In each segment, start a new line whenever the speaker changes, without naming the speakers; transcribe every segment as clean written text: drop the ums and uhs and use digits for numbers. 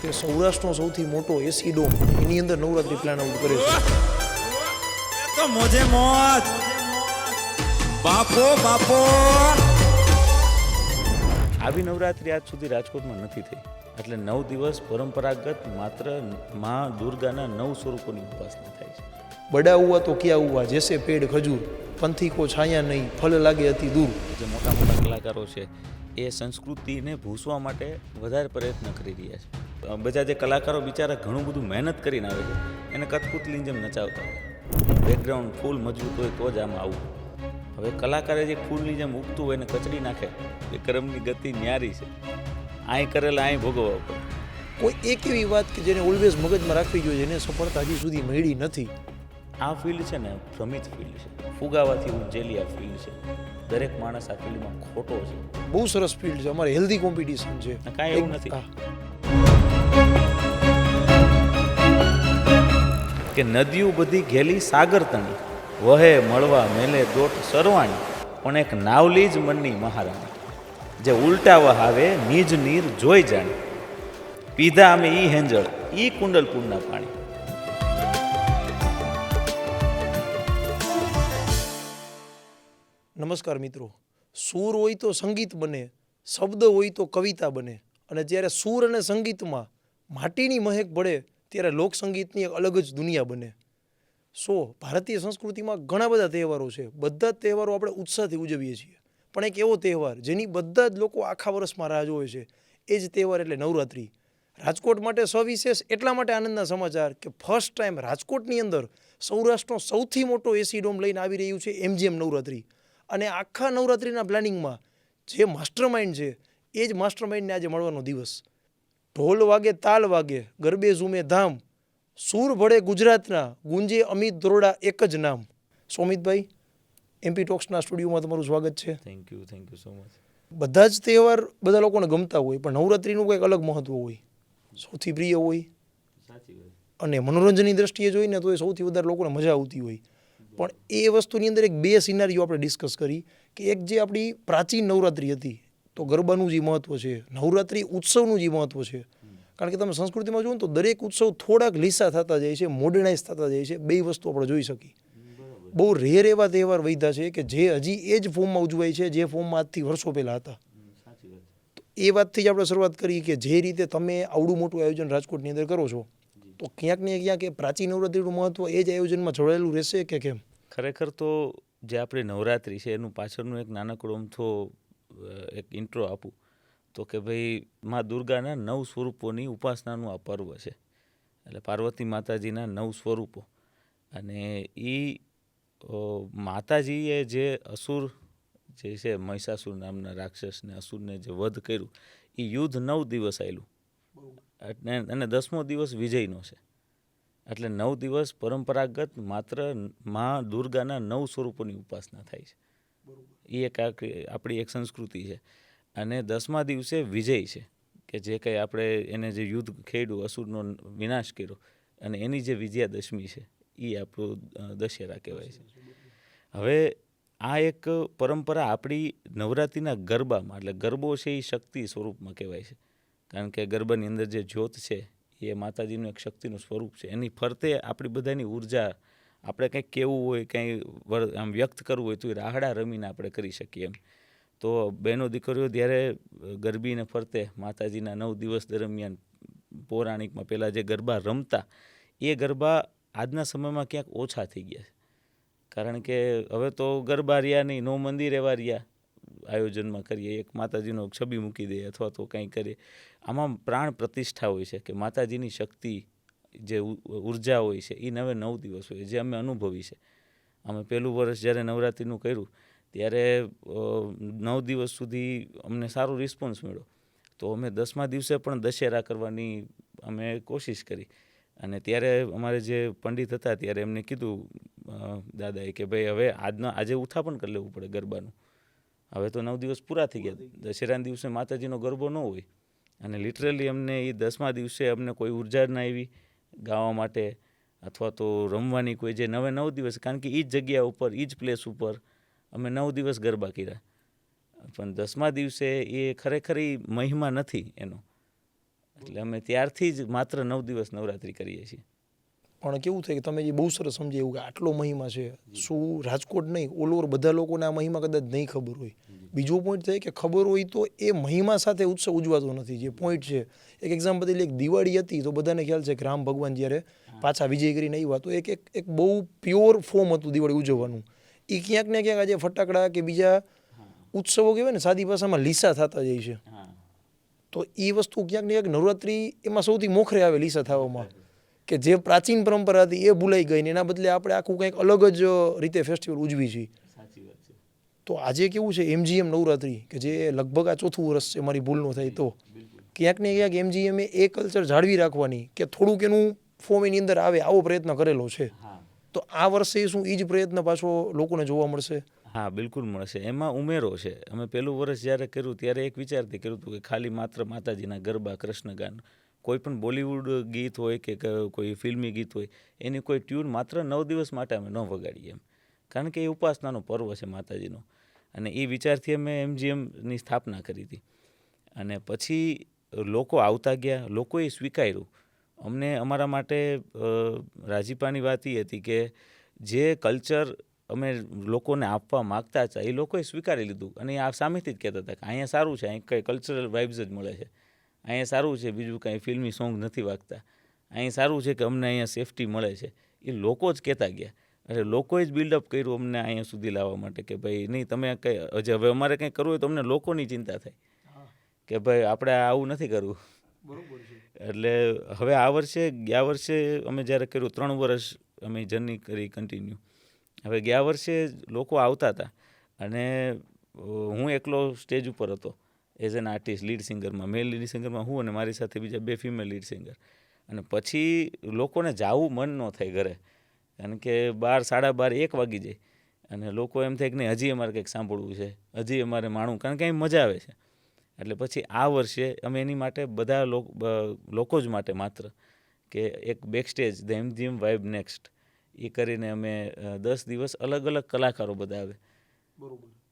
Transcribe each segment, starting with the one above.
કે સૌરાષ્ટ્રનો સૌથી મોટો એસી ડોમ એની અંદર નવરાત્રી પ્લાન આઉટ કરે છે.
તો મોજે મોજ બાપો બાપો.
આવી નવરાત્રિ આજ સુધી રાજકોટમાં નથી થઈ. એટલે 9 દિવસ પરંપરાગત માત્ર માં દુર્ગાના 9 સ્વરૂપોની ઉપાસના થાય છે.
બડા હુઆ તો ક્યાં હુઆ, જૈસે પેડ ખજૂર, પંથી કો છાયા નહીં, ફલ લાગે અતિ દૂર.
જે મોટા મોટા કલાકારો છે એ સંસ્કૃતિને ભૂંસવા માટે વધારે પ્રયત્ન કરી રહ્યા છે. બધા જે કલાકારો બિચારા ઘણું બધું મહેનત કરીને આવે છે એને કઠપુતલીની જેમ નચાવતા હોય. બેકગ્રાઉન્ડ ફૂલ મજબૂત હોય તો જ આમાં આવું. હવે કલાકારે જે ફૂલની જેમ ઉગતું હોય એને કચડી નાખે એ કર્મની ગતિ ન્યારી છે. આય કરેલા આય ભોગવવા પડે.
કોઈ એક એવી વાત કે જેને ઓલવેઝ મગજમાં રાખવી જોઈએ, જેને સફળતા હજી સુધી મળી નથી.
આ ફિલ્ડ છે ને ભ્રમિત ફિલ્ડ છે, ફુગાવાથી ઊંચેલી આ ફિલ્ડ છે. દરેક માણસ આ ફિલ્ડમાં ખોટો છે.
બહુ સરસ ફિલ્ડ છે, અમારે હેલ્ધી કોમ્પિટિશન છે.
કાંઈ એવું નથી કે નદીઓ બધી ઘેલી સાગર તણી, વહે મળવા મેલે દોટ સરવાણી, પણ એક નાવલી જ મનની મહારાણી, જે ઉલટા વહાવે નિજ નીર જોઈ જાણી, પીધા અમે ઈ હેંજળ ઈ કુંડલપુરના પાણી.
નમસ્કાર મિત્રો. સૂર હોય તો સંગીત બને, શબ્દ હોય તો કવિતા બને, અને જ્યારે સૂર અને સંગીતમાં માટીની મહેક પડે ત્યારે લોકસંગીતની એક અલગ જ દુનિયા બને. ભારતીય સંસ્કૃતિમાં ઘણા બધા તહેવારો છે. બધા જ તહેવારો આપણે ઉત્સાહથી ઉજવીએ છીએ, પણ એક એવો તહેવાર જેની બધા જ લોકો આખા વર્ષમાં રાહ જોવે છે, એ જ તહેવાર એટલે નવરાત્રિ. રાજકોટ માટે સવિશેષ એટલા માટે આનંદના સમાચાર કે ફર્સ્ટ ટાઈમ રાજકોટની અંદર સૌરાષ્ટ્રનો સૌથી મોટો એસી ડોમ લઈને આવી રહ્યું છે MGM નવરાત્રિ. અને આખા નવરાત્રિના પ્લાનિંગમાં જે માસ્ટર માઇન્ડ છે એ જ માસ્ટર માઇન્ડને આજે મળવાનો દિવસ. ઢોલ વાગે તાલ વાગે, ગરબે ઝૂમે ધામ, સૂર ભળે ગુજરાતના, ગુંજે અમિત દરોડા એક જ નામ. સોમિતભાઈ, MP ટોક્સના સ્ટુડિયોમાં તમારું સ્વાગત છે.
Thank you so much.
બધા જ તહેવાર બધા લોકોને ગમતા હોય, પણ નવરાત્રિનું કંઈક અલગ મહત્વ હોય, સૌથી પ્રિય હોય,
સાચી વાત.
અને મનોરંજનની દ્રષ્ટિએ જોઈને તો એ સૌથી વધારે લોકોને મજા આવતી હોય. પણ એ વસ્તુની અંદર એક બે સિનારીઓ આપણે ડિસ્કસ કરી કે એક જે આપણી પ્રાચીન નવરાત્રિ હતી, તો ગરબાનું જે મહત્ત્વ છે, નવરાત્રિ ઉત્સવનું જે મહત્ત્વ છે. કારણ કે તમે સંસ્કૃતિમાં જુઓ ને તો દરેક ઉત્સવ થોડાક લીસા થતા જાય છે, મોડર્નાઇઝ થતા જાય છે. બે વસ્તુ આપણે જોઈ શકીએ. બહુ રેર એવા તહેવાર વૈધા છે કે જે હજી એ જ ફોર્મમાં ઉજવાય છે જે ફોર્મમાં આજથી વર્ષો પહેલાં હતા. તો એ વાતથી જ આપણે શરૂઆત કરી કે જે રીતે તમે આવડું મોટું આયોજન રાજકોટની અંદર કરો છો, તો ક્યાંક ને ક્યાંક એ પ્રાચીન નવરાત્રિનું મહત્ત્વ એ જ આયોજનમાં જોડાયેલું રહેશે કે કેમ?
ખરેખર તો જે આપણી નવરાત્રિ છે એનું પાછળનું એક નાનકડો અમથો એક ઇન્ટ્રો આપું તો કે ભાઈ મા દુર્ગાના 9 સ્વરૂપોની ઉપાસનાનું આ પર્વ છે. એટલે પાર્વતી માતાજીના 9 સ્વરૂપો. અને એ માતાજીએ જે અસુર જે છે મહિષાસુર નામના રાક્ષસને અસુરને જે વધ કર્યું, એ યુદ્ધ 9 દિવસ આવેલું અને 10મો દિવસ વિજયનો છે. એટલે 9 દિવસ પરંપરાગત માત્ર માં દુર્ગાના 9 સ્વરૂપોની ઉપાસના થાય છે. એ એક આપણી એક સંસ્કૃતિ છે. અને 10મા દિવસે વિજય છે કે જે કંઈ આપણે એને જે યુદ્ધ ખેડ્યું, અસુરનો વિનાશ કર્યો, અને એની જે વિજયાદશમી છે એ આપણું દશેરા કહેવાય છે. હવે આ એક પરંપરા આપણી નવરાત્રિના ગરબામાં, એટલે ગરબો છે એ શક્તિ સ્વરૂપમાં કહેવાય છે. કારણ કે ગરબાની અંદર જે જ્યોત છે એ માતાજીનું એક શક્તિનું સ્વરૂપ છે. એની ફરતે આપણી બધાની ઉર્જા, આપણે કંઈક કહેવું હોય, કંઈ આમ વ્યક્ત કરવું હોય તો એ રાહડા રમીને આપણે કરી શકીએ એમ. તો બહેનો દીકરીઓ જ્યારે ગરબીને ફરતે માતાજીના 9 દિવસ દરમિયાન પૌરાણિકમાં પહેલાં જે ગરબા રમતા, એ ગરબા આજના સમયમાં ક્યાંક ઓછા થઈ ગયા છે. કારણ કે હવે તો ગરબા રહ્યા નહીં, નો મંદિર એવા રહ્યા આયોજનમાં કરીએ, એક માતાજીનો છબી મૂકી દઈએ અથવા તો કંઈ કરીએ. આમાં પ્રાણ પ્રતિષ્ઠા હોય છે કે માતાજીની શક્તિ, જે ઉર્જા હોય છે એ 9 દિવસ હોય, જે અમે અનુભવી છે. અમે પહેલું વર્ષ જ્યારે નવરાત્રિનું કર્યું ત્યારે 9 દિવસ સુધી અમને સારો રિસ્પોન્સ મળ્યો. તો અમે 10મા દિવસે પણ દશેરા કરવાની અમે કોશિશ કરી. અને ત્યારે અમારે જે પંડિત હતા ત્યારે એમને કીધું દાદાએ કે ભાઈ હવે આજે ઉથાપન કરી લેવું પડે ગરબાનું. હવે તો 9 દિવસ પૂરા થઈ ગયા, દશેરાના દિવસે માતાજીનો ગરબો ન હોય. અને લિટરલી અમને એ 10મા દિવસે અમને કોઈ ઉર્જા ના આવી ગાવા માટે અથવા તો રમવાની, કોઈ જે 9 દિવસ, કારણ કે એ જ જગ્યા ઉપર, એ જ પ્લેસ ઉપર અમે 9 દિવસ ગરબા કર્યા. પણ 10મા દિવસે એ ખરેખર મહિમા નથી એનો. એટલે અમે ત્યારથી જ માત્ર 9 દિવસ નવરાત્રિ કરીએ છીએ.
પણ કેવું થાય કે તમે જે બહુ સરસ સમજે એવું કે આટલો મહિમા છે, શું રાજકોટ નહીં ઓલ ઓવર બધા લોકોને આ મહિમા કદાચ નહીં ખબર હોય. બીજો પોઈન્ટ થાય કે ખબર હોય તો એ મહિમા સાથે ઉત્સવ ઉજવાતો નથી. જે પોઈન્ટ છે એક એક્ઝામ્પલ એટલે એક દિવાળી હતી તો બધાને ખ્યાલ છે કે રામ ભગવાન જ્યારે પાછા વિજય કરીને આવ્યા તો એક બહુ પ્યોર ફોર્મ હતું દિવાળી ઉજવવાનું. એ ક્યાંક ને ક્યાંક આજે ફટાકડા કે બીજા ઉત્સવો કહેવાય ને સાદી ભાષામાં લીસા થતા જાય છે. તો એ વસ્તુ ક્યાંક ને ક્યાંક નવરાત્રિ એમાં સૌથી મોખરે આવે લીસા થવામાં, કે જે પ્રાચીન પરંપરા હતી એ ભૂલાઈ ગઈ ને એના બદલે આપણે આખું કંઈક અલગ જ રીતે ફેસ્ટિવલ ઉજવી છીએ. તો આજે કેવું છે MGM નવરાત્રિ કે જે લગભગ આ ચોથું વર્ષ છે મારી ભૂલ ન થાય તો, ક્યાંક ને ક્યાંક MGM એ કલ્ચર જાળવી રાખવાની કે થોડુંક એનું ફોર્મ એની અંદર આવે આવો પ્રયત્ન કરેલો છે. તો આ વર્ષે શું એ જ પ્રયત્ન પાછો લોકોને જોવા મળશે?
હા, બિલકુલ મળશે. એમાં ઉમેરો છે. અમે પહેલું વર્ષ જ્યારે કર્યું ત્યારે એક વિચારથી કર્યું હતું કે ખાલી માત્ર માતાજીના ગરબા, કૃષ્ણગાન, કોઈ પણ બોલિવૂડ ગીત હોય કે કોઈ ફિલ્મી ગીત હોય એની કોઈ ટ્યુન માત્ર 9 દિવસ માટે અમે ન વગાડીએ એમ, કારણ કે એ ઉપાસનાનો પર્વ છે માતાજીનો. અને એ વિચારથી અમે MGMની સ્થાપના કરી હતી. અને પછી લોકો આવતા ગયા, લોકોએ સ્વીકાર્યું. અમને અમારા માટે રાજીપાની વાત એ હતી કે જે કલ્ચર અમે લોકોને આપવા માગતા હતા એ લોકોએ સ્વીકારી લીધું. અને આ સામેથી જ કહેતા હતા કે અહીંયા સારું છે, અહીં કંઈ કલ્ચરલ વાઇબ્સ જ મળે છે, અહીંયા સારું છે, બીજું કાંઈ ફિલ્મી સોંગ નથી વાગતા, અહીં સારું છે કે અમને અહીંયા સેફટી મળે છે. એ લોકો જ કહેતા ગયા. એટલે લોકોએ જ બિલ્ડઅપ કર્યું અમને અહીંયા સુધી લાવવા માટે કે ભાઈ નહીં તમે કંઈ હજી હવે અમારે કંઈ કરવું હોય તો અમને લોકોની ચિંતા થાય કે ભાઈ આપણે આવું નથી કરવું. એટલે હવે ગયા વર્ષે અમે જ્યારે કર્યું 3 વર્ષ અમે જર્ની કરી કન્ટિન્યુ. હવે ગયા વર્ષે લોકો આવતા હતા અને હું એકલો સ્ટેજ ઉપર હતો એઝ એન આર્ટિસ્ટ, લીડ સિંગરમાં, મેલ લીડ સિંગરમાં હું અને મારી સાથે બીજા 2 ફિમેલ લીડ સિંગર. અને પછી લોકોને જાવું મન ન થાય ઘરે, કારણ કે 12, 12:30, 1 વાગી જાય અને લોકો એમ થાય કે નહીં હજી અમારે કંઈક સાંભળવું છે, હજી અમારે માણવું, કારણ કે અહીં મજા આવે છે. એટલે પછી આ વર્ષે અમે એની માટે બધા લોકો જ માટે માત્ર કે એક back stage the MGM vibe next એ કરીને અમે 10 દિવસ અલગ અલગ કલાકારો બધા આવે,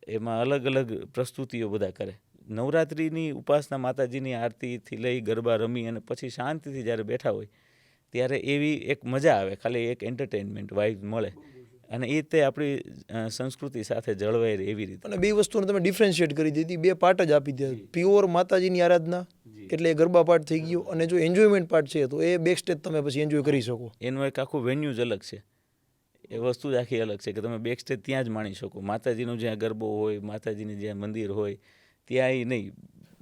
એમાં અલગ અલગ પ્રસ્તુતિઓ બધા કરે. નવરાત્રિની ઉપાસના, માતાજીની આરતીથી લઈ ગરબા રમી અને પછી શાંતિથી જ્યારે બેઠા હોય ત્યારે એવી એક મજા આવે, ખાલી એક એન્ટરટેનમેન્ટ વાઇબ મળે. અને એ તે આપણી સંસ્કૃતિ સાથે જળવાઈ રહે એવી રીતે.
અને બે વસ્તુને તમે ડિફરન્શિએટ કરી દીધી, 2 પાર્ટ જ આપી દીધા. પ્યોર માતાજીની આરાધના એટલે એ ગરબા પાર્ટ થઈ ગયો, અને જો એન્જોયમેન્ટ પાર્ટ છે તો એ બેક સ્ટેજ તમે પછી એન્જોય કરી શકો.
એનું એક આખું વેન્યુ જ અલગ છે, એ વસ્તુ જ આખી અલગ છે કે તમે બેક સ્ટેજ ત્યાં જ માણી શકો. માતાજીનું જ્યાં ગરબો હોય, માતાજીની જ્યાં મંદિર હોય ત્યાં એ નહીં,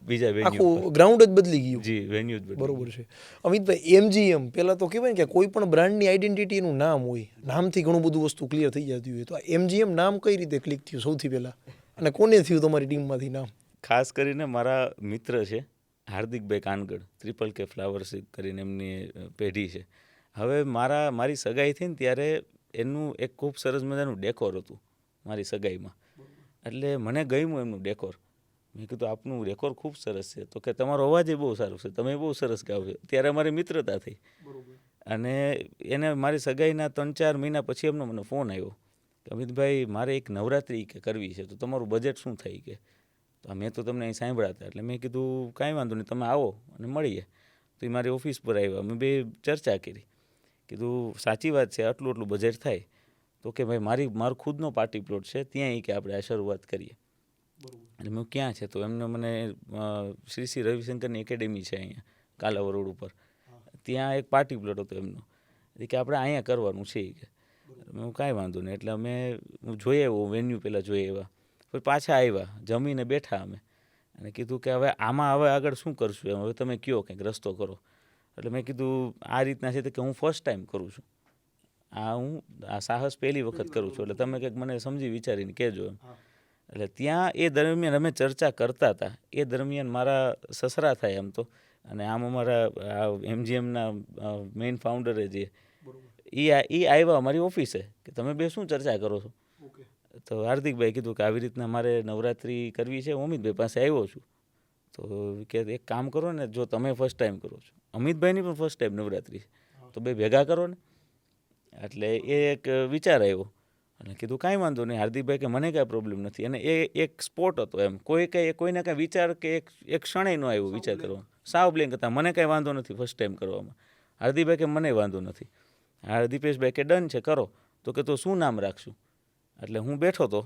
બીજા વેન્યુ
આખું ગ્રાઉન્ડ જ બદલી ગયું.
જી, વેન્યુ જ બદલી.
બરોબર છે. અમિતભાઈ, MGM પહેલાં તો કહેવાય ને કે કોઈ પણ બ્રાન્ડની આઈડેન્ટિટીનું નામ હોય, નામથી ઘણું બધું વસ્તુ ક્લિયર થઈ જતી હોય. તો આ MGM નામ કઈ રીતે ક્લિક થયું સૌથી પહેલાં, અને કોને થયું તમારી ટીમમાંથી નામ?
ખાસ કરીને મારા મિત્ર છે હાર્દિકભાઈ કાનગડ, ટ્રિપલ કે ફ્લાવર્સ કરીને એમની પેઢી છે. હવે મારી સગાઈ થઈ ને ત્યારે એનું એક ખૂબ સરસ મજાનું ડેકોર હતું મારી સગાઈમાં. એટલે મને ગમ્યું એમનું ડેકોર. મેં કીધું આપનું ડેકોર ખૂબ સરસ છે, તો કે તમારો અવાજ બહુ સારો છે, તમે બહુ સરસ ગાઓ છો. ત્યારે અમારી મિત્રતા થઈ. અને એને મારી સગાઈના 3-4 મહિના પછી એમનો મને ફોન આવ્યો કે અમિતભાઈ મારે એક નવરાત્રિ કે કરવી છે, તો તમારું બજેટ શું થાય કે? તો મેં તો તમને અહીં સાંભળ્યા હતા. એટલે મેં કીધું કાંઈ વાંધો નહીં, તમે આવો અને મળીએ. તો એ મારી ઓફિસ પર આવ્યા, અમે 2 ચર્ચા કરી. કીધું સાચી વાત છે, આટલું બજેટ થાય? તો કે ભાઈ મારો ખુદનો પાર્ટી પ્લોટ છે, ત્યાં કે આપણે આ શરૂઆત કરીએ. એટલે મેં ક્યાં છે? તો એમને મને શ્રી રવિશંકરની એકેડેમી છે અહીંયા કાલાવર રોડ ઉપર, ત્યાં એક પાર્ટી પ્લોટ હતો એમનો, કે આપણે અહીંયા કરવાનું છે કે. મેં કાંઈ વાંધો નહીં. એટલે હું જોઈ આવ્યો વેન્યુ, પહેલાં જોઈ આવ્યા, પછી પાછા આવ્યા, જમીને બેઠા અમે, અને કીધું કે હવે આમાં આગળ શું કરશું એમ, હવે તમે કયો કંઈક રસ્તો કરો. એટલે મેં કીધું આ રીતના છે કે હું ફર્સ્ટ ટાઈમ કરું છું, હું આ સાહસ પહેલી વખત કરું છું, એટલે તમે કંઈક મને સમજી વિચારીને કહેજો એમ. એટલે ત્યાં એ દરમિયાન અમે ચર્ચા કરતા હતા. એ દરમિયાન મારા સસરા થાય એમ તો, અને આમ અમારા MGMના મેઇન ફાઉન્ડરે જે એ આવ્યા અમારી ઓફિસે કે તમે 2 શું ચર્ચા કરો છો? તો હાર્દિકભાઈ કીધું કે આવી રીતના મારે નવરાત્રિ કરવી છે, અમિતભાઈ પાસે આવ્યો છું. તો કે એક કામ કરો ને, જો તમે ફર્સ્ટ ટાઈમ કરો છો, અમિતભાઈની પણ ફર્સ્ટ ટાઈમ નવરાત્રિ છે, તો 2 ભેગા કરો ને. એટલે એ એક વિચાર આવ્યો અને કીધું કાંઈ વાંધો નહીં હાર્દિકભાઈ, કે મને કાંઈ પ્રોબ્લેમ નથી. અને એ એક સ્પોટ હતો એમ, કોઈને કાંઈ વિચાર કે એક ક્ષણે ન આવ્યો વિચાર કરવાનો, સાવ બ્લેન્ક હતા. મને કાંઈ વાંધો નથી ફર્સ્ટ ટાઈમ કરવામાં. હાર્દિકભાઈ કે મને વાંધો નથી. દીપેશભાઈ કે ડન છે કરો. તો કે તો શું નામ રાખશું? એટલે હું બેઠો હતો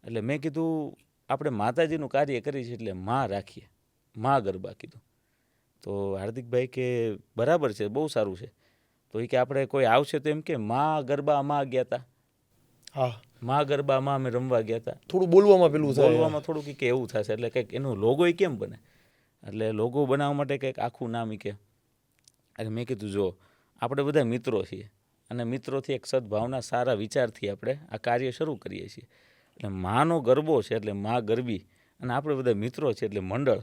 એટલે મેં કીધું આપણે માતાજીનું કાર્ય કરીએ છીએ એટલે માં રાખીએ, માં ગરબા કીધું. તો હાર્દિકભાઈ કે બરાબર છે, બહુ સારું છે. તો એ કે આપણે કોઈ આવશે તો એમ કે માં ગરબામાં ગયા હતા,
હા,
માં ગરબામાં અમે રમવા ગયા હતા.
થોડું બોલવામાં પેલું થાય.
બોલવામાં થોડુંક કે એવું થશે એટલે કંઈક એનું લોગો કેમ બને, એટલે લોગો બનાવવા માટે કંઈક આખું નામ કે. એટલે મેં કીધું જો આપણે બધા મિત્રો છીએ અને મિત્રોથી એક સદભાવના સારા વિચારથી આપણે આ કાર્ય શરૂ કરીએ છીએ. એટલે માનો ગરબો છે એટલે માં ગરબી, અને આપણે બધા મિત્રો છે એટલે મંડળ,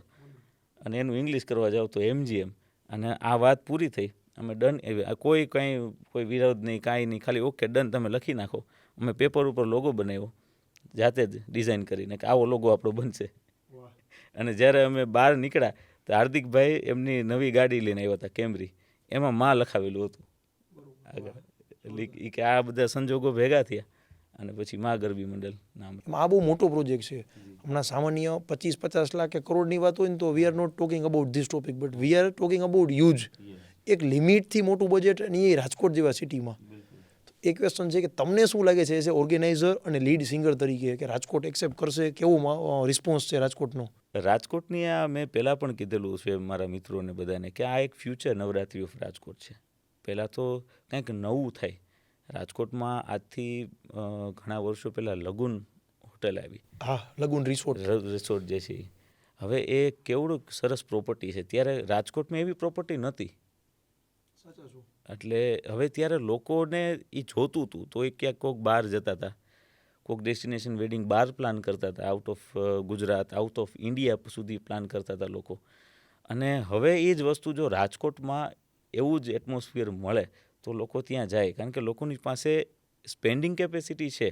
અને એનું ઇંગ્લિશ કરવા જાવ તો MGM. અને આ વાત પૂરી થઈ. અમે ડન, કોઈ વિરોધ નહીં, કાંઈ નહીં, ખાલી ઓકે ડન તમે લખી નાખો. અમે પેપર ઉપર લોગો બનાવ્યો જાતે જ ડિઝાઇન કરીને કે આવો લોગો આપણો બનશે. અને જ્યારે અમે બહાર નીકળ્યા તો હાર્દિકભાઈ એમની નવી ગાડી લઈને આવ્યા હતા કેમરી, એમાં માં લખાવેલું હતું આગળ. એટલે એ કે આ બધા સંજોગો ભેગા થયા અને પછી માં ગરબી મંડળ નામ.
આ બહુ મોટો પ્રોજેક્ટ છે. હમણાં સામાન્ય 25-50 લાખ કે કરોડની વાત હોય ને તો we are not talking about this topic, but we are talking about huge. એક લિમિટથી મોટું બજેટ, અને એ રાજકોટ જેવા સિટીમાં. એ ક્વેશ્ચન છે કે તમને શું લાગે છે એઝ એ ઓર્ગેનાઇઝર અને લીડ સિંગર તરીકે કે રાજકોટ એક્સેપ્ટ કરશે? કેવો રિસ્પોન્સ છે રાજકોટનો?
રાજકોટની આ મેં પહેલાં પણ કીધેલું છે મારા મિત્રોને બધાને કે આ એક ફ્યુચર નવરાત્રી ઓફ રાજકોટ છે. પહેલાં તો કંઈક નવું થાય. રાજકોટમાં આજથી ઘણા વર્ષો પહેલાં લગુન હોટેલ આવી.
હા, લગુન
રિસોર્ટ જે છે. હવે એ કેવડું સરસ પ્રોપર્ટી છે. ત્યારે રાજકોટમાં એવી પ્રોપર્ટી નહોતી. એટલે હવે ત્યારે લોકોને એ જોતું હતું તો એ ક્યાંક કોઈક બહાર જતા હતા, કોઈક ડેસ્ટિનેશન વેડિંગ બહાર પ્લાન કરતા હતા, out of Gujarat, out of India સુધી પ્લાન કરતા હતા લોકો. અને હવે એ જ વસ્તુ જો રાજકોટમાં એવું જ એટમોસ્ફિયર મળે તો લોકો ત્યાં જાય. કારણ કે લોકોની પાસે સ્પેન્ડિંગ કેપેસિટી છે,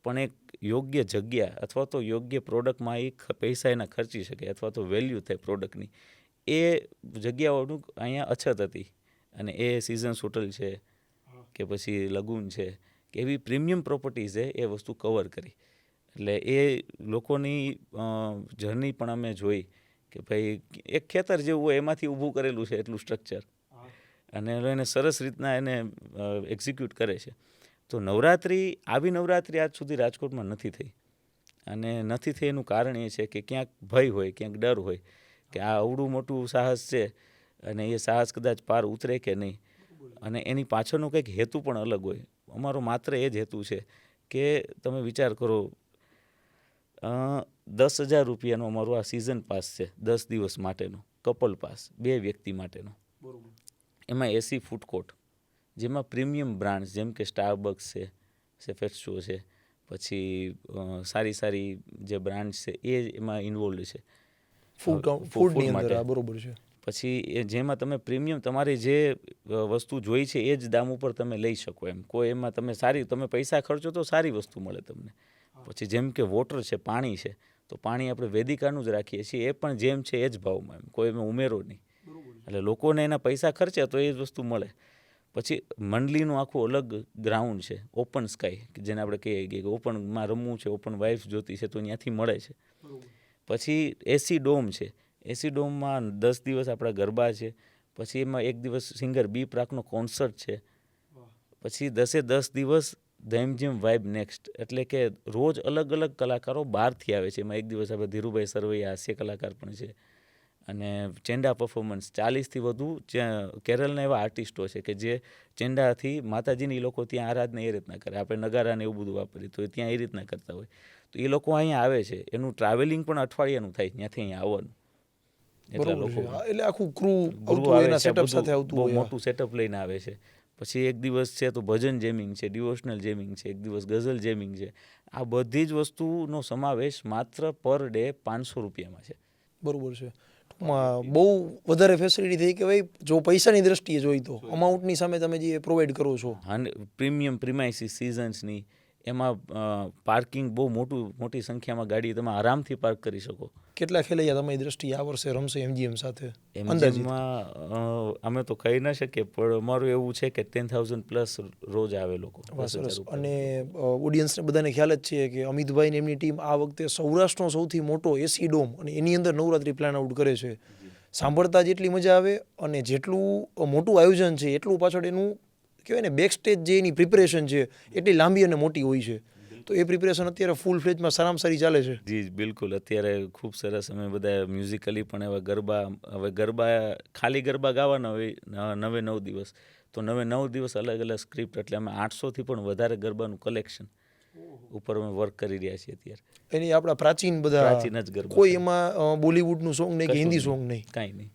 પણ એક યોગ્ય જગ્યા અથવા તો યોગ્ય પ્રોડક્ટમાં એ પૈસા એના ખર્ચી શકે અથવા તો વેલ્યુ થાય પ્રોડક્ટની, એ જગ્યાઓનું અહીંયા અછત હતી. અને એ સિઝન્સ હોટલ છે કે પછી લગુન છે કે એવી પ્રીમિયમ પ્રોપર્ટીઝ છે, એ વસ્તુ કવર કરી. એટલે એ લોકોની જર્ની પણ અમે જોઈ કે ભાઈ એક ખેતર જેવું હોય એમાંથી ઊભું કરેલું છે એટલું સ્ટ્રક્ચર, અને એને સરસ રીતના એને એક્ઝિક્યુટ કરે છે. તો આવી નવરાત્રિ આજ સુધી રાજકોટમાં નથી થઈ. અને નથી થઈ એનું કારણ એ છે કે ક્યાંક ભય હોય, ક્યાંક ડર હોય કે આ અવડું મોટું સાહસ છે અને એ સાહસ કદાચ પાર ઉતરે કે નહીં. અને એની પાછળનો કંઈક હેતુ પણ અલગ હોય. અમારો માત્ર એ જ હેતુ છે કે તમે વિચાર કરો, 10,000 રૂપિયાનો અમારો આ સિઝન પાસ છે, 10 દિવસ માટેનો કપલ પાસ, 2 વ્યક્તિ માટેનો. એમાં AC ફૂડ કોર્ટ, જેમાં પ્રીમિયમ બ્રાન્ડ્સ જેમ કે સ્ટારબક્સ છે, સેફેક્સો છે, પછી સારી સારી જે બ્રાન્ડ્સ છે એ એમાં ઇન્વોલ્ડ છે
ફૂડની અંદર. બરોબર છે.
પછી જેમાં તમે પ્રીમિયમ તમારી જે વસ્તુ જોઈ છે એ જ દામ ઉપર તમે લઈ શકો એમ. કોઈ એમાં તમે પૈસા ખર્ચો તો સારી વસ્તુ મળે તમને. પછી જેમ કે વોટર છે, પાણી છે, તો પાણી આપણે વેદિકાનું જ રાખીએ છીએ, એ પણ જેમ છે એ જ ભાવમાં, એમ કોઈ એમાં ઉમેરો નહીં. એટલે લોકોને એના પૈસા ખર્ચે તો એ જ વસ્તુ મળે. પછી મંડલીનું આખું અલગ ગ્રાઉન્ડ છે, ઓપન સ્કાય, જેને આપણે કહીએ કે ઓપનમાં રમવું છે, ઓપન વાઇફ જોતી છે તો ત્યાંથી મળે છે. પછી AC ડોમ છે. AC ડોમમાં 10 દિવસ આપણા ગરબા છે. પછી એમાં એક દિવસ સિંગર બી પ્રાકનો કોન્સર્ટ છે. પછી 10 દિવસ ધ MGM વાઇબ નેક્સ્ટ, એટલે કે રોજ અલગ અલગ કલાકારો બહારથી આવે છે. એમાં એક દિવસ આપણે ધીરુભાઈ સરવૈયા હાસ્ય કલાકાર પણ છે, અને ચેન્ડા પરફોર્મન્સ. 40થી વધુ કેરળના એવા આર્ટિસ્ટો છે કે જે ચેન્ડાથી માતાજીની લોકો ત્યાં આરાધના એ રીતના કરે. આપણે નગારાને એવું બધું વાપરીએ તો ત્યાં એ રીતના કરતા હોય. તો એ લોકો અહીંયા આવે છે, એનું ટ્રાવેલિંગ પણ અઠવાડિયાનું થાય ત્યાંથી અહીંયા આવવાનું.
એટલે આખું ક્રૂ
સેટઅપ સાથે આવતું હોય, મોટું સેટઅપ લઈને આવે છે. પછી એક દિવસ છે તો ભજન જેમિંગ છે, ડિવોશનલ જેમિંગ છે, એક દિવસ ગઝલ જેમિંગ છે. આ બધી જ વસ્તુનો સમાવેશ માત્ર પર ડે 500 રૂપિયામાં છે.
બરોબર છે. બહુ વધારે ફેસિલિટી થઈ કે ભાઈ જો પૈસાની દ્રષ્ટિએ જોઈ તો અમાઉન્ટની સામે તમે જે પ્રોવાઈડ કરો છો.
પ્રીમિયમ પ્રિમાઇસીસ સિઝન્સની, એમાં પાર્કિંગ બહુ મોટી સંખ્યામાં ગાડી તમે આરામથી પાર્ક કરી શકો.
કેટલા ખેલૈયા તમારી દ્રષ્ટિએ આ વર્ષે રમશે MGM સાથે?
MGMમાં અમે તો કહી ન શકીએ, પણ અમારું એવું છે કે 10,000 પ્લસ રોજ આવે લોકો.
અને ઓડિયન્સને બધાને ખ્યાલ જ છે કે અમિતભાઈ ને એમની ટીમ આ વખતે સૌરાષ્ટ્રનો સૌથી મોટો AC ડોમ અને એની અંદર નવરાત્રી પ્લાન આઉટ કરે છે. સાંભળતા જેટલી મજા આવે અને જેટલું મોટું આયોજન છે એટલું પાછળ એનું કહેવાય ને બેક સ્ટેજ જે એની પ્રિપરેશન છે એટલી લાંબી અને મોટી હોય છે. તો એ પ્રિપરેશન અત્યારે ફૂલ ફ્લેજમાં સારામાં સારી ચાલે છે.
જી બિલકુલ, અત્યારે ખૂબ સરસ અમે બધા મ્યુઝિકલી પણ હવે ગરબા ખાલી ગરબા ગાવાના હોય 9 દિવસ, તો 9 દિવસ અલગ અલગ સ્ક્રિપ્ટ, એટલે અમે 800થી પણ વધારે ગરબાનું કલેક્શન ઉપર અમે વર્ક કરી રહ્યા છીએ અત્યારે.
એની આપણા પ્રાચીન બધા
પ્રાચીન જ ગરબા
કોઈ
છે.
એમાં બોલિવૂડનું સોંગ નહીં કે હિન્દી સોંગ નહીં,
કાંઈ નહીં.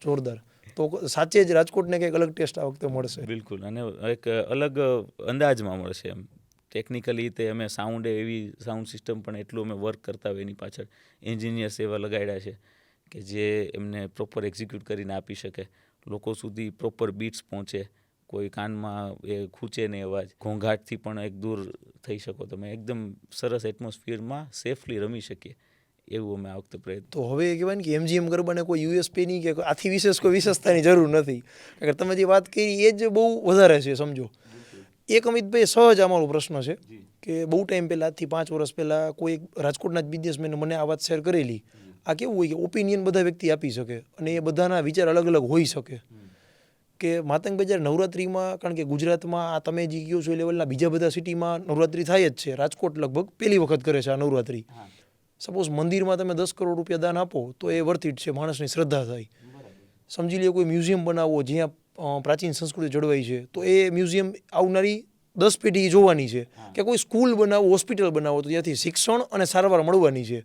જોરદાર. તો સાચે જ રાજકોટને કંઈક અલગ ટેસ્ટ આ વખતે મળશે.
બિલકુલ, અને એક અલગ અંદાજમાં મળશે એમ. ટેકનિકલી તે અમે એવી સાઉન્ડ સિસ્ટમ પણ એટલું અમે વર્ક કરતા હોય એની પાછળ એન્જિનિયર્સ એવા લગાડ્યા છે કે જે એમને પ્રોપર એક્ઝિક્યુટ કરીને આપી શકે, લોકો સુધી પ્રોપર બીટ્સ પહોંચે, કોઈ કાનમાં એ ખૂંચે નહીં અવાજ, ઘોંઘાટથી પણ એક દૂર થઈ શકો તમે, એકદમ સરસ એટમોસ્ફિયરમાં સેફલી રમી શકીએ એવું અમે આ વખતે પ્રયત્ન.
તો હવે કહેવાય ને કે એમજીએમ ગરબાને કોઈ યુએસપીની કે આથી વિશેષ કોઈ વિશેષતાની જરૂર નથી, કારણ કે તમે જે વાત કરી એ જ બહુ વધારે છે. સમજો એક અમિતભાઈ સહજ અમારો પ્રશ્ન છે કે બહુ ટાઈમ પહેલાં, આજથી 5 વર્ષ પહેલાં કોઈ રાજકોટના જ બિઝનેસમેને મને આ વાત શેર કરેલી. આ કેવું હોય કે ઓપિનિયન બધા વ્યક્તિ આપી શકે અને એ બધાના વિચાર અલગ અલગ હોઈ શકે. કે માતંગભાઈ જ્યારે નવરાત્રિમાં, કારણ કે ગુજરાતમાં આ તમે જે કહો છો એ લેવલના બીજા બધા સિટીમાં નવરાત્રિ થાય જ છે, રાજકોટ લગભગ પહેલી વખત કરે છે આ નવરાત્રિ. સપોઝ મંદિરમાં તમે 10 કરોડ રૂપિયા દાન આપો તો એ વર્થ ઇટ છે, માણસની શ્રદ્ધા થાય. સમજી લે કોઈ મ્યુઝિયમ બનાવવો જ્યાં પ્રાચીન સંસ્કૃતિ જળવાઈ છે, તો એ મ્યુઝિયમ આવનારી 10 પેઢી જોવાની છે. કે કોઈ સ્કૂલ બનાવો, હોસ્પિટલ બનાવો, તો ત્યાંથી શિક્ષણ અને સારવાર મળવાની છે.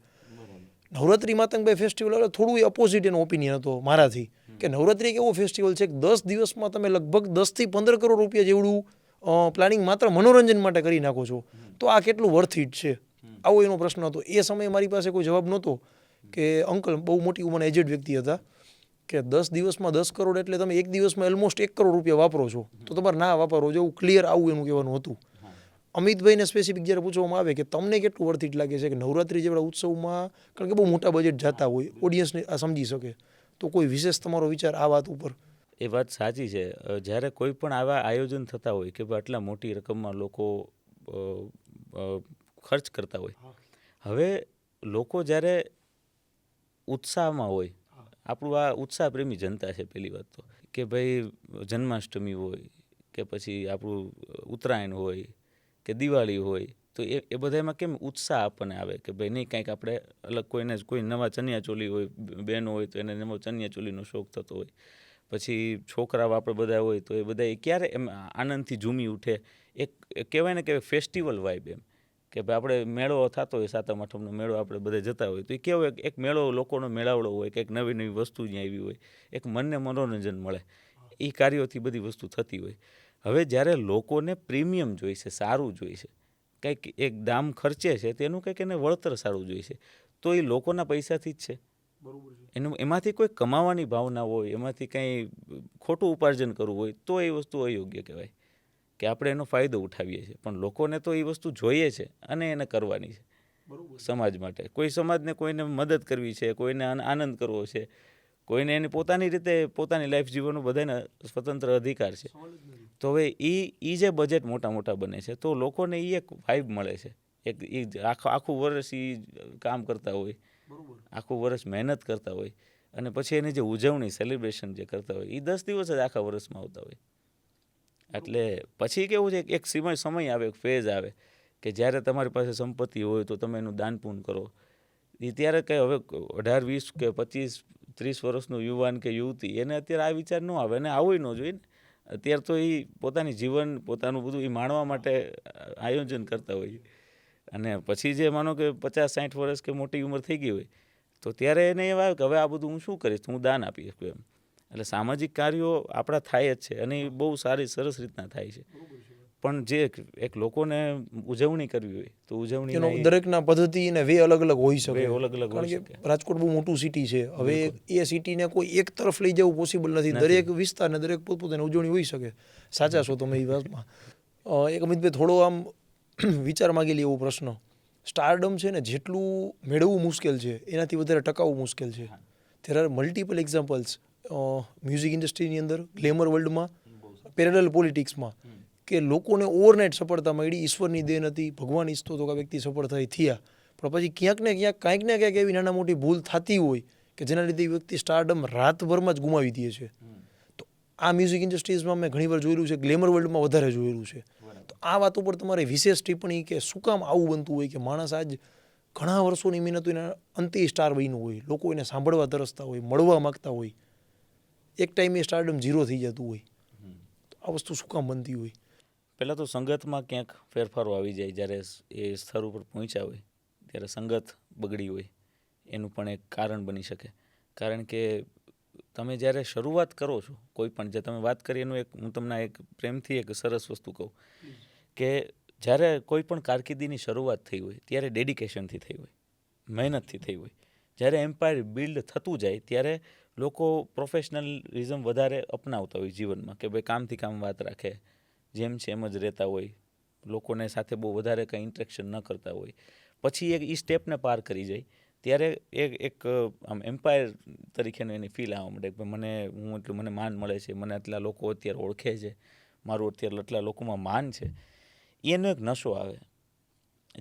નવરાત્રિ માતંગભાઈ ફેસ્ટિવલ થોડું એ અપોઝિટ એનો ઓપિનિયન હતો મારાથી, કે નવરાત્રિ એક એવો ફેસ્ટિવલ છે કે 10 દિવસમાં તમે લગભગ 10થી 15 કરોડ રૂપિયા જેવડું પ્લાનિંગ માત્ર મનોરંજન માટે કરી નાખો છો, તો આ કેટલું વર્થ ઇટ છે, આવો એનો પ્રશ્ન હતો. એ સમયે મારી પાસે કોઈ જવાબ નહોતો કે અંકલ બહુ મોટી ઉંમરના એજેડ વ્યક્તિ હતા કે 10 દિવસમાં 10 કરોડ એટલે તમે એક દિવસમાં ઓલમોસ્ટ 1 કરોડ રૂપિયા વાપરો છો, તો તમારે ના વાપરો જેવું ક્લિયર આવું એનું કહેવાનું હતું. અમિતભાઈને સ્પેસિફિક જ્યારે પૂછવામાં આવે કે તમને કેટલું વર્થ ઇટ લાગે છે કે નવરાત્રિ જેવડા ઉત્સવમાં, કારણ કે બહુ મોટા બજેટ જતા હોય, ઓડિયન્સને આ સમજી શકે, તો કોઈ વિશેષ તમારો વિચાર આ વાત ઉપર?
એ વાત સાચી છે. જ્યારે કોઈ પણ આવા આયોજન થતા હોય કે ભાઈ આટલા મોટી રકમમાં લોકો ખર્ચ કરતા હોય, હવે લોકો જ્યારે ઉત્સાહમાં હોય, આપણું આ ઉત્સાહ પ્રેમી જનતા છે પહેલી વાત તો, કે ભાઈ જન્માષ્ટમી હોય કે પછી આપણું ઉત્તરાયણ હોય કે દિવાળી હોય, તો એ બધામાં કેમ ઉત્સાહ આપણને આવે કે ભાઈ નહીં કંઈક આપણે અલગ, કોઈ નવા ચણિયાચોલી હોય, બહેનો હોય તો એને નવો ચણિયાચોલીનો શોખ થતો હોય, પછી છોકરાઓ આપણે બધા હોય તો એ બધા ક્યારે એમ આનંદથી ઝૂમી ઉઠે. એક કહેવાય ને કે ફેસ્ટિવલ વાઇબ એમ, કે ભાઈ આપણે મેળો થતો હોય, 7મ 8મનો મેળો આપણે બધા જતા હોય, તો એ કેવો એક મેળો, લોકોનો મેળાવડો હોય, કંઈક નવી નવી વસ્તુ જ્યાં આવી હોય, એક મનને મનોરંજન મળે, એ કાર્યોથી બધી વસ્તુ થતી હોય. હવે જ્યારે લોકોને પ્રીમિયમ જોઈશે, સારું જોઈશે, કંઈક એક દામ ખર્ચે છે તેનું કંઈક એને વળતર સારું જોઈશે, તો એ લોકોના પૈસાથી જ છે. એમાંથી કોઈ કમાવાની ભાવના હોય, એમાંથી કંઈ ખોટું ઉપાર્જન કરવું હોય તો એ વસ્તુ અયોગ્ય કહેવાય કે આપણે એનો ફાયદો ઉઠાવીએ છીએ. પણ લોકોને તો એ વસ્તુ જોઈએ છે અને એને કરવાની છે સમાજ માટે. કોઈ સમાજને કોઈને મદદ કરવી છે, કોઈને આનંદ કરવો છે, કોઈને એની પોતાની રીતે પોતાની લાઈફ જીવવાનો બધાને સ્વતંત્ર અધિકાર છે. તો હવે એ જે બજેટ મોટા બને છે, તો લોકોને એ એક વાઇબ મળે છે, એક આખું વર્ષ એ કામ કરતા હોય, આખું વર્ષ મહેનત કરતા હોય, અને પછી એની જે ઉજવણી, સેલિબ્રેશન જે કરતા હોય, એ 10 દિવસ જ આખા વર્ષમાં આવતા હોય. એટલે પછી કેવું છે, એક સમય આવે, એક ફેઝ આવે કે જ્યારે તમારી પાસે સંપત્તિ હોય તો તમે એનું દાન પૂન કરો. એ ત્યારે કંઈ હવે 18, 20 કે 25, 30 વર્ષનું યુવાન કે યુવતી, એને અત્યારે આ વિચાર ન આવે, અને આવું ન જોઈએ ને. અત્યારે તો એ પોતાની જીવન, પોતાનું બધું એ માણવા માટે આયોજન કરતા હોય, અને પછી જે માનો કે 50, 60 વર્ષ કે મોટી ઉંમર થઈ ગઈ હોય, તો ત્યારે એને એમ આવે કે હવે આ બધું હું શું કરીશ, હું દાન આપી શકું એમ. એટલે સામાજિક કાર્યો આપણા થાય જ છે, અને એ બહુ સરસ રીતના થાય છે. પણ જે એક લોકોને ઉજવણી કરવી હોય તો ઉજવણી
દરેકના પદ્ધતિ અને વે અલગ અલગ હોઈ શકે.
કારણ
કે રાજકોટ બહુ મોટું સિટી છે, હવે એ સિટીને કોઈ એક તરફ લઈ જવું પોસિબલ નથી. દરેક વિસ્તારને દરેક પોતપોતાની ઉજવણી હોઈ શકે. સાચા છો તમે એ વાતમાં. એક અમિતભાઈ થોડો આમ વિચાર માગી લે એવો પ્રશ્ન. સ્ટારડમ છે ને જેટલું મેળવવું મુશ્કેલ છે એનાથી વધારે ટકાવવું મુશ્કેલ છે. There are multiple examples music ઇન્ડસ્ટ્રીની અંદર, ગ્લેમર વર્લ્ડમાં, પેરેલલ પોલિટિક્સમાં, કે લોકોને ઓવરનાઇટ સફળતા મળી. ઈશ્વરની દેન હતી, ભગવાન ઈચ્છતો તો કે વ્યક્તિ સફળ થયા, પણ પછી ક્યાંક ને ક્યાંક કાંઈક ને ક્યાંક એવી નાના મોટી ભૂલ થતી હોય કે જેના લીધે એ વ્યક્તિ સ્ટારડમ રાતભરમાં જ ગુમાવી દે છે. તો આ મ્યુઝિક ઇન્ડસ્ટ્રીઝમાં મેં ઘણીવાર જોયેલું છે, ગ્લેમર વર્લ્ડમાં વધારે જોયેલું છે. તો આ વાત ઉપર તમારે વિશેષ ટિપ્પણી કે શું કામ આવું બનતું હોય કે માણસ આજ ઘણા વર્ષોની મહેનત એને અંતે સ્ટાર બન્યું હોય, લોકો એને સાંભળવા તરસતા હોય, મળવા માગતા હોય, એક ટાઈમે સ્ટારડમ ઝીરો થઈ જતું હોય. તો આ વસ્તુ શું કામ બનતી હોય?
પહેલાં તો સંગતમાં ક્યાંક ફેરફારો આવી જાય. જ્યારે એ સ્તર ઉપર પહોંચ્યા હોય ત્યારે સંગત બગડી હોય એનું પણ એક કારણ બની શકે. કારણ કે તમે જ્યારે શરૂઆત કરો છો કોઈ પણ, જે તમે વાત કરી એનું એક હું તમને એક પ્રેમથી એક સરસ વસ્તુ કહું કે જ્યારે કોઈ પણ કારકિર્દીની શરૂઆત થઈ હોય ત્યારે ડેડિકેશનથી થઈ હોય, મહેનતથી થઈ હોય. જ્યારે એમ્પાયર બિલ્ડ થતું જાય ત્યારે લોકો પ્રોફેશનલિઝમ વધારે અપનાવતા હોય જીવનમાં, કે ભાઈ કામથી કામ વાત રાખે, જેમ છે એમ જ રહેતા હોય, લોકોને સાથે બહુ વધારે કંઈ ઇન્ટરેક્શન ન કરતા હોય. પછી એક એ સ્ટેપને પાર કરી જાય ત્યારે એક આમ એમ્પાયર તરીકેનું એની ફીલ આવવા માંડે કે મને માન મળે છે, મને આટલા લોકો અત્યારે ઓળખે છે, મારું અત્યારે આટલા લોકોમાં માન છે. એનો એક નશો આવે.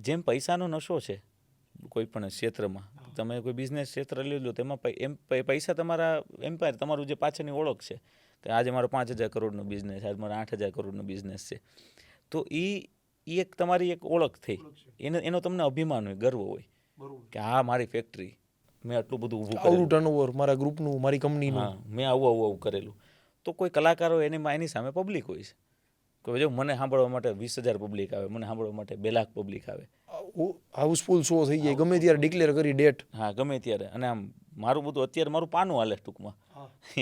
જેમ પૈસાનો નશો છે કોઈ પણ ક્ષેત્રમાં, તમે કોઈ બિઝનેસ ક્ષેત્ર લઈ લો તેમાં પૈસા તમારા એમ્પાયર, તમારું જે પાછળની ઓળખ છે કે આજે મારો 5,000 કરોડનો બિઝનેસ, આજે મારો 8,000 કરોડનો બિઝનેસ છે. તો એ એક તમારી એક ઓળખ થઈ, એનો તમને અભિમાન હોય, ગર્વ હોય કે આ મારી ફેક્ટરી, મેં આટલું બધું ઊભું
આવડું
કરેલું,
ટર્નઓવર મારા ગ્રુપનું, મારી કંપનીનું.
હા મેં આવું કરેલું. તો કોઈ કલાકારો એની સામે પબ્લિક હોય છે કે જો મને સાંભળવા માટે 20,000 પબ્લિક આવે, મને સાંભળવા માટે 2 લાખ પબ્લિક આવે.
હાઉસફુલ શો થઈ જાય ગમે ત્યારે ડિક્લેર કરી ડેટ.
હા ગમે ત્યારે. અને આમ મારું બધું અત્યારે મારું પાનું હાલે ટૂંકમાં.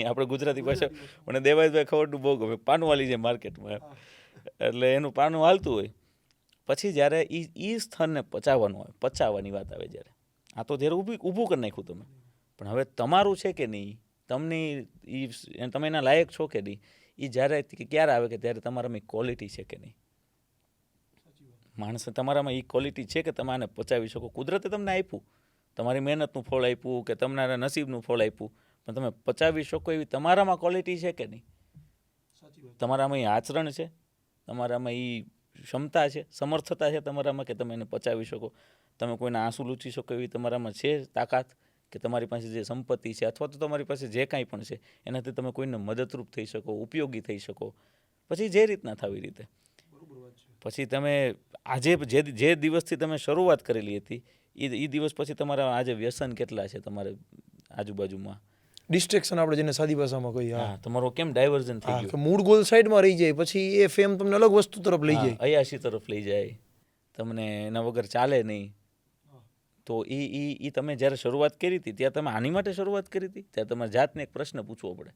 આપણે ગુજરાતી ભાષા મને દેવાયતભાઈ ખવડનું બહુ ગમે, પાનું હાલી જાય માર્કેટમાં. એટલે એનું પાનું હાલતું હોય. પછી જ્યારે એ સ્થળને પચાવવાની વાત આવે, જ્યારે આ તો જ્યારે ઊભું કરી નાખ્યું તમે, પણ હવે તમારું છે કે નહીં, તમે એના લાયક છો કે નહીં, એ જ્યારે ક્યારે આવે કે ત્યારે તમારામાં ક્વોલિટી છે કે નહીં. માણસ તમારામાં એ ક્વોલિટી છે કે તમે આને પચાવી શકો. કુદરતે તમને આપ્યું, તમારી મહેનતનું ફળ આપ્યું કે તમારા નસીબનું ફળ આપ્યું, પણ તમે પચાવી શકો એવી તમારામાં ક્વોલિટી છે કે નહીં. તમારામાં એ આચરણ છે, તમારામાં એ ક્ષમતા છે, સમર્થતા છે તમારામાં કે તમે એને પચાવી શકો, તમે કોઈના આંસુ લૂછી શકો એવી તમારામાં છે તાકાત, કે તમારી પાસે જે સંપત્તિ છે અથવા તો તમારી પાસે જે કાંઈ પણ છે એનાથી તમે કોઈને મદદરૂપ થઈ શકો, ઉપયોગી થઈ શકો. પછી જે રીતના થવી રીતે પછી તમે આજે જે દિવસથી તમે શરૂઆત કરેલી હતી એ દિવસ પછી તમારા આજે વ્યસન કેટલા છે તમારે આજુબાજુમાં,
ડિસ્ટ્રેક્શન આપણે જેને સાદી ભાષામાં કહીએ.
હા તમારો કેમ ડાયવર્ઝન થઈ ગયું,
મૂળ ગોલ સાઈડમાં રહી જાય, પછી એ ફેમ તમને અલગ વસ્તુ તરફ લઈ જાય,
અયાશી તરફ લઈ જાય, તમને એના વગર ચાલે નહીં. તો એ તમે જ્યારે શરૂઆત કરી હતી ત્યારે તમે આની માટે શરૂઆત કરી હતી, ત્યારે તમારે જાતને એક પ્રશ્ન પૂછવો પડે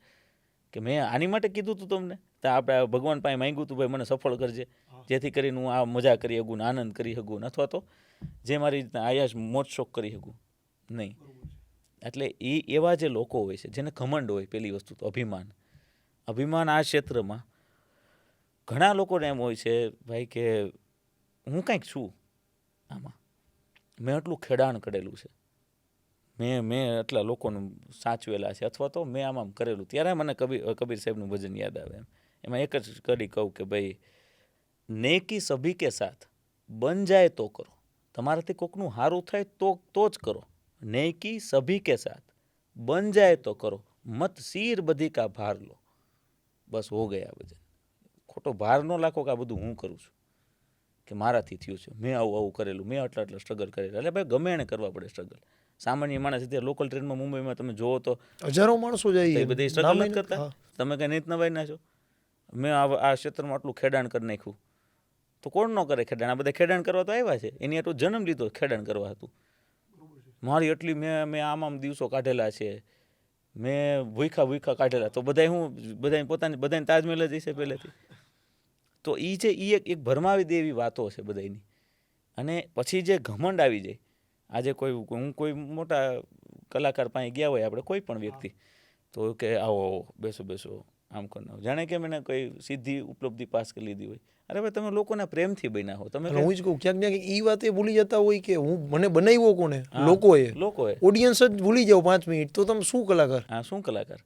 કે મેં આની માટે કીધું હતું તમને, તો આપણે ભગવાન પાસે માંગ્યું હતું ભાઈ મને સફળ કરજે, જેથી કરીને હું આ મજા કરી શકું, આનંદ કરી શકું, અથવા તો જે મારી રીતના આયાશ મોજ શોખ કરી શકું નહીં. એટલે એવા જે લોકો હોય છે જેને ઘમંડ હોય, પહેલી વસ્તુ તો અભિમાન આ ક્ષેત્રમાં ઘણા લોકોને એમ હોય છે ભાઈ કે હું કંઈક છું આમાં, મેં એટલું ખેડાણ કરેલું છે, મેં એટલા લોકોને સાચવેલા છે, અથવા તો મેં આમ કરેલું. ત્યારે મને કબીર સાહેબનું ભજન યાદ આવે. એમાં એક જ કડી કહું કે ભાઈ નેકી સભી કે સાથ બન જાય તો કરો, તમારાથી કોકનું સારું થાય તો જ કરો. નેકી સભી કે સાથ બન જાય તો કરો, મત સિર બધી કા ભાર લો. બસ હો ગયા ભજન. ખોટો ભાર ન લાખો કે આ બધું હું કરું છું, કે મારાથી થયું છે, મેં આવું કરેલું, મેં આટલા સ્ટ્રગલ કરેલા. એટલે ભાઈ ગમે એને કરવા પડે સ્ટ્રગલ. સામાન્ય માણસ અત્યારે લોકલ ટ્રેનમાં મુંબઈમાં તમે જોવો તો
હજારો માણસો જાય,
બધી સ્ટ્રગલ નથી કરતા. તમે કઈ નીત નવાઈ ના છો, મેં આ ક્ષેત્રમાં આટલું ખેડાણ કરી નાખ્યું, તો કોણ ન કરે ખેડાણ? આ બધા ખેડાણ કરવા તો આવ્યા છે, એની આટલું જન્મ લીધો ખેડાણ કરવા હતું. મારી એટલી મેં આમ દિવસો કાઢેલા છે, મેં ભૂખા કાઢેલા. તો બધાને તાજમહેલ જ હશે પહેલેથી. તો એ છે એ એક ભરમાવી દે એવી વાતો છે બધાની. અને પછી જે ઘમંડ આવી જાય, આજે કોઈ મોટા કલાકાર પાસે ગયા હોય આપણે, કોઈ પણ વ્યક્તિ, તો કે આવો બેસો આમ કરીને, જાણે કે મેં કોઈ સીધી ઉપલબ્ધિ પાસ કરી લીધી હોય. અરે ભાઈ તમે લોકોના પ્રેમથી બન્યા હો. તમે
હું જ કહું ક્યાંક એ વાત એ ભૂલી જતા હોય કે મને બનાવ્યો કોને, લોકોએ ઓડિયન્સ જ ભૂલી જાવ 5 મિનિટ, તો તમે શું કલાકાર?
હા શું કલાકાર?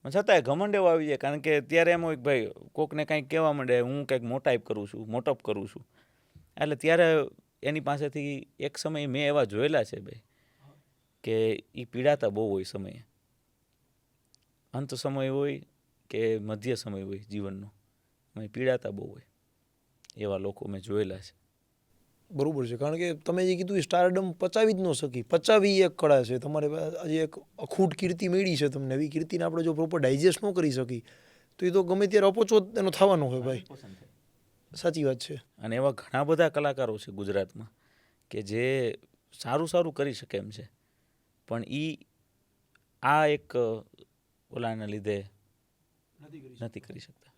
છતાંય ઘમંડ એવો આવી જાય, કારણ કે ત્યારે એમ હોય કે ભાઈ કોકને કંઈક કહેવા માંડે, હું કંઈક મોટપ કરું છું, એટલે ત્યારે એની પાસેથી એક સમય મેં એવા જોયેલા છે ભાઈ કે એ પીડાતા બહુ હોય સમયે. અંત સમય હોય કે મધ્ય સમય હોય જીવનનો, એમાં પીડાતા બહુ હોય. એવા લોકો મેં જોયેલા છે.
બરોબર છે, કારણ કે તમે જે કીધું એ સ્ટારડમ પચાવી જ ન શકી. પચાવી એક કળા છે. તમારે આજે એક અખૂટ કીર્તિ મળી છે તમને, એવી કીર્તિને આપણે જો પ્રોપર ડાયજેસ્ટ ન કરી શકી તો એ તો ગમે ત્યારે અપોચો એનો થવાનો હોય ભાઈ. સાચી વાત છે.
અને એવા ઘણા બધા કલાકારો છે ગુજરાતમાં કે જે સારું સારું કરી શકે એમ છે, પણ આ એક ઓલાના લીધે નથી કરી શકતા.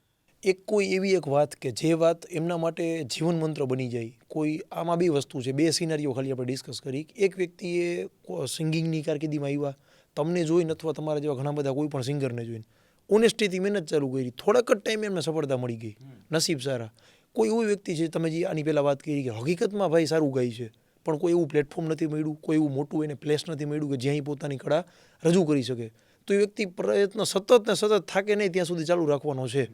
એક કોઈ એવી એક વાત કે જે વાત એમના માટે જીવન મંત્ર બની જાય. કોઈ આમાં બે વસ્તુ છે, બે સિનારીઓ ખાલી આપણે ડિસ્કસ કરી. એક વ્યક્તિએ સિંગિંગની કારકિર્દીમાં આવ્યા, તમને જોઈને અથવા તમારા જેવા ઘણા બધા કોઈ પણ સિંગરને જોઈને ઓનેસ્ટીથી મહેનત ચાલુ કરી, થોડાક જ ટાઈમે એમને સફળતા મળી ગઈ, નસીબ સારા. કોઈ એવું વ્યક્તિ છે, તમે જે આની પહેલાં વાત કરી કે હકીકતમાં ભાઈ સારું ગાય છે, પણ કોઈ એવું પ્લેટફોર્મ નથી મળ્યું, કોઈ એવું મોટું એને પ્લેસ નથી મળ્યું કે જ્યાં એ પોતાની કળા રજૂ કરી શકે. તો એ વ્યક્તિ પ્રયત્ન સતત ને સતત થાકે નહીં ત્યાં સુધી ચાલુ રાખવાનો છે.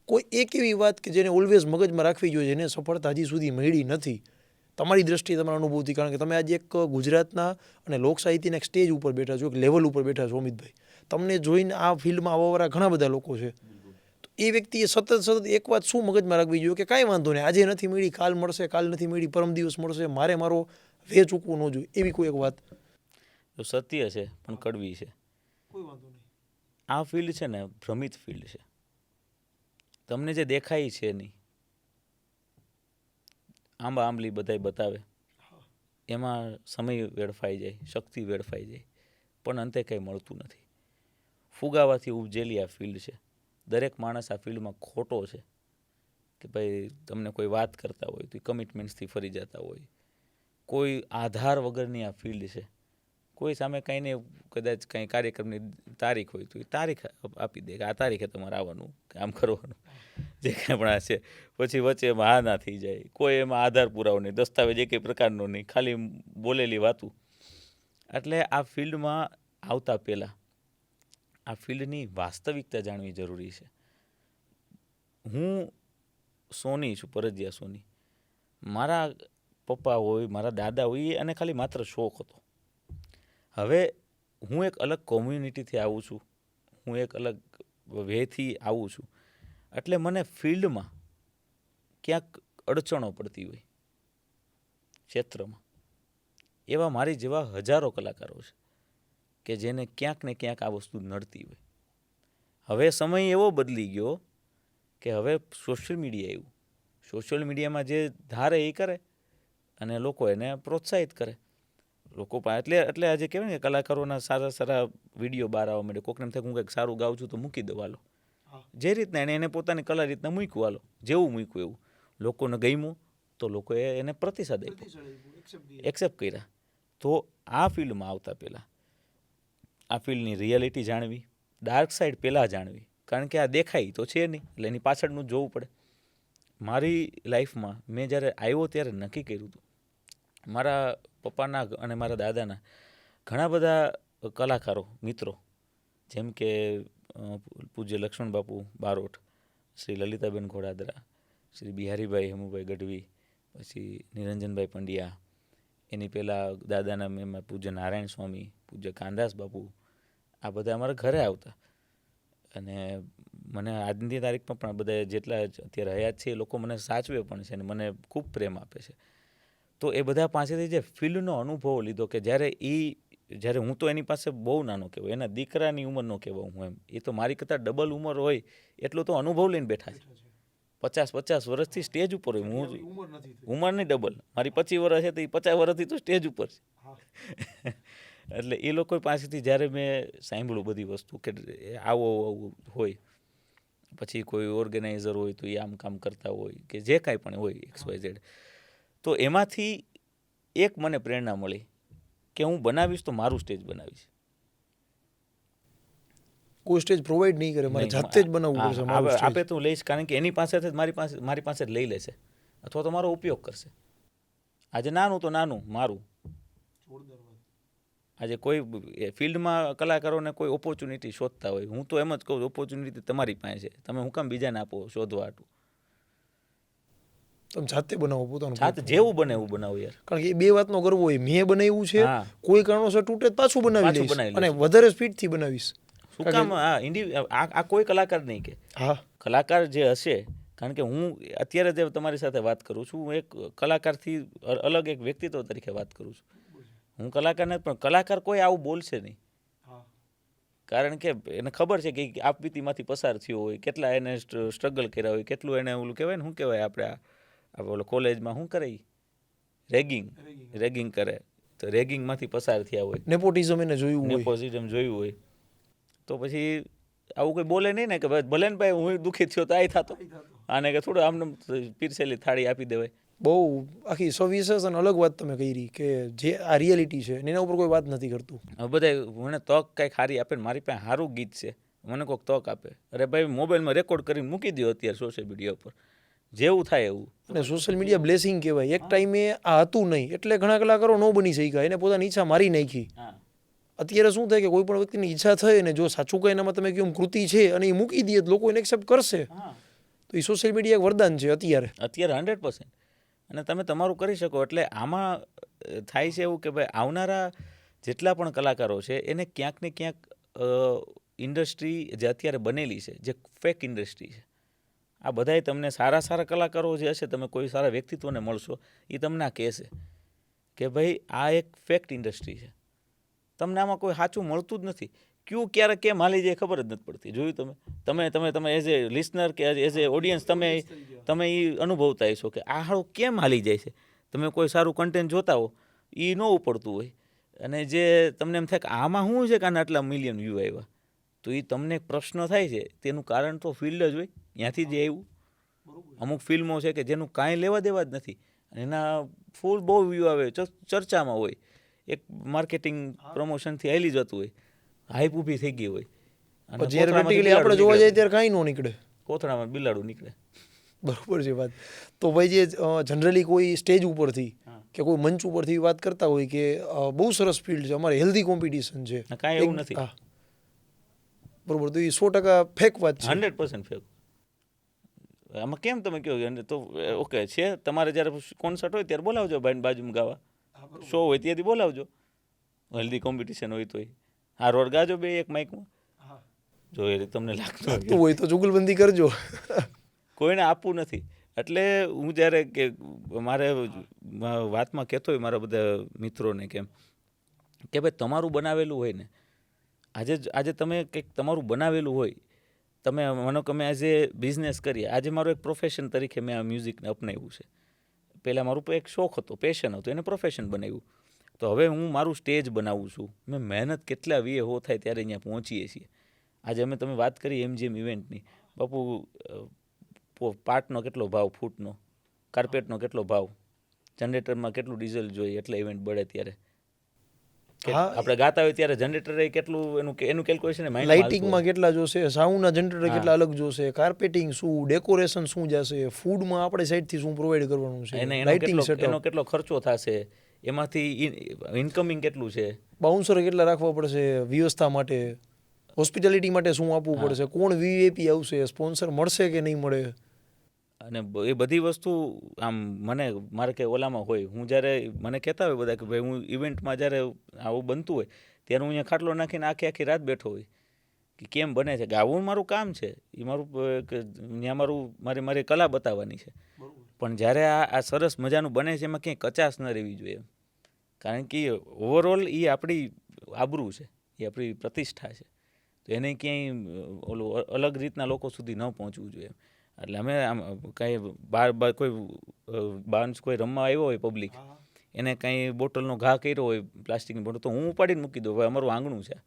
કોઈ એક એવી વાત કે જેને ઓલવેઝ મગજમાં રાખવી જોઈએ, જેને સફળતા હજી સુધી મળી નથી તમારી દ્રષ્ટિએ, તમારા અનુભવથી, કારણ કે તમે આજે એક ગુજરાતના અને લોક સાહિત્યના એક સ્ટેજ ઉપર બેઠા છો, એક લેવલ ઉપર બેઠા છો અમિતભાઈ. તમને જોઈને આ ફિલ્ડમાં આવવાવાળા ઘણા બધા લોકો છે. તો એ વ્યક્તિએ સતત એક વાત શું મગજમાં રાખવી જોઈએ કે કાંઈ વાંધો નહીં, આજે નથી મળી કાલ મળશે, કાલ નથી મળી પરમ દિવસ મળશે, મારે મારો વે ચૂકવો ન જોઈએ, એવી કોઈ એક વાત.
તો સત્ય છે પણ કડવી છે.
કોઈ વાંધો નહીં.
આ ફિલ્ડ છે ને ભ્રમિત ફિલ્ડ છે. તમને જે દેખાય છે નહીં, આંબા આંબલી બધાય બતાવે, એમાં સમય વેડફાઈ જાય, શક્તિ વેડફાઈ જાય, પણ અંતે કંઈ મળતું નથી. ફુગાવાથી ઉપજેલી આ ફિલ્ડ છે. દરેક માણસ આ ફિલ્ડમાં ખોટો છે કે ભાઈ તમને કોઈ વાત કરતા હોય તો એ કમિટમેન્ટ્સથી ફરી જતા હોય. કોઈ આધાર વગરની આ ફિલ્ડ છે. કોઈ સામે કંઈ ને કદાચ કંઈ કાર્યક્રમની તારીખ હોય તો એ તારીખ આપી દે કે આ તારીખે તમારે આવવાનું, કામ કરવાનું, જે કાંઈ પણ આ છે. પછી વચ્ચે એમાં હા ના થઈ જાય. કોઈ એમાં આધાર પુરાવો નહીં, દસ્તાવેજ એકેય પ્રકારનો નહીં, ખાલી બોલેલી વાતું. એટલે આ ફિલ્ડમાં આવતા પહેલાં આ ફિલ્ડની વાસ્તવિકતા જાણવી જરૂરી છે. હું સોની છું, પરજીયા સોની. મારા પપ્પા હોય, મારા દાદા હોય, અને ખાલી માત્ર શોખ હતો. હવે હું એક અલગ કોમ્યુનિટીથી આવું છું, હું એક અલગ વેથી આવું છું, એટલે મને ફિલ્ડમાં ક્યાંક અડચણો પડતી હોય ક્ષેત્રમાં. એવા મારી જેવા હજારો કલાકારો છે કે જેને ક્યાંક ને ક્યાંક આ વસ્તુ નડતી હોય. હવે સમય એવો બદલી ગયો કે હવે સોશિયલ મીડિયા આવ્યું. સોશિયલ મીડિયામાં જે ધારે એ કરે અને લોકો એને પ્રોત્સાહિત કરે. લોકો એટલે આજે કહેવાય ને કલાકારોના સારા સારા વિડીયો બહાર આવવા માંડે. કોકને એમ થાય હું કંઈક સારું ગાઉં છું તો મૂકી દઉં, હાલો. જે રીતના એને પોતાની કલા રીતના મૂક્યું, હાલો, જેવું મૂક્યું એવું. લોકોને ગમ્યું તો લોકોએ એને પ્રતિસાદ આપ્યો, એક્સેપ્ટ કર્યા. તો આ ફિલ્ડમાં આવતા પહેલાં આ ફિલ્ડની રિયાલિટી જાણવી, ડાર્ક સાઈડ પહેલાં જાણવી, કારણ કે આ દેખાય તો છે નહીં, એટલે એની પાછળનું જોવું પડે. મારી લાઈફમાં મેં જ્યારે આવ્યો ત્યારે નક્કી કર્યું હતું, મારા પપ્પાના અને મારા દાદાના ઘણા બધા કલાકારો મિત્રો, જેમ કે પૂજ્ય લક્ષ્મણ બાપુ બારોટ, શ્રી લલિતાબેન ઘોડાદરા, શ્રી બિહારીભાઈ હેમુભાઈ ગઢવી, પછી નિરંજનભાઈ પંડ્યા, એની પહેલાં દાદાના મેં પૂજ્ય નારાયણ સ્વામી, પૂજ્ય કાનદાસ બાપુ, આ બધા અમારા ઘરે આવતા. અને મને આજની તારીખમાં પણ બધા જેટલા અત્યારે હયાત છે એ લોકો મને સાચવે પણ છે અને મને ખૂબ પ્રેમ આપે છે. તો એ બધા પાસેથી જે ફિલ્ડનો અનુભવ લીધો કે જ્યારે હું તો એની પાસે બહુ નાનો કહેવાય, એના દીકરાની ઉંમરનો કહેવાય હું એમ. એ તો મારી કરતાં ડબલ ઉંમર હોય એટલો તો અનુભવ લઈને બેઠા છે. 50 વર્ષથી સ્ટેજ ઉપર હોય. હું ઉંમર નહીં ડબલ, મારી 25 વર્ષ છે તો એ 50 વર્ષથી તો સ્ટેજ ઉપર છે. એટલે એ લોકો પાસેથી જ્યારે મેં સાંભળ્યું બધી વસ્તુ કે આવું હોય, પછી કોઈ ઓર્ગેનાઇઝર હોય તો એ આમ કામ કરતા હોય કે જે કાંઈ પણ હોય XYZ, તો એમાંથી એક મને પ્રેરણા મળી કે હું બનાવીશ તો મારું સ્ટેજ બનાવીશ.
કોઈ સ્ટેજ પ્રોવાઈડ નહીં કરે, મારે જાતે જ બનાવવું પડશે મારું સ્ટેજ.
આપે તો લઈશ, કારણ કે એની પાસેથી મારી પાસે જ લઈ લેશે અથવા તો મારો ઉપયોગ કરશે. આજે નાનું તો નાનું મારું. આજે કોઈ ફિલ્ડમાં કલાકારોને કોઈ ઓપોર્ચ્યુનિટી શોધતા હોય, હું તો એમ જ કહું ઓપોર્ચ્યુનિટી તમારી પાસે છે, તમે હું કામ બીજાને આપો શોધવા હાટું.
તમે જાતે બનાવો પોતાનું
જાત જેવું બને એવું બનાવો યાર.
કારણ કે એ બે વાતનો ગર્વ હોય, મેં બનાવ્યું છે,
હા.
કોઈ કારણોસર તૂટે તો પાછું બનાવી
પાછું
લઈશ
બનાવી
અને વધારે સ્પીડથી બનાવીશ.
શું કામ આ કોઈ કલાકાર નહીં કે
હા
કલાકાર જે હશે, કારણ કે હું અત્યારે જે તમારી સાથે વાત કરું છું, હું એક કલાકારથી અલગ એક વ્યક્તિત્વ તરીકે વાત કરું છું. હું કલાકાર નથી, પણ કલાકાર કોઈ આવું બોલશે નહીં. કારણ કે એને ખબર છે કે આપવીતીમાંથી પસાર થયો હોય, કેટલા એને સ્ટ્રગલ કર્યા હોય, કેટલું એને ઓલું કહેવાય ને, શું કહેવાય આપણે ઓલો કોલેજમાં શું કરે, રેગિંગ કરે, તો રેગિંગમાંથી પસાર થયા હોય,
નેપોટિઝમ એને જોયું હોય.
નેપોઝિટમ જોયું હોય, તો પછી આવું કોઈ બોલે નહીં ને કે ભલે ને ભાઈ હું દુઃખી થયો તો આ થતો, આને કે થોડું આમને પીરસેલી થાળી આપી દેવાય.
બહુ આખી સવિશેષ અને અલગ વાત તમે કરી કે જે આ રિયાલિટી છે એના ઉપર કોઈ વાત નથી કરતું.
હવે બધા મને તક કંઈક સારી આપે ને, મારી પાસે સારું ગીત છે, મને કોઈક તક આપે, અરે ભાઈ મોબાઈલમાં રેકોર્ડ કરીને મૂકી દો અત્યારે સોશિયલ મીડિયા ઉપર, જેવું થાય એવું.
અને સોશિયલ મીડિયા બ્લેસિંગ કહેવાય. એક ટાઈમે આ હતું નહીં એટલે ઘણા કલાકારો ન બની શક્યા, એને પોતાની ઈચ્છા મારી નાખી. અત્યારે શું થાય કે કોઈ પણ વ્યક્તિની ઈચ્છા થઈ અને જો સાચું કંઈ એનામાં તમે કેમ કૃતિ છે અને એ મૂકી દઈએ તો લોકો એને એક્સેપ્ટ કરશે, તો એ સોશિયલ મીડિયા એક વરદાન છે અત્યારે
100%. અને તમે તમારું કરી શકો. એટલે આમાં થાય છે એવું કે ભાઈ આવનારા જેટલા પણ કલાકારો છે એને ક્યાંક ને ક્યાંક ઇન્ડસ્ટ્રી જે અત્યારે બનેલી છે, જે ફેક ઇન્ડસ્ટ્રી છે, આ બધાય તમને સારા કલાકારો જે હશે, તમે કોઈ સારા વ્યક્તિત્વને મળશો, એ તમને આ કહેશે કે ભાઈ આ એક ફેક્ટ ઇન્ડસ્ટ્રી છે, તમને આમાં કોઈ સાચું મળતું જ નથી. ક્યું ક્યારે કેમ હાલી જાય ખબર જ નથી પડતી. જોયું તમે એઝ એ લિસનર કે એઝ એ ઓડિયન્સ તમે એ અનુભવતા હશો કે આ હાળું કેમ હાલી જાય છે. તમે કોઈ સારું કન્ટેન્ટ જોતા હો, એ ન ઉપડતું હોય, અને જે તમને એમ થાય કે આમાં શું છે કે આના આટલા મિલિયન વ્યૂ આવ્યા, તો એ તમને એક પ્રશ્ન થાય છે. તેનું કારણ તો ફિલ્ડ જ હોય, ત્યાંથી જ આવ્યું. અમુક ફિલ્મો છે કે જેનું કાંઈ લેવા દેવા જ નથી, એના ફૂલ બહુ વ્યૂ આવે, ચર્ચામાં હોય, એક માર્કેટિંગ પ્રમોશનથી હાલી જતું હોય, હાઈપ ઊભી થઈ ગઈ હોય, અને
જ્યારે પ્રેક્ટિકલી આપણે જોવા જઈએ ત્યારે કાંઈ ન નીકળે,
કોથળામાં બિલાડું નીકળે.
બરોબર છે વાત. તો ભાઈ જે જનરલી કોઈ સ્ટેજ ઉપરથી કે કોઈ મંચ ઉપરથી વાત કરતા હોય કે બહુ સરસ ફિલ્ડ છે, અમારે હેલ્ધી કોમ્પિટિશન છે,
કાંઈ એવું નથી.
બરોબર, તો એ 100% ફેક વાત છે.
100% ફેક. આમાં કેમ તમે કહો તો ઓકે છે, તમારે જ્યારે કોન્સર્ટ હોય ત્યારે બોલાવજો ભાઈને બાજુમાં ગાવા, શો હોય ત્યાંથી બોલાવજો, હેલ્ધી કોમ્પિટિશન હોય તોય હા રોડ ગાજો બે એક માઇકમાં, જો એ તમને લાગતું
હોય તો જુગલબંધી કરજો.
કોઈને આપવું નથી. એટલે હું જ્યારે કે મારે વાતમાં કહેતો હોય મારા બધા મિત્રોને કેમ કે ભાઈ તમારું બનાવેલું હોય ને, આજે તમે કંઈક તમારું બનાવેલું હોય, તમે માનો કે અમે એઝ એ બિઝનેસ કરીએ, આજે મારો એક પ્રોફેશન તરીકે મેં આ મ્યુઝિકને અપનાવ્યું છે. પહેલાં મારું એક શોખ હતો, પેશન હતો, એને પ્રોફેશન બનાવ્યું. તો હવે હું મારું સ્ટેજ બનાવું છું. મેં મહેનત કેટલા વીએ હો થાય ત્યારે અહીંયા પહોંચીએ છીએ. આજે તમે વાત કરી MGM ઇવેન્ટની, બાપુ પાર્ટનો કેટલો ભાવ, ફૂટનો, કાર્પેટનો કેટલો ભાવ, જનરેટરમાં કેટલું ડીઝલ જોઈએ એટલે ઇવેન્ટ બળે. ત્યારે આપણે ગાતા હોય ત્યારે જનરેટર કેટલું એનું કેલ્ક્યુલેશન,
લાઇટિંગમાં કેટલા જોશે, સાઉન્ડના જનરેટર કેટલા અલગ જોશે, કાર્પેટિંગ શું, ડેકોરેશન શું જશે, ફૂડમાં આપણે સાઈડથી શું પ્રોવાઈડ કરવાનું છે, લાઇટિંગ સેટઅપ,
એનો કેટલો ખર્ચો થશે, એમાંથી ઇન્કમિંગ કેટલું છે,
બાઉન્સર કેટલા રાખવા પડશે વ્યવસ્થા માટે, હોસ્પિટાલિટી માટે શું આપવું પડશે, કોણ VIP આવશે, સ્પોન્સર મળશે કે નહીં મળે.
અને એ બધી વસ્તુ આમ મારે કે ઓલામાં હોય, હું જ્યારે મને કહેતા હોય બધા કે ભાઈ હું ઇવેન્ટમાં જ્યારે આવું બનતું હોય ત્યારે હું અહીંયા ખાટલો નાખીને આખી રાત બેઠો હોય કે કેમ બને છે. ગાવું મારું કામ છે, એ મારું ત્યાં મારી કલા બતાવવાની છે. પણ જ્યારે આ સરસ મજાનું બને છે એમાં ક્યાંય કચાશ ન રહેવી જોઈએ, કારણ કે ઓવરઓલ એ આપણી આબરૂ છે, એ આપણી પ્રતિષ્ઠા છે, તો એને ક્યાંય ઓલું અલગ રીતના લોકો સુધી ન પહોંચવું જોઈએ. એટલે અમે આમ કાંઈ બહાર કોઈ રમવા આવ્યો હોય પબ્લિક, એને કાંઈ બોટલનો ઘા કર્યો હોય પ્લાસ્ટિકની બોટલ, તો હું ઉપાડીને મૂકી દઉં, ભાઈ અમારું આંગણું છે.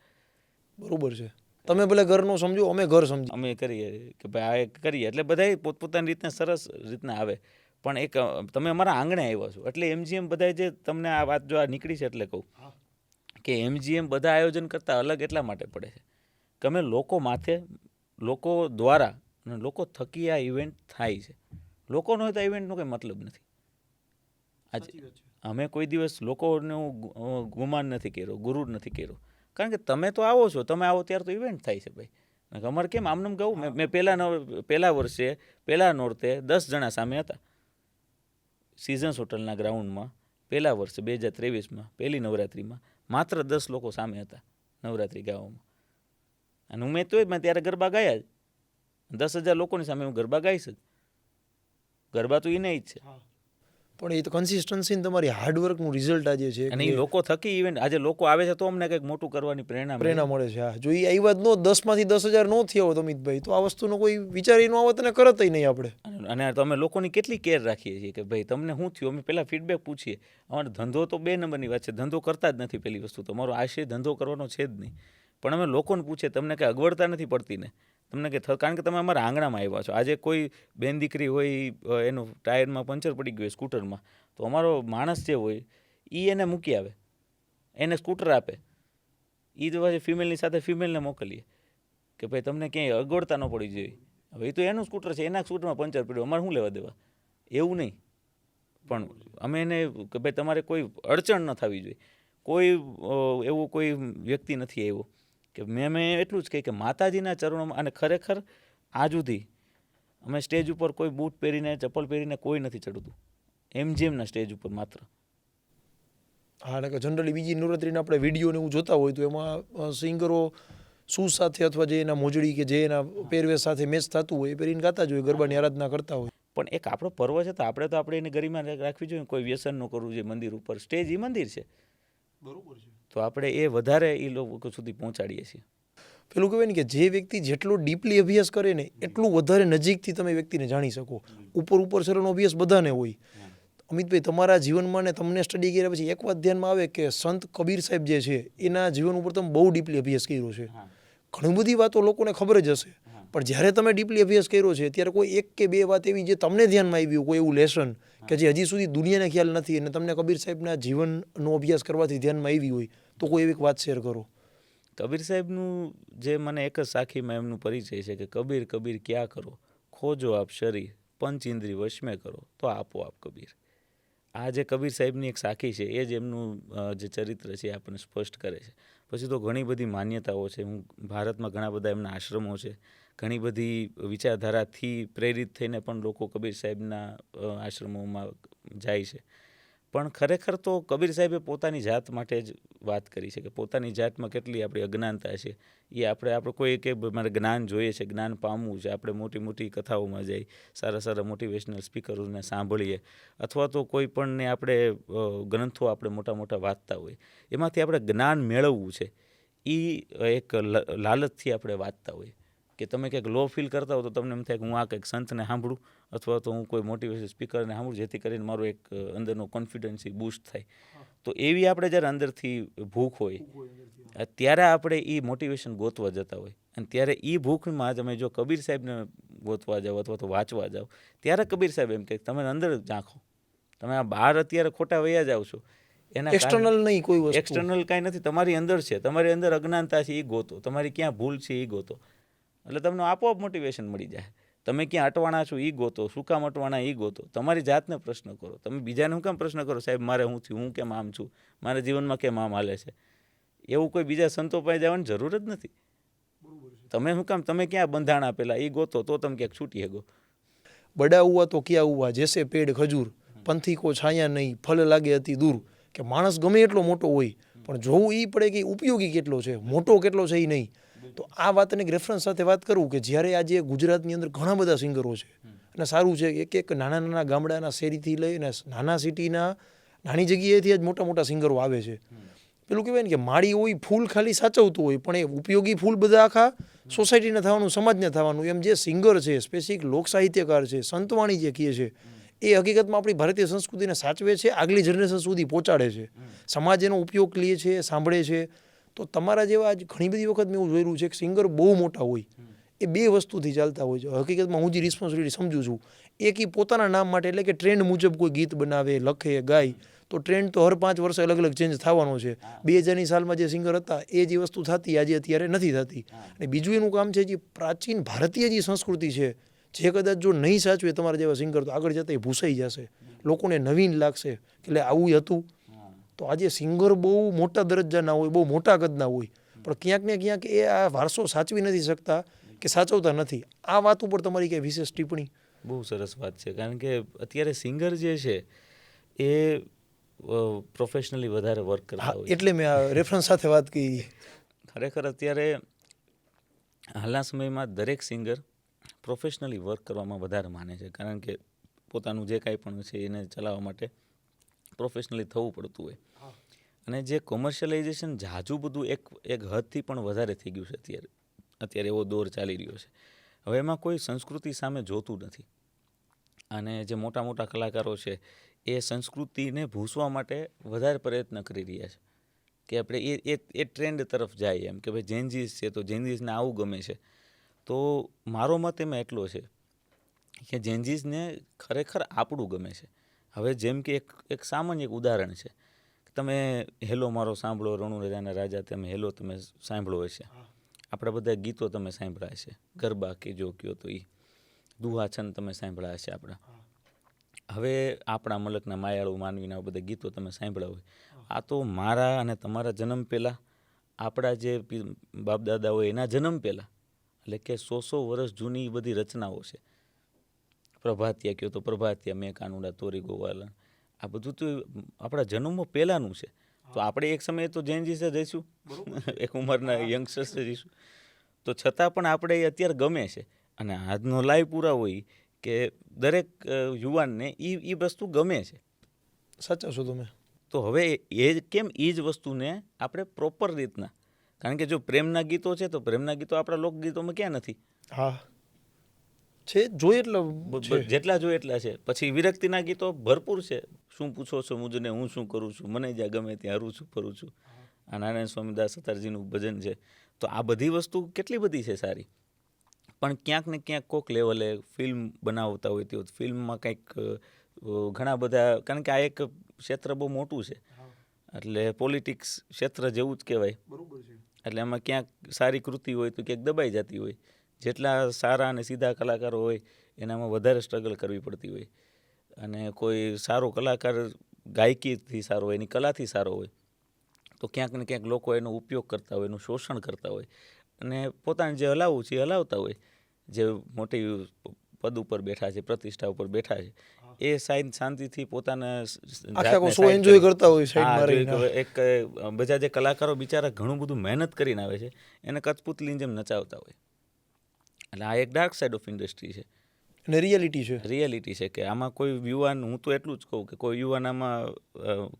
બરોબર છે, તમે ભલે ઘરનો સમજો, અમે ઘર સમજીએ,
અમે કરીએ કે ભાઈ આ કરીએ, એટલે બધાય પોતપોતાની રીતના સરસ રીતના આવે. પણ એક તમે અમારા આંગણે આવ્યા છો એટલે MGM બધા જે તમને આ વાત જો આ નીકળી છે એટલે કહું કે MGM બધા આયોજન કરતાં અલગ એટલા માટે પડે છે કે અમે લોકો માથે, લોકો દ્વારા અને લોકો થકી આ ઇવેન્ટ થાય છે. લોકો ન હોય તો ઇવેન્ટનો કંઈ મતલબ નથી. આજે અમે કોઈ દિવસ લોકોનું ગુમાન નથી કર્યો, ગુરુ નથી કર્યો, કારણ કે તમે તો આવો છો, તમે આવો ત્યારે તો ઇવેન્ટ થાય છે ભાઈ. અમારે કેમ આમનામ કહું, મેં પહેલા વર્ષે પહેલા નોરતે 10 જણા સામે હતા, સિઝન્સ હોટલના ગ્રાઉન્ડમાં પહેલા વર્ષે 2023માં પહેલી નવરાત્રિમાં માત્ર 10 લોકો સામે હતા નવરાત્રિ ગાવામાં. અને મેં ત્યારે ગરબા ગાયા જ. 10,000 લોકોની સામે હું ગરબા ગાઈશ જ. ગરબા તો એને જ છે.
પણ એ તો કન્સિસ્ટન્સી ને તમારી હાર્ડવર્કનું રિઝલ્ટ આજે છે.
અને એ લોકો થકી ઇવેન્ટ આજે લોકો આવે છે તો અમને કંઈક મોટું કરવાની પ્રેરણા
મળે છે. હા, જો એ આવ્યા જ નો 10માંથી 10,000 નો થયા હોત અમિતભાઈ, તો આ વસ્તુનો કોઈ વિચારી ન આવત અને કરત નહીં આપણે.
અને તમે લોકોની કેટલી કેર રાખીએ છીએ કે ભાઈ તમને શું થયું, અમે પહેલાં ફીડબેક પૂછીએ. અમારો ધંધો તો 2 નંબરની વાત છે, ધંધો કરતા જ નથી. પહેલી વસ્તુ તો અમારો આશય ધંધો કરવાનો છે જ નહીં. પણ અમે લોકોને પૂછીએ તમને કંઈ અગવડતા નથી પડતી ને, તમને કે કારણ કે તમે અમારા આંગણામાં આવ્યા છો. આજે કોઈ બેન દીકરી હોય એનું ટાયરમાં પંચર પડી ગયું હોય સ્કૂટરમાં, તો અમારો માણસ જે હોય એ એને મૂકી આવે, એને સ્કૂટર આપે. એ તો પછી ફિમેલની સાથે ફિમેલને મોકલીએ કે ભાઈ તમને ક્યાંય અગવડતા ન પડી જોઈએ. હવે એ તો એનું સ્કૂટર છે, એના સ્કૂટરમાં પંચર પડ્યું, અમારે શું લેવા દેવા? એવું નહીં. પણ અમે એને કે ભાઈ તમારે કોઈ અડચણ ન થવી જોઈએ. કોઈ એવો કોઈ વ્યક્તિ નથી આવ્યો કે મેં એટલું જ કહી કે માતાજીના ચરણોમાં. અને ખરેખર આજ સુધી અમે સ્ટેજ ઉપર કોઈ બૂટ પહેરીને ચપ્પલ પહેરીને કોઈ નથી ચડતું. MGMના સ્ટેજ ઉપર માત્ર.
હા, કે જનરલી બીજી નવરાત્રિના આપણે વિડીયોને એવું જોતા હોય તો એમાં સિંગરો શૂઝ સાથે અથવા જે એના મોજડી કે જે એના પહેરવેશ સાથે મેચ થતું હોય એ પહેરીને ગાતા જ હોય, ગરબાની આરાધના કરતા હોય.
પણ એક આપણો પર્વ છે તો આપણે એની ગરિમા રાખવી જોઈએ. કોઈ વ્યસન ન કરવું જોઈએ. મંદિર ઉપર સ્ટેજ એ મંદિર છે,
બરોબર છે.
તો આપણે એ વધારે એ લોકો સુધી પહોંચાડીએ છીએ.
પેલું કહેવાય ને કે જે વ્યક્તિ જેટલો ડીપલી અભ્યાસ કરે ને એટલું વધારે નજીકથી તમે વ્યક્તિને જાણી શકો. ઉપર સરનો અભ્યાસ બધાને હોય. અમિતભાઈ, તમારા જીવનમાં ને તમને સ્ટડી કર્યા પછી એક વાત ધ્યાનમાં આવે કે સંત કબીર સાહેબ જે છે એના જીવન ઉપર તમે બહુ ડીપલી અભ્યાસ કર્યો છે. ઘણી બધી વાતો લોકોને ખબર જ હશે, પણ જ્યારે તમે ડીપલી અભ્યાસ કર્યો છે ત્યારે કોઈ 1 કે 2 વાત એવી જે તમને ધ્યાનમાં આવી, કોઈ એવું લેસન કે જે હજી સુધી દુનિયાને ખ્યાલ નથી અને તમને કબીર સાહેબના જીવનનો અભ્યાસ કરવાથી ધ્યાનમાં આવી હોય, તો કોઈ એવી વાત શેર કરો.
કબીર સાહેબનું જે મને એક જ સાખીમાં એમનું પરિચય છે કે કબીર કબીર ક્યાં કરો, ખોજો આપ શરીર, પંચ ઇન્દ્રિય વશ મેં કરો, તો આપો આપ કબીર. આ જે કબીર સાહેબની એક સાખી છે એ જ એમનું જે ચરિત્ર છે એ આપણને સ્પષ્ટ કરે છે. પછી તો ઘણી બધી માન્યતાઓ છે. ભારતમાં ઘણા બધા એમના આશ્રમો છે. ઘણી બધી વિચારધારાથી પ્રેરિત થઈને પણ લોકો કબીર સાહેબના આશ્રમોમાં જાય છે. પણ ખરેખર તો કબીર સાહેબે પોતાની જાત માટે જ વાત કરી છે કે પોતાની જાતમાં કેટલી આપણી અજ્ઞાનતા છે એ આપણે કોઈ કે મારે જ્ઞાન જોઈએ છે, જ્ઞાન પામવું છે, આપણે મોટી મોટી કથાઓમાં જઈ સારા મોટિવેશનલ સ્પીકરોને સાંભળીએ, અથવા તો કોઈ પણને આપણે ગ્રંથો આપણે મોટા વાંચતા હોય, એમાંથી આપણે જ્ઞાન મેળવવું છે એ એક લાલચથી આપણે વાંચતા હોય કે તમે ક્યાંક લો ફીલ કરતા હો તો તમને એમ થાય કે હું આ કંઈક સંતને સાંભળું અથવા તો હું કોઈ મોટિવેશન સ્પીકરને સાંભળું જેથી કરીને મારો એક અંદરનો કોન્ફિડન્સ બૂસ્ટ થાય. તો એવી આપણે જ્યારે અંદરથી ભૂખ હોય ત્યારે આપણે એ મોટિવેશન ગોતવા જતા હોય. અને ત્યારે એ ભૂખમાં તમે જો કબીર સાહેબને ગોતવા જાઓ અથવા તો વાંચવા જાઓ ત્યારે કબીર સાહેબ એમ કે તમે અંદર ઝાંખો, તમે આ બહાર અત્યારે ખોટા વયા જાઓ છો. એના
એક્સટર્નલ નહીં, કોઈ વસ્તુ
એક્સટર્નલ કાંઈ નથી, તમારી અંદર છે. તમારી અંદર અજ્ઞાનતા છે એ ગોતો, તમારી ક્યાં ભૂલ છે એ ગોતો, એટલે તમને આપોઆપ મોટિવેશન મળી જાય. તમે ક્યાં અટવાણા છો એ ગોતો, શું કામ અટવાણા એ ગોતો, તમારી જાતને પ્રશ્ન કરો. તમે બીજાને શું કામ પ્રશ્ન કરો સાહેબ મારે શું થયું, હું કેમ આમ છું, મારા જીવનમાં કેમ આમ હાલે છે? એવું કોઈ બીજા સંતો પાસે જવાની જરૂર જ નથી. તમે શું કામ, તમે ક્યાં બંધાણા પેલા એ ગોતો તો તમે ક્યાંક છૂટી શકો.
બડા હુઆ તો ક્યાં હુઆ, જૈસે પેડ ખજૂર, પંથી કો છાયા નહીં, ફલ લાગે અતિ દૂર. કે માણસ ગમે એટલો મોટો હોય પણ જોવું એ પડે કે ઉપયોગી કેટલો છે, મોટો કેટલો છે એ નહીં. તો આ વાતને એક રેફરન્સ સાથે વાત કરું કે જ્યારે આજે ગુજરાતની અંદર ઘણા બધા સિંગરો છે અને સારું છે, એક નાના ગામડાના શેરીથી લઈને નાના સિટીના નાની જગ્યાએથી જ મોટા સિંગરો આવે છે. પેલું કહેવાય ને કે માળી હોય ફૂલ ખાલી સાચવતું હોય પણ એ ઉપયોગી ફૂલ બધા આખા સોસાયટીને થવાનું, સમાજને થવાનું. એમ જે સિંગર છે, સ્પેસિફિક લોક સાહિત્યકાર છે, સંતવાણી જે કહે છે એ હકીકતમાં આપણી ભારતીય સંસ્કૃતિને સાચવે છે, આગલી જનરેશન સુધી પહોંચાડે છે, સમાજ એનો ઉપયોગ લે છે, સાંભળે છે. તો તમારા જેવા આજ ઘણી બધી વખત મેં એવું જોયેલું છે કે સિંગર બહુ મોટા હોય એ 2 વસ્તુથી ચાલતા હોય છે. હકીકતમાં હું જે રિસ્પોન્સિબિલિટી સમજું છું એક એ પોતાના નામ માટે, એટલે કે ટ્રેન્ડ મુજબ કોઈ ગીત બનાવે, લખે, ગાય, તો ટ્રેન્ડ તો હર 5 વર્ષે અલગ ચેન્જ થવાનો છે. 2000ની સાલમાં જે સિંગર હતા એ જે વસ્તુ થતી આજે અત્યારે નથી થતી. અને બીજું એનું કામ છે જે પ્રાચીન ભારતીય જે સંસ્કૃતિ છે જે કદાચ જો નહીં સાચવે તમારા જેવા સિંગર તો આગળ જતા એ ભૂસાઈ જશે, લોકોને નવીન લાગશે એટલે આવું હતું. તો આજે સિંગર બહુ મોટા દરજ્જાના હોય, બહુ મોટા કદના હોય પણ ક્યાંક ને ક્યાંક એ આ વારસો સાચવી નથી શકતા કે સાચવતા નથી. આ વાત ઉપર તમારી કંઈ વિશેષ ટિપ્પણી?
બહુ સરસ વાત છે, કારણ કે અત્યારે સિંગર જે છે એ પ્રોફેશનલી વધારે વર્ક કરતા
હા,
હોય છે.
એટલે મેં આ રેફરન્સ સાથે વાત કરી.
ખરેખર અત્યારે હાલના સમયમાં દરેક સિંગર પ્રોફેશનલી વર્ક કરવામાં વધારે માને છે, કારણ કે પોતાનું જે કાંઈ પણ છે એને ચલાવવા માટે પ્રોફેશનલી થવું પડતું હોય. અને જે કોમર્શિયલાઇઝેશન ઝાઝું બધું એક હદથી પણ વધારે થઈ ગયું છે અત્યારે એવો દોર ચાલી રહ્યો છે. હવે એમાં કોઈ સંસ્કૃતિ સામે જોતું નથી, અને જે મોટા મોટા કલાકારો છે એ સંસ્કૃતિને ભૂંસવા માટે વધારે પ્રયત્ન કરી રહ્યા છે કે આપણે એ ટ્રેન્ડ તરફ જાય, એમ કે ભાઈ જેન્જીસ છે તો જેન્જીસને આવું ગમે છે. તો મારો મત એમાં એટલો છે કે જેન્જીસને ખરેખર આપણું ગમે છે. હવે જેમ કે એક સામાન્ય એક ઉદાહરણ છે, તમે હેલો મારો સાંભળો, રણુરાજાના રાજા, તમે હેલો તમે સાંભળો હશે. આપણા બધા ગીતો તમે સાંભળ્યા હશે, ગરબા કે જો કયો તો એ દુહા છંદ તમે સાંભળ્યા હશે આપણા. હવે આપણા મલકના માયાળુ માનવીના બધા ગીતો તમે સાંભળ્યા હોય. આ તો મારા અને તમારા જન્મ પહેલાં, આપણા જે બાપ દાદા હોય એના જન્મ પહેલાં, એટલે કે 100 વર્ષ જૂની એ બધી રચનાઓ છે. પ્રભાતિયા કયો તો પ્રભાતિયા, મેં કાનુડા તોરી ગોવાલા, આ બધું તો આપણા જન્મો પહેલાંનું છે. તો આપણે એક સમયે તો જેન્જીસ જ જઈશું, એક ઉંમરના યંગસ્ટર્સ જઈશું, તો છતાં પણ આપણે એ અત્યારે ગમે છે. અને આજનો લાઈવ પુરાવો હોય કે દરેક યુવાનને એ વસ્તુ ગમે છે.
સાચા છો તમે.
તો હવે એ કેમ એ જ વસ્તુને આપણે પ્રોપર રીતના, કારણ કે જો પ્રેમના ગીતો છે તો પ્રેમના ગીતો આપણા લોકગીતોમાં ક્યાં નથી.
હા છે, જોઈએ એટલે છે.
જેટલા જોઈએ એટલા છે. પછી વિરક્તિના ગીતો ભરપૂર છે. શું પૂછો છો મુજને, હું શું કરું છું, મને જ્યાં ગમે ત્યાં હરું છું ફરું છું. આ નારાયણ સ્વામીદાસ સતારજીનું ભજન છે. તો આ બધી વસ્તુ કેટલી બધી છે સારી, પણ ક્યાંક ને ક્યાંક કોક લેવલે ફિલ્મ બનાવતા હોય તો ફિલ્મમાં કંઈક ઘણા બધા, કારણ કે આ એક ક્ષેત્ર બહુ મોટું છે, એટલે પોલિટિક્સ ક્ષેત્ર જેવું જ કહેવાય. એટલે એમાં ક્યાંક સારી કૃતિ હોય તો ક્યાંક દબાઈ જતી હોય. જેટલા સારા અને સીધા કલાકારો હોય એનામાં વધારે સ્ટ્રગલ કરવી પડતી હોય. અને કોઈ સારો કલાકાર ગાયકીથી સારો હોય, એની કલાથી સારો હોય, તો ક્યાંક ને ક્યાંક લોકો એનો ઉપયોગ કરતા હોય, એનું શોષણ કરતા હોય, અને પોતાને જે હલાવવું છે એ હલાવતા હોય. જે મોટી પદ ઉપર બેઠા છે, પ્રતિષ્ઠા ઉપર બેઠા છે, એ શાંતિથી પોતાના
આખા શો એન્જોય કરતા હોય સાઈડમાં રહીને.
એક બધા જે કલાકારો બિચારા ઘણું બધું મહેનત કરીને આવે છે, એને કઠપુતલીની જેમ નચાવતા હોય. એટલે આ એક ડાર્ક સાઈડ ઓફ ઇન્ડસ્ટ્રી છે.
અને રિયાલિટી છે.
રિયાલિટી છે કે આમાં કોઈ યુવાન, હું તો એટલું જ કહું કે કોઈ યુવાન આમાં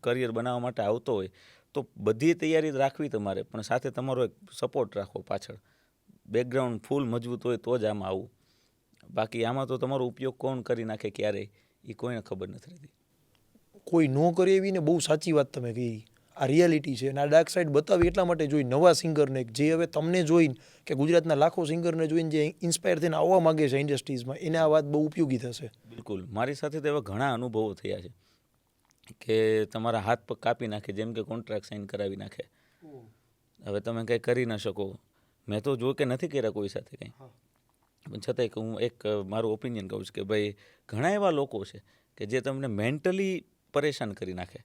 કરિયર બનાવવા માટે આવતો હોય તો બધી તૈયારી રાખવી તમારે, પણ સાથે તમારો એક સપોર્ટ રાખો પાછળ. બેકગ્રાઉન્ડ ફૂલ મજબૂત હોય તો જ આમાં આવું. બાકી આમાં તો તમારો ઉપયોગ કોણ કરી નાખે ક્યારે એ કોઈને ખબર નથી રહેતી.
કોઈ ન કરે એવી ને, બહુ સાચી વાત તમે કહી. આ રિયાલિટી છે, અને આ ડાર્ક સાઈડ બતાવી એટલા માટે જોઈ નવા સિંગરને, જે હવે તમને જોઈને કે ગુજરાતના લાખો સિંગરને જોઈને જે ઇન્સ્પાયર થઈને આવવા માગે છે ઇન્ડસ્ટ્રીઝમાં, એને આ વાત બહુ ઉપયોગી થશે.
બિલકુલ. મારી સાથે તો એવા ઘણા અનુભવો થયા છે કે તમારા હાથ પગ કાપી નાખે, જેમ કે કોન્ટ્રાક્ટ સાઇન કરાવી નાખે. હવે તમે કંઈ કરી ન શકો. મેં તો જો કે નથી કર્યા કોઈ સાથે કંઈ, પણ છતાંય હું એક મારું ઓપિનિયન કહું છું કે ભાઈ ઘણા એવા લોકો છે કે જે તમને મેન્ટલી પરેશાન કરી નાખે.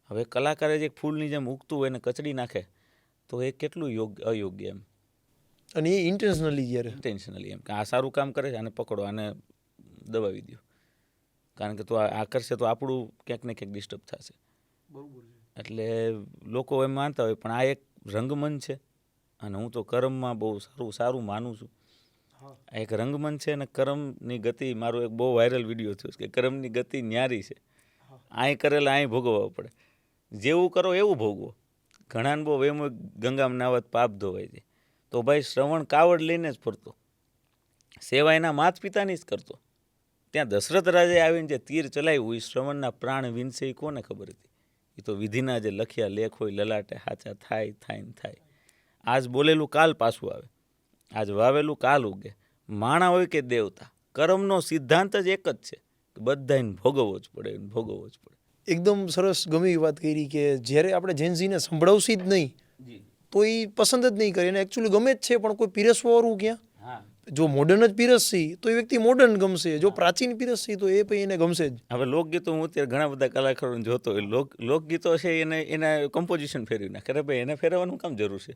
હવે કલાકારે જે એક ફૂલની જેમ ઉગતું હોય એને કચડી નાખે તો એ કેટલું અયોગ્ય એમ.
અને એ ઇન્ટેન્શનલી જ્યારે
ઇન્ટેન્શનલી એમ કે આ સારું કામ કરે છે, આને પકડો, આને દબાવી દો, કારણ કે તો આ કરશે તો આપણું ક્યાંક ને ક્યાંક ડિસ્ટર્બ થશે. એટલે લોકો એમ માનતા હોય, પણ આ એક રંગમંચ છે, અને હું તો કર્મમાં બહુ સારું માનું છું. આ એક રંગમંચ છે, અને કર્મની ગતિ, મારો એક બહુ વાયરલ વિડીયો થયો કે કર્મની ગતિ ન્યારી છે. અહીં કરેલા અહીં ભોગવવા પડે. જેવું કરો એવું ભોગવો. ઘણાને બહુ એમ ગંગામાં નાવત પાપ ધોવાય છે. તો ભાઈ શ્રવણ કાવડ લઈને જ ફરતો, સેવા એના માત પિતાની જ કરતો. ત્યાં દશરથ રાજાએ આવીને જે તીર ચલાવ્યું, એ શ્રવણના પ્રાણ વિનશે એ કોને ખબર હતી? એ તો વિધિના જે લખ્યા લેખ હોય લલાટે હાચા થાય. આજ બોલેલું કાલ પાછું આવે, આજ વાવેલું કાલ ઉગે. માણા હોય કે દેવતા, કર્મનો સિદ્ધાંત જ એક જ છે કે બધાને ભોગવવો જ પડે.
એકદમ સરસ ગમી વાત કરી કે જ્યારે આપણે જેન્ઝીને સંભળાવશી જ નહીં તો એ પસંદ જ નહીં કરે. એને એકચ્યુઅલી ગમે જ છે, પણ કોઈ પીરસવાળું ક્યાં? જો મોડર્ન જ પીરસશી તો એ વ્યક્તિ મોડર્ન ગમશે, જો પ્રાચીન પીરસશી તો એ પછી એને ગમશે જ.
હવે લોકગીતો હું અત્યારે ઘણા બધા કલાકારોને જોતો હોય, લોકગીતો છે એના કમ્પોઝિશન ફેરવી નાખે. અરે ભાઈ, એને ફેરવવાનું કામ જરૂર છે?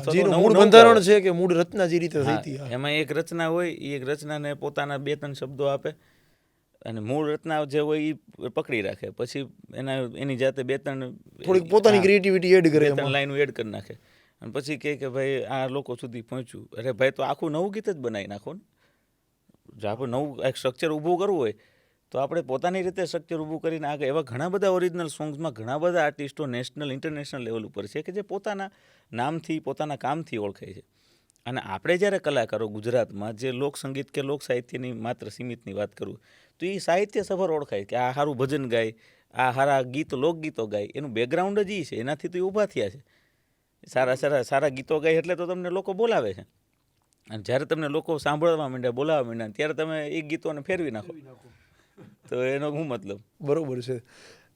જેનું મૂળ બંધારણ છે કે મૂળ રચના જે રીતે થઈ હતી,
એમાં એક રચના હોય, એ એક રચનાને પોતાના 2-3 શબ્દો આપે, અને મૂળ રચના જે હોય એ પકડી રાખે, પછી એની જાતે બે ત્રણ
થોડીક પોતાની ક્રિએટિવિટી એડ કરે
બે ત્રણ
એમાં.
લાઈનો એડ કરી નાખે અને પછી કહે કે ભાઈ આ લોકો સુધી પહોંચ્યું. અરે ભાઈ, તો આખું નવું ગીત જ બનાવી નાખો ને. જો આપણે નવું એક સ્ટ્રક્ચર ઊભું કરવું હોય તો આપણે પોતાની રીતે સ્ટ્રક્ચર ઊભું કરીને આગળ. એવા ઘણા બધા ઓરિજિનલ સોંગ્સમાં ઘણા બધા આર્ટિસ્ટો નેશનલ ઇન્ટરનેશનલ લેવલ ઉપર છે કે જે પોતાના નામથી પોતાના કામથી ઓળખાય છે. અને આપણે જ્યારે કલાકારો ગુજરાતમાં જે લોકસંગીત કે લોક સાહિત્યની માત્ર સીમિતની વાત કરું તો એ સાહિત્ય સભર ઓળખાય કે આ સારું ભજન ગાય, આ સારા લોકગીતો ગાય. એનું બેકગ્રાઉન્ડ જ એ છે, એનાથી તો એ ઊભા થયા છે. સારા ગીતો ગાય એટલે તો તમને લોકો બોલાવે છે. અને જ્યારે તમને લોકો સાંભળવા માંડ્યા, બોલાવવા માંડ્યા, ત્યારે તમે એ ગીતોને ફેરવી નાખો. તો એનો શું મતલબ?
બરોબર છે.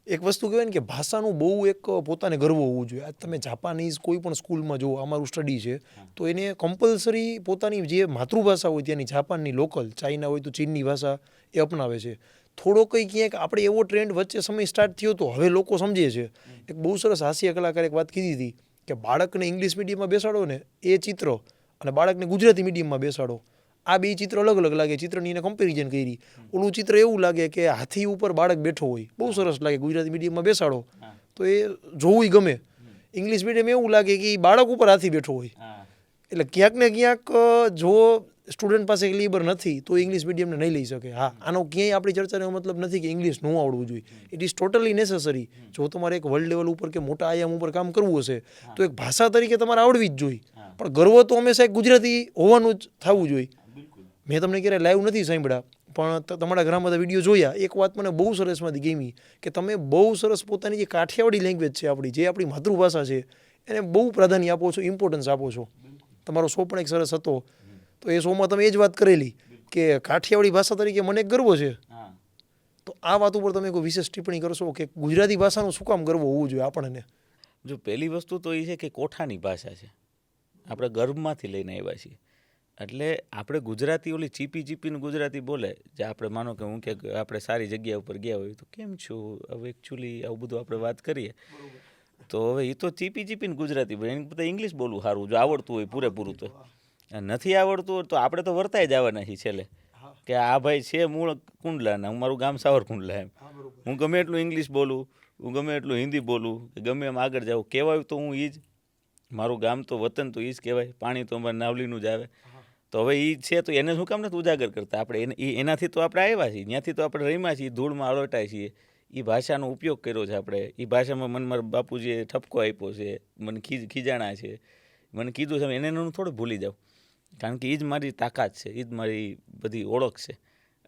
એક વસ્તુ કહેવાય ને કે ભાષાનું બહુ એક પોતાને ગર્વ હોવું જોઈએ. આજ તમે જાપાનીઝ કોઈ પણ સ્કૂલમાં જુઓ, અમારું સ્ટડી છે તો એને કમ્પલસરી પોતાની જે માતૃભાષા હોય ત્યાંની જાપાનની લોકલ, ચાઇના હોય તો ચીનની ભાષા એ અપનાવે છે. થોડો કંઈ ક્યાંક આપણે એવો ટ્રેન્ડ વચ્ચે સમય સ્ટાર્ટ થયો તો હવે લોકો સમજે છે. એક બહુ સરસ હાસ્ય કલાકારે એક વાત કીધી હતી કે બાળકને ઇંગ્લિશ મીડિયમમાં બેસાડો ને એ ચિત્ર અને બાળકને ગુજરાતી મીડિયમમાં બેસાડો, આ બે ચિત્ર અલગ અલગ લાગે. ચિત્રની એને કમ્પેરિઝન કરી. ઓલું ચિત્ર એવું લાગે કે હાથી ઉપર બાળક બેઠો હોય, બહુ સરસ લાગે. ગુજરાતી મીડિયમમાં બેસાડો તો એ જોવું ગમે. ઇંગ્લિશ મીડિયમ એવું લાગે કે બાળક ઉપર હાથી બેઠો હોય. એટલે ક્યાંક ને ક્યાંક જો સ્ટુડન્ટ પાસે ક્લિબર નથી તો ઇંગ્લિશ મીડિયમને નહીં લઈ શકે. હા, આનો ક્યાંય આપણી ચર્ચાનો મતલબ નથી કે ઇંગ્લિશ ન આવડવું જોઈએ. It is totally necessary. જો તમારે એક વર્લ્ડ લેવલ ઉપર કે મોટા આયામ ઉપર કામ કરવું હશે તો એક ભાષા તરીકે તમારે આવડવી જ જોઈએ. પણ ગર્વ તો હંમેશા એક ગુજરાતી હોવાનું જ થવું જોઈએ. મેં તમને ક્યારેય લાઈવ નથી સાંભળ્યા પણ તમારા ઘણા બધા વિડીયો જોયા. એક વાત મને બહુ સરસમાંથી ગમી કે તમે બહુ સરસ પોતાની જે કાઠિયાવાડી લેંગ્વેજ છે આપણી, જે આપણી માતૃભાષા છે, એને બહુ પ્રાધાન્ય આપો છો, ઇમ્પોર્ટન્સ આપો છો. તમારો શો પણ એક સરસ હતો તો એ શોમાં તમે એ જ વાત કરેલી કે કાઠિયાવાડી ભાષા તરીકે મને એક ગર્વ છે. તો આ વાત ઉપર તમે કોઈ વિશેષ ટિપ્પણી કરશો કે ગુજરાતી ભાષાનું શું કામ ગર્વ હોવું જોઈએ આપણને?
જો પહેલી વસ્તુ તો એ છે કે કોઠાની ભાષા છે, આપણે ગર્ભમાંથી લઈને આવ્યા છીએ. એટલે આપણે ગુજરાતી ઓલી ચીપીનું ગુજરાતી બોલે, જે આપણે માનો કે હું કે આપણે સારી જગ્યા ઉપર ગયા હોય તો કેમ છો, હવે એકચ્યુઅલી આવું બધું આપણે વાત કરીએ તો હવે એ તો ચીપીનું ગુજરાતી બોલે. એને બધા ઇંગ્લિશ બોલવું સારું જો આવડતું હોય પૂરેપૂરું. તો નથી આવડતું તો આપણે તો વર્તાઈ જવાના છીએ છેલ્લે કે આ ભાઈ છે મૂળ કુંડલાના, હું મારું ગામ સાવરકુંડલા, એમ હું ગમે એટલું ઇંગ્લિશ બોલું, હું ગમે એટલું હિન્દી બોલું, કે ગમે એમ આગળ જાઉં, કહેવાય તો હું એ જ, મારું ગામ તો વતન તો એ જ કહેવાય, પાણી તો અમારે નાવલીનું જ આવે. તો હવે એ છે તો એને શું કામ નથી ઉજાગર કરતા? આપણે એનાથી તો આપણે આવ્યા છીએ, ત્યાંથી તો આપણે રહીમાં છીએ, ધૂળમાં અલોટાય છીએ. એ ભાષાનો ઉપયોગ કર્યો છે આપણે. એ ભાષામાં મને મારા બાપુજીએ ઠપકો આપ્યો છે, મને ખીજાણા છે, મને કીધું છે, એને હું થોડું ભૂલી જાઉં. કારણ કે એ જ મારી તાકાત છે, એ જ મારી બધી ઓળખ છે.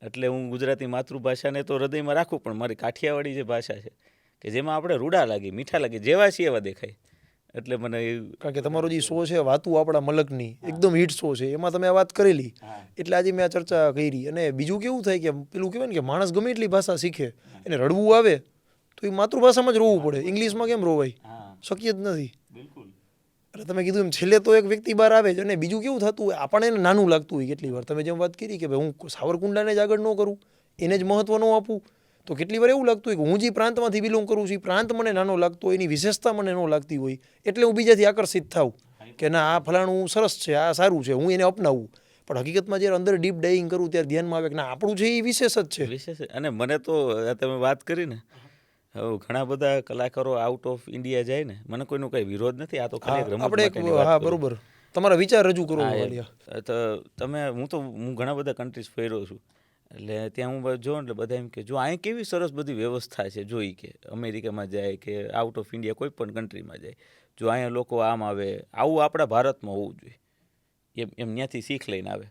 એટલે હું ગુજરાતી માતૃભાષાને તો હૃદયમાં રાખું, પણ મારી કાઠિયાવાડી જે ભાષા છે કે જેમાં આપણે રૂડા લાગી, મીઠા લાગી, જેવા છીએ એવા દેખાય. એટલે મને
કારણ કે તમારો જે શો છે વાતું આપણા મલકની, એકદમ હિટ શો છે, એમાં તમે આ વાત કરેલી એટલે આજે મેં આ ચર્ચા કરી. અને બીજું કેવું થાય કે પેલું કહેવાય ને કે માણસ ગમે એટલી ભાષા શીખે, એને રડવું આવે તો એ માતૃભાષામાં જ રોવું પડે. ઇંગ્લિશમાં કેમ રોવાય? શક્ય જ નથી. એટલે તમે કીધું એમ છેલ્લે તો એક વ્યક્તિ બહાર આવે છે. અને બીજું કેવું થતું હોય, આપણને એને નાનું લાગતું હોય કેટલી વાર. તમે જેમ વાત કરી કે ભાઈ હું સાવરકુંડલાને જ આગળ ન કરું, એને જ મહત્વ ન આપું, તો કેટલી વાર એવું લાગતું હોય કે હું જે પ્રાંતમાંથી બિલોંગ કરું છું એ પ્રાંત મને નાનો લાગતો હોય, એની વિશેષતા મને ન લાગતી હોય, એટલે હું બીજાથી આકર્ષિત થાઉં કે ના આ ફલાણું સરસ છે, આ સારું છે, હું એને અપનાવું. પણ હકીકતમાં જ્યારે અંદર ડીપ ડાઇવિંગ કરું ત્યારે ધ્યાનમાં આવે કે ના આપણું છે એ વિશેષ જ છે.
વિશેષ. અને મને તો તમે વાત કરી ને, હવે ઘણા બધા કલાકારો આઉટ ઓફ ઇન્ડિયા જાય ને, મને કોઈનો કંઈ વિરોધ નથી. આ તો ખાલી રમત માટેની વાત.
હા, બરોબર, તમારા વિચાર રજૂ કરો.
તો હું ઘણા બધા કન્ટ્રીઝ ફર્યો છું. એટલે ત્યાં હું જોઉં એટલે બધા એમ કે જો અહીં કેવી સરસ બધી વ્યવસ્થા છે, જોઈ કે અમેરિકામાં જાય કે આઉટ ઓફ ઇન્ડિયા કોઈ પણ કન્ટ્રીમાં જાય, જો અહીંયા લોકો આમ આવે, આવું આપણા ભારતમાં હોવું જોઈએ, એમ ત્યાંથી શીખ લઈને આવે.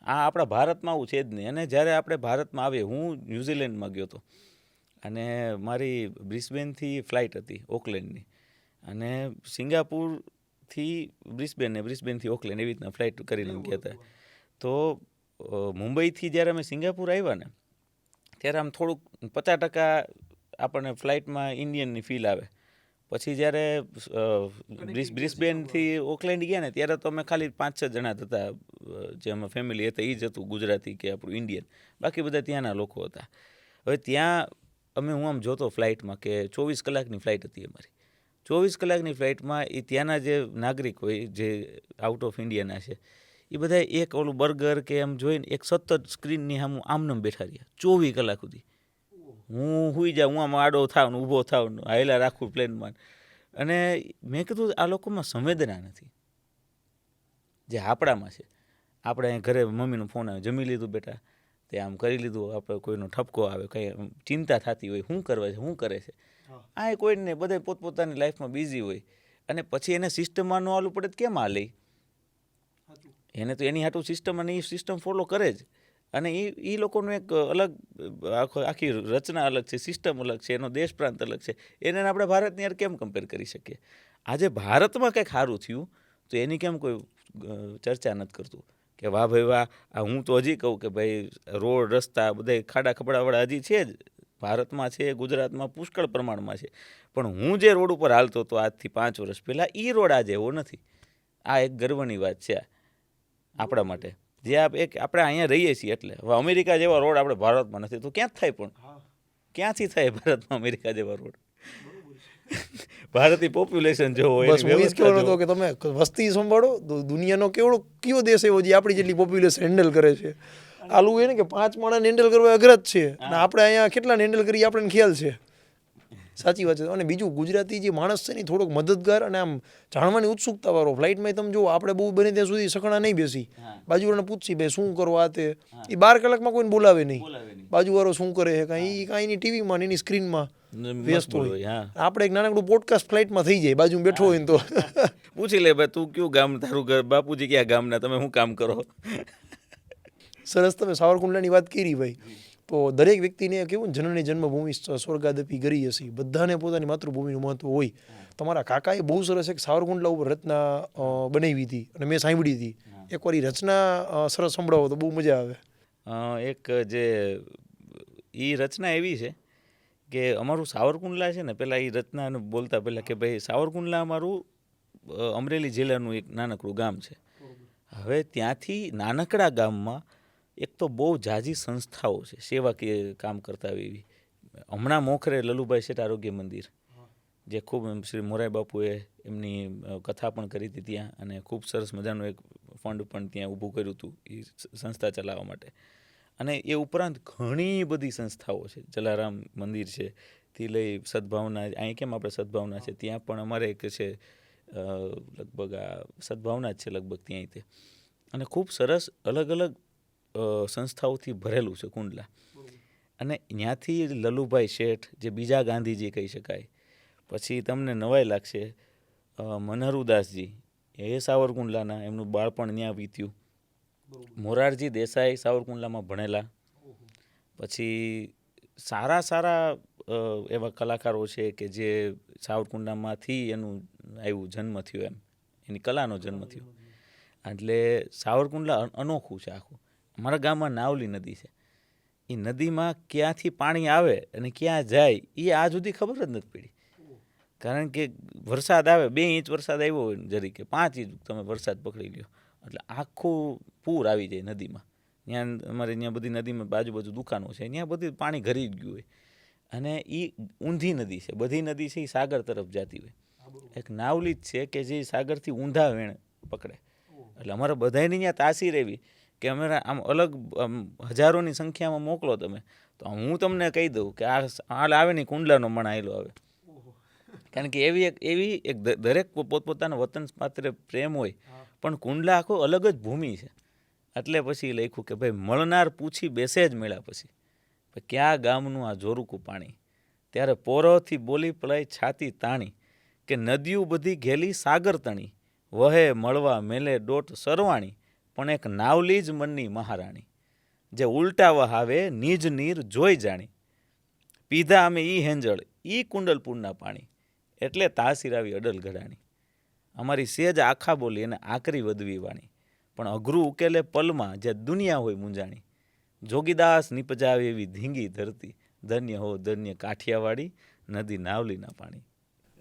આ આપણા ભારતમાં આવું છે જ નહીં. અને જ્યારે આપણે ભારતમાં આવીએ, હું ન્યૂઝીલેન્ડમાં ગયો હતો અને મારી બ્રિસ્બેનથી ફ્લાઇટ હતી ઓકલેન્ડની, અને સિંગાપુરથી બ્રિસ્બેન ને બ્રિસ્બેનથી ઓકલેન્ડ એવી રીતના ફ્લાઇટ કરીને ગયા હતા. તો મુંબઈથી જ્યારે અમે સિંગાપુર આવ્યા ને ત્યારે આમ થોડુંક 50% આપણને ફ્લાઇટમાં ઇન્ડિયનની ફીલ આવે. પછી જ્યારે બ્રિસ્બેનથી ઓકલેન્ડ ગયા ને ત્યારે તો અમે ખાલી 5-6 જણા જ હતા, જે અમે ફેમિલી હતા, એ જ હતું ગુજરાતી કે આપણું ઇન્ડિયન, બાકી બધા ત્યાંના લોકો હતા. હવે ત્યાં હું આમ જોતો ફ્લાઇટમાં કે 24 કલાકની ફ્લાઇટ હતી અમારી. 24 કલાકની ફ્લાઇટમાં એ ત્યાંના જે નાગરિક હોય, જે આઉટ ઓફ ઇન્ડિયાના છે, એ બધા એક ઓલું બર્ગર કે એમ જોઈને એક સતત સ્ક્રીનની સામું આમનામ બેઠા રહ્યા 24 કલાક સુધી. હું સુઈ જાઉં, હું આમ આડો થાવ ને ઊભો થાવ ને હાયલા રાખું પ્લેનમાં. અને મેં કીધું આ લોકોમાં સંવેદના નથી જે આપણામાં છે. આપણે અહીં ઘરે મમ્મીનો ફોન આવે, જમી લીધું બેટા, તે આમ કરી લીધું, આપણે કોઈનો ઠપકો આવે, કંઈ ચિંતા થતી હોય, શું કરવા છે, શું કરે છે, આ કોઈને બધા પોતપોતાની લાઈફમાં બિઝી હોય. અને પછી એને સિસ્ટમમાં ન આવવું પડે તો કેમ આ લે? એને તો એની હાટું સિસ્ટમ અને એ સિસ્ટમ ફોલો કરે જ. અને એ લોકોનું એક અલગ આખી રચના અલગ છે, સિસ્ટમ અલગ છે, એનો દેશ પ્રાંત અલગ છે. એને આપણે ભારતની યાર કેમ કમ્પેર કરી શકીએ? આજે ભારતમાં કંઈક સારું થયું તો એની કેમ કોઈ ચર્ચા નથી કરતું કે વાહ ભાઈ વાહ. આ હું તો હજી કહું કે ભાઈ રોડ રસ્તા બધા ખાડા ખપડાવાળા હજી છે જ, ભારતમાં છે, ગુજરાતમાં પુષ્કળ પ્રમાણમાં છે. પણ હું જે રોડ ઉપર હાલતો હતો આજથી 5 વર્ષ પહેલાં, એ રોડ આજે એવો નથી. આ એક ગર્વની વાત છે આપણા માટે, જે આપણે અહીંયા રહીએ છીએ. એટલે હવે અમેરિકા જેવા રોડ આપણે ભારતમાં નથી તો ક્યાં થાય? પણ ક્યાંથી થાય ભારતમાં અમેરિકા જેવા રોડ? ભારતની પોપ્યુલેશન જો હોય,
બસ હું એ જ કહેવાનો હતો કે તમે વસ્તી સંભાળો, દુનિયાનો કયો દેશ એવો જે આપણી જેટલી પોપ્યુલેશન હેન્ડલ કરે છે? આલું એ ને કે 5 માણસને હેન્ડલ કરવા અઘર જ છે, અને આપણે અહીંયા કેટલાને હેન્ડલ કરીએ આપણને ખ્યાલ છે. સાચી વાત છે. અને બીજું, ગુજરાતી જે માણસ છે ને થોડોક મદદગાર અને આમ જાણવાની ઉત્સુકતા વાળો. ફ્લાઇટમાં તમે જુઓ, આપણે બહુ બને ત્યાં સુધી સકણા નહીં બેસી, બાજુવાળાને પૂછશી ભાઈ શું કરો આ તે. એ 12 કલાકમાં કોઈને બોલાવે નહીં. બાજુવાળો શું કરે છે કાંઈ એની ટીવીમાં એની સ્ક્રીનમાં વ્યસ્ત હોય. આપણે એક નાનકડું પોડકાસ્ટ ફ્લાઇટમાં થઈ જાય, બાજુ બેઠો હોય ને તો
પૂછી લે ભાઈ તું કયું ગામ, તારું ઘર, બાપુજી ક્યાં ગામના, તમે શું કામ કરો?
સરસ. તમે સાવરકુંડલાની વાત કરી ભાઈ, તો દરેક વ્યક્તિને કેવું ને, જનની જન્મભૂમિ સ્વર્ગાદપી ગરી હશે. બધાને પોતાની માતૃભૂમિનું મહત્વ હોય. તમારા કાકાએ બહુ સરસ એક સાવરકુંડલા ઉપર રચના બનાવી હતી અને મેં સાંભળી હતી. એકવાર એ રચના સરસ સંભળાવો તો બહુ મજા આવે.
એક જે એ રચના એવી છે કે અમારું સાવરકુંડલા છે ને, પહેલાં એ રચનાને બોલતા પહેલાં કે ભાઈ સાવરકુંડલા અમારું અમરેલી જિલ્લાનું એક નાનકડું ગામ છે. હવે ત્યાંથી નાનકડા ગામમાં એક તો બહુ ઝાઝી સંસ્થાઓ છે સેવાકીય કામ કરતા હોય એવી. હમણાં મોખરે લલુભાઈ શેઠ આરોગ્ય મંદિર, જે ખૂબ શ્રી મોરારી બાપુએ એમની કથા પણ કરી હતી ત્યાં, અને ખૂબ સરસ મજાનું એક ફંડ પણ ત્યાં ઊભું કર્યું હતું એ સંસ્થા ચલાવવા માટે. અને એ ઉપરાંત ઘણી બધી સંસ્થાઓ છે. જલારામ મંદિર છે થી લઈ સદભાવના, અહીં કેમ આપણે સદભાવના છે, ત્યાં પણ અમારે એક છે લગભગ આ સદભાવના જ છે લગભગ ત્યાં તે. અને ખૂબ સરસ અલગ અલગ સંસ્થાઓથી ભરેલું છે કુંડલા. અને ત્યાંથી લલુભાઈ શેઠ, જે બીજા ગાંધીજી કહી શકાય. પછી તમને નવાઈ લાગશે, મનહરુદાસજી, એ સાવરકુંડલાના, એમનું બાળપણ ત્યાં વીત્યું. મોરારજી દેસાઈ સાવરકુંડલામાં ભણેલા. પછી સારા એવા કલાકારો છે કે જે સાવરકુંડલામાંથી એનું આવ્યું, જન્મ થયો, એમ એની કલાનો જન્મ થયો. એટલે સાવરકુંડલા અનોખું છે આખું. અમારા ગામમાં નાવલી નદી છે. એ નદીમાં ક્યાંથી પાણી આવે અને ક્યાં જાય એ આજ સુધી ખબર જ નથી પડી. કારણ કે વરસાદ આવે, 2 ઇંચ વરસાદ આવ્યો હોય જરી કે 5 ઇંચ તમે વરસાદ પકડી લ્યો એટલે આખું પૂર આવી જાય નદીમાં. ત્યાં અમારે ત્યાં બધી નદીમાં બાજુ દુકાનો છે, ત્યાં બધી પાણી ઘરી જ ગયું હોય. અને એ ઊંધી નદી છે, બધી નદી છે એ સાગર તરફ જતી હોય. એક નાવલી જ છે કે જે સાગરથી ઊંધા વેણ પકડે. એટલે અમારે બધાની ત્યાં તાસીર એવી કે અમારા આમ અલગ હજારોની સંખ્યામાં મોકલો તમે તો હું તમને કહી દઉં કે આ આવે ને કુંડલાનો મણાયેલો આવે. કારણ કે એવી એક દરેક પોતપોતાના વતન પાત્ર પ્રેમ હોય, પણ કુંડલા આખો અલગ જ ભૂમિ છે. એટલે પછી લખ્યું કે ભાઈ મળનાર પૂછી બેસે જ મેળા પછી, ક્યાં ગામનું આ જોરુકું પાણી, ત્યારે પોરોથી બોલી પલાય છાતી તાણી, કે નદીઓ બધી ઘેલી સાગર તણી, વહે મળવા મેલે ડોટ સરવાણી, પણ એક નાવલી જ મનની મહારાણી, જે ઉલટા વહાવે નિજ નીર જોઈ જાણી, પીધા અમે ઈ હેંજળ ઈ કુંડલપુરના પાણી, એટલે તાસીર આવી અડલ ઘડાણી. અમારી સેજ આખા બોલી અને આકરી વધવી વાણી, પણ અઘરું ઉકેલે પલમાં જે દુનિયા હોય મૂંઝાણી, જોગીદાસ નિપજાવે એવી ધીંગી ધરતી, ધન્ય હો ધન્ય કાઠિયાવાડી, નદી નાવલીના પાણી.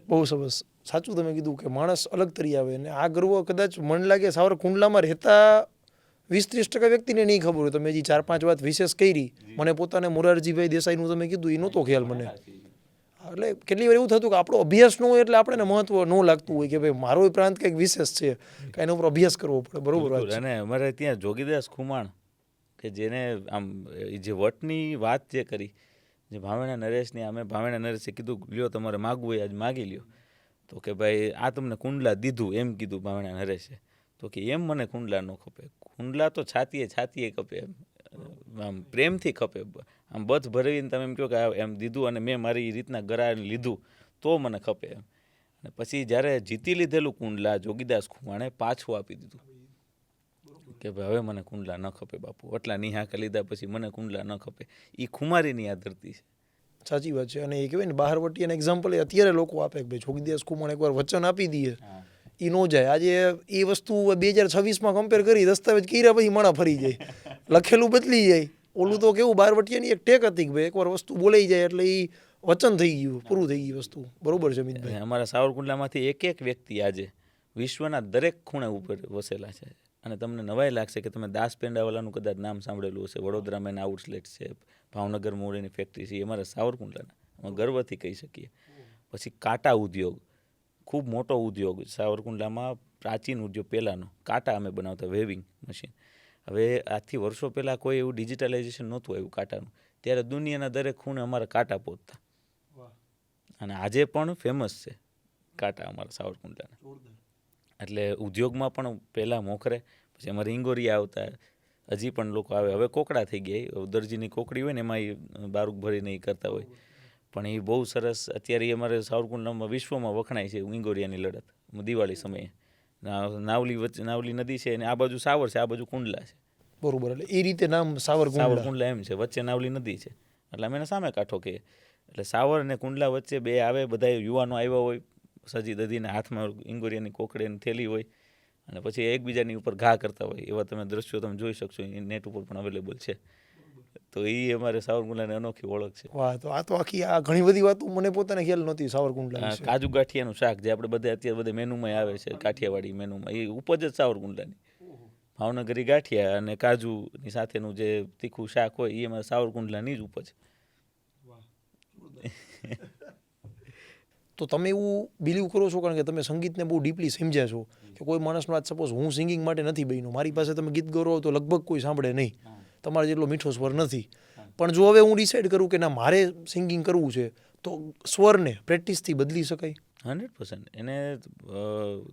બહુ સરસ. સાચું તમે કીધું કે માણસ અલગ તરી આવે. અને આ ગર્વ કદાચ મન લાગે સાવરકુંડલામાં રહેતા 20-30% વ્યક્તિને નહીં ખબર હોય. તમે હજી 4-5 વાત વિશેષ કરી. મને પોતાને મોરારજીભાઈ દેસાઈનું તમે કીધું એ નહોતો ખ્યાલ મને. એટલે કેટલી વાર એવું થતું કે આપણો અભ્યાસ ન હોય એટલે આપણને મહત્વ ન લાગતું હોય કે ભાઈ મારો પ્રાંત કંઈક વિશેષ છે, કે એના ઉપર અભ્યાસ કરવો પડે. બરોબર વાત
બિલકુલ. અને અમારે ત્યાં જોગીદાસ ખુમાણ કે જેને આમ જે વટની વાત જે કરી, જે ભાવેણા નરેશની, અમે ભાવેણા નરેશે કીધું લ્યો તમારે માગવું હોય આજ માગી લ્યો, તો કે ભાઈ આ તમને કુંડલા દીધું એમ કીધું ભાવેણા નરેશે. તો કે એમ મને કુંડલા ન ખપે, કુંડલા તો છાતીએ ખપે, એમ આમ પ્રેમથી ખપે, આમ બધ ભરવીને તમે એમ કહો કે એમ દીધું અને મેં મારી રીતના ગરાને લીધું તો મને ખપે એમ. અને પછી જ્યારે જીતી લીધેલું કુંડલા જોગીદાસ ખુમાણે પાછું આપી દીધું કે ભાઈ હવે મને કુંડલા ન ખપે બાપુ, એટલા નિહાકા લીધા પછી મને કુંડલા ન ખપે. એ ખુમારીની આ ધરતી છે.
સાચી વાત છે. અને એ કહેવાય ને બહારવટીયાના એક્ઝામ્પલ એ અત્યારે લોકો આપે કે ભાઈ જોગીદાસ ખુમાણ એકવાર વચન આપી દઈએ એ ન જાય. આજે એ વસ્તુ 2026માં કમ્પેર કરી દસ્તાવેજ કર્યા પછી માણા ફરી જાય, લખેલું બદલી જાય. ઓલું તો કેવું બહારવટીયાની એક ટેક હતી કે ભાઈ એકવાર વસ્તુ બોલાઈ જાય એટલે એ વચન થઈ ગયું, પૂરું થઈ ગયું વસ્તુ. બરોબર છે મિતભાઈ.
અમારા સાવરકુંડલામાંથી એક વ્યક્તિ આજે વિશ્વના દરેક ખૂણે ઉપર વસેલા છે. અને તમને નવાઈ લાગશે કે તમે દાસ પેંડાવાલાનું કદાચ નામ સાંભળેલું હશે. વડોદરામાં એના આઉટલેટ છે, ભાવનગર મૂળીની ફેક્ટરી છે, એ અમારા સાવરકુંડલાના, અમે ગર્વથી કહી શકીએ. પછી કાંટા ઉદ્યોગ, ખૂબ મોટો ઉદ્યોગ સાવરકુંડલામાં, પ્રાચીન ઉદ્યોગ પહેલાંનો. કાંટા અમે બનાવતા, વેવિંગ મશીન. હવે આજથી વર્ષો પહેલાં કોઈ એવું ડિજિટલાઇઝેશન નહોતું આવ્યું કાંટાનું, ત્યારે દુનિયાના દરેક ખૂણે અમારા કાંટા પહોંચતા. અને આજે પણ ફેમસ છે કાંટા અમારા સાવરકુંડલાના. એટલે ઉદ્યોગમાં પણ પહેલાં મોખરે. પછી અમારે ઇંગોરિયા આવતા, હજી પણ લોકો આવે. હવે કોકડા થઈ ગયા, દરજીની કોકડી હોય ને એમાં બારૂક ભરીને એ કરતા હોય. પણ એ બહુ સરસ અત્યારે અમારે સાવરકુંડલામાં વિશ્વમાં વખણાય છે ઇંગોરિયાની લડત દિવાળી સમયે. નાવલી નદી છે અને આ બાજુ સાવર છે, આ બાજુ કુંડલા છે.
બરોબર. એટલે એ રીતે નામ
સાવરકુંડલા એમ છે, વચ્ચે નાવલી નદી છે એટલે અમે એને સામે કાંઠો કહીએ. એટલે સાવર અને કુંડલા વચ્ચે બે આવે, બધા યુવાનો આવ્યા હોય સજી દધીને, હાથમાં ઇંગોરિયાની કોકડીની થેલી હોય અને પછી એકબીજાની ઉપર ઘા કરતા હોય. એવા તમે દ્રશ્યો તમે જોઈ શકશો, એ નેટ ઉપર પણ અવેલેબલ છે. તો એ અમારે સાવરકુંડલાની અનોખી ઓળખ છે.
વાહ, તો આ તો આખી આ ઘણી બધી વાતો મને પોતાને ખ્યાલ નહોતી સાવરકુંડલા વિશે.
કાજુ ગાંઠિયાનું શાક જે આપણે બધા અત્યારે બધા મેનુમાં આવે છે, કાઠિયાવાડી મેનુમાં, એ ઉપજ જ સાવરકુંડલાની. ભાવનગરી ગાંઠિયા અને કાજુની સાથેનું જે તીખું શાક હોય એ અમારે સાવરકુંડલાની જ ઉપજ.
તો તમે એવું બિલીવ કરો છો, કારણ કે તમે સંગીતને બહુ ડીપલી સમજ્યા છો, કે કોઈ માણસનો આજ સપોઝ હું સિંગિંગ માટે નથી બન્યો, મારી પાસે તમે ગીત ગૌરવ તો લગભગ કોઈ સાંભળે નહીં, તમારે જેટલો મીઠો સ્વર નથી. પણ જો હવે હું ડિસાઇડ કરું કે ના મારે સિંગિંગ કરવું છે, તો સ્વરને પ્રેક્ટિસથી બદલી શકાય?
100%. એને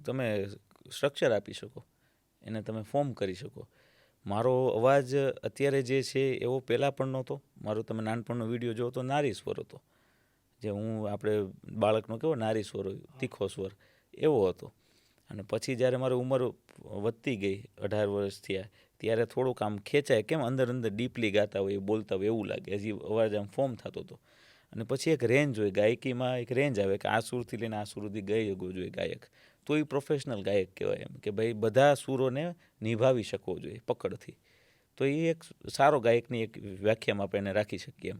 તમે સ્ટ્રક્ચર આપી શકો, એને તમે ફોર્મ કરી શકો. મારો અવાજ અત્યારે જે છે એવો પહેલાં પણ નહોતો. મારો તમે નાનપણનો વિડીયો જોવો તો નારી સ્વર હતો, જે હું આપણે બાળકનો કેવો નારી સ્વર હોય, તીખો સ્વર, એવો હતો. અને પછી જ્યારે મારી ઉંમર વધતી ગઈ, 18 વર્ષ થયા, ત્યારે થોડુંક આમ ખેંચાય, કેમ અંદર ડીપલી ગાતા હોય, બોલતા હોય એવું લાગે, હજી અવાજ આમ ફોર્મ થતો હતો. અને પછી એક રેન્જ હોય, ગાયકીમાં એક રેન્જ આવે કે આ સુરથી લઈને આ સુર સુધી ગાઈ શકવો જોઈએ ગાયક, તો એ પ્રોફેશનલ ગાયક કહેવાય. એમ કે ભાઈ બધા સુરોને નિભાવી શકવો જોઈએ પકડથી, તો એ એક સારો ગાયકની એક વ્યાખ્યામાં આપણે એને રાખી શકીએ એમ.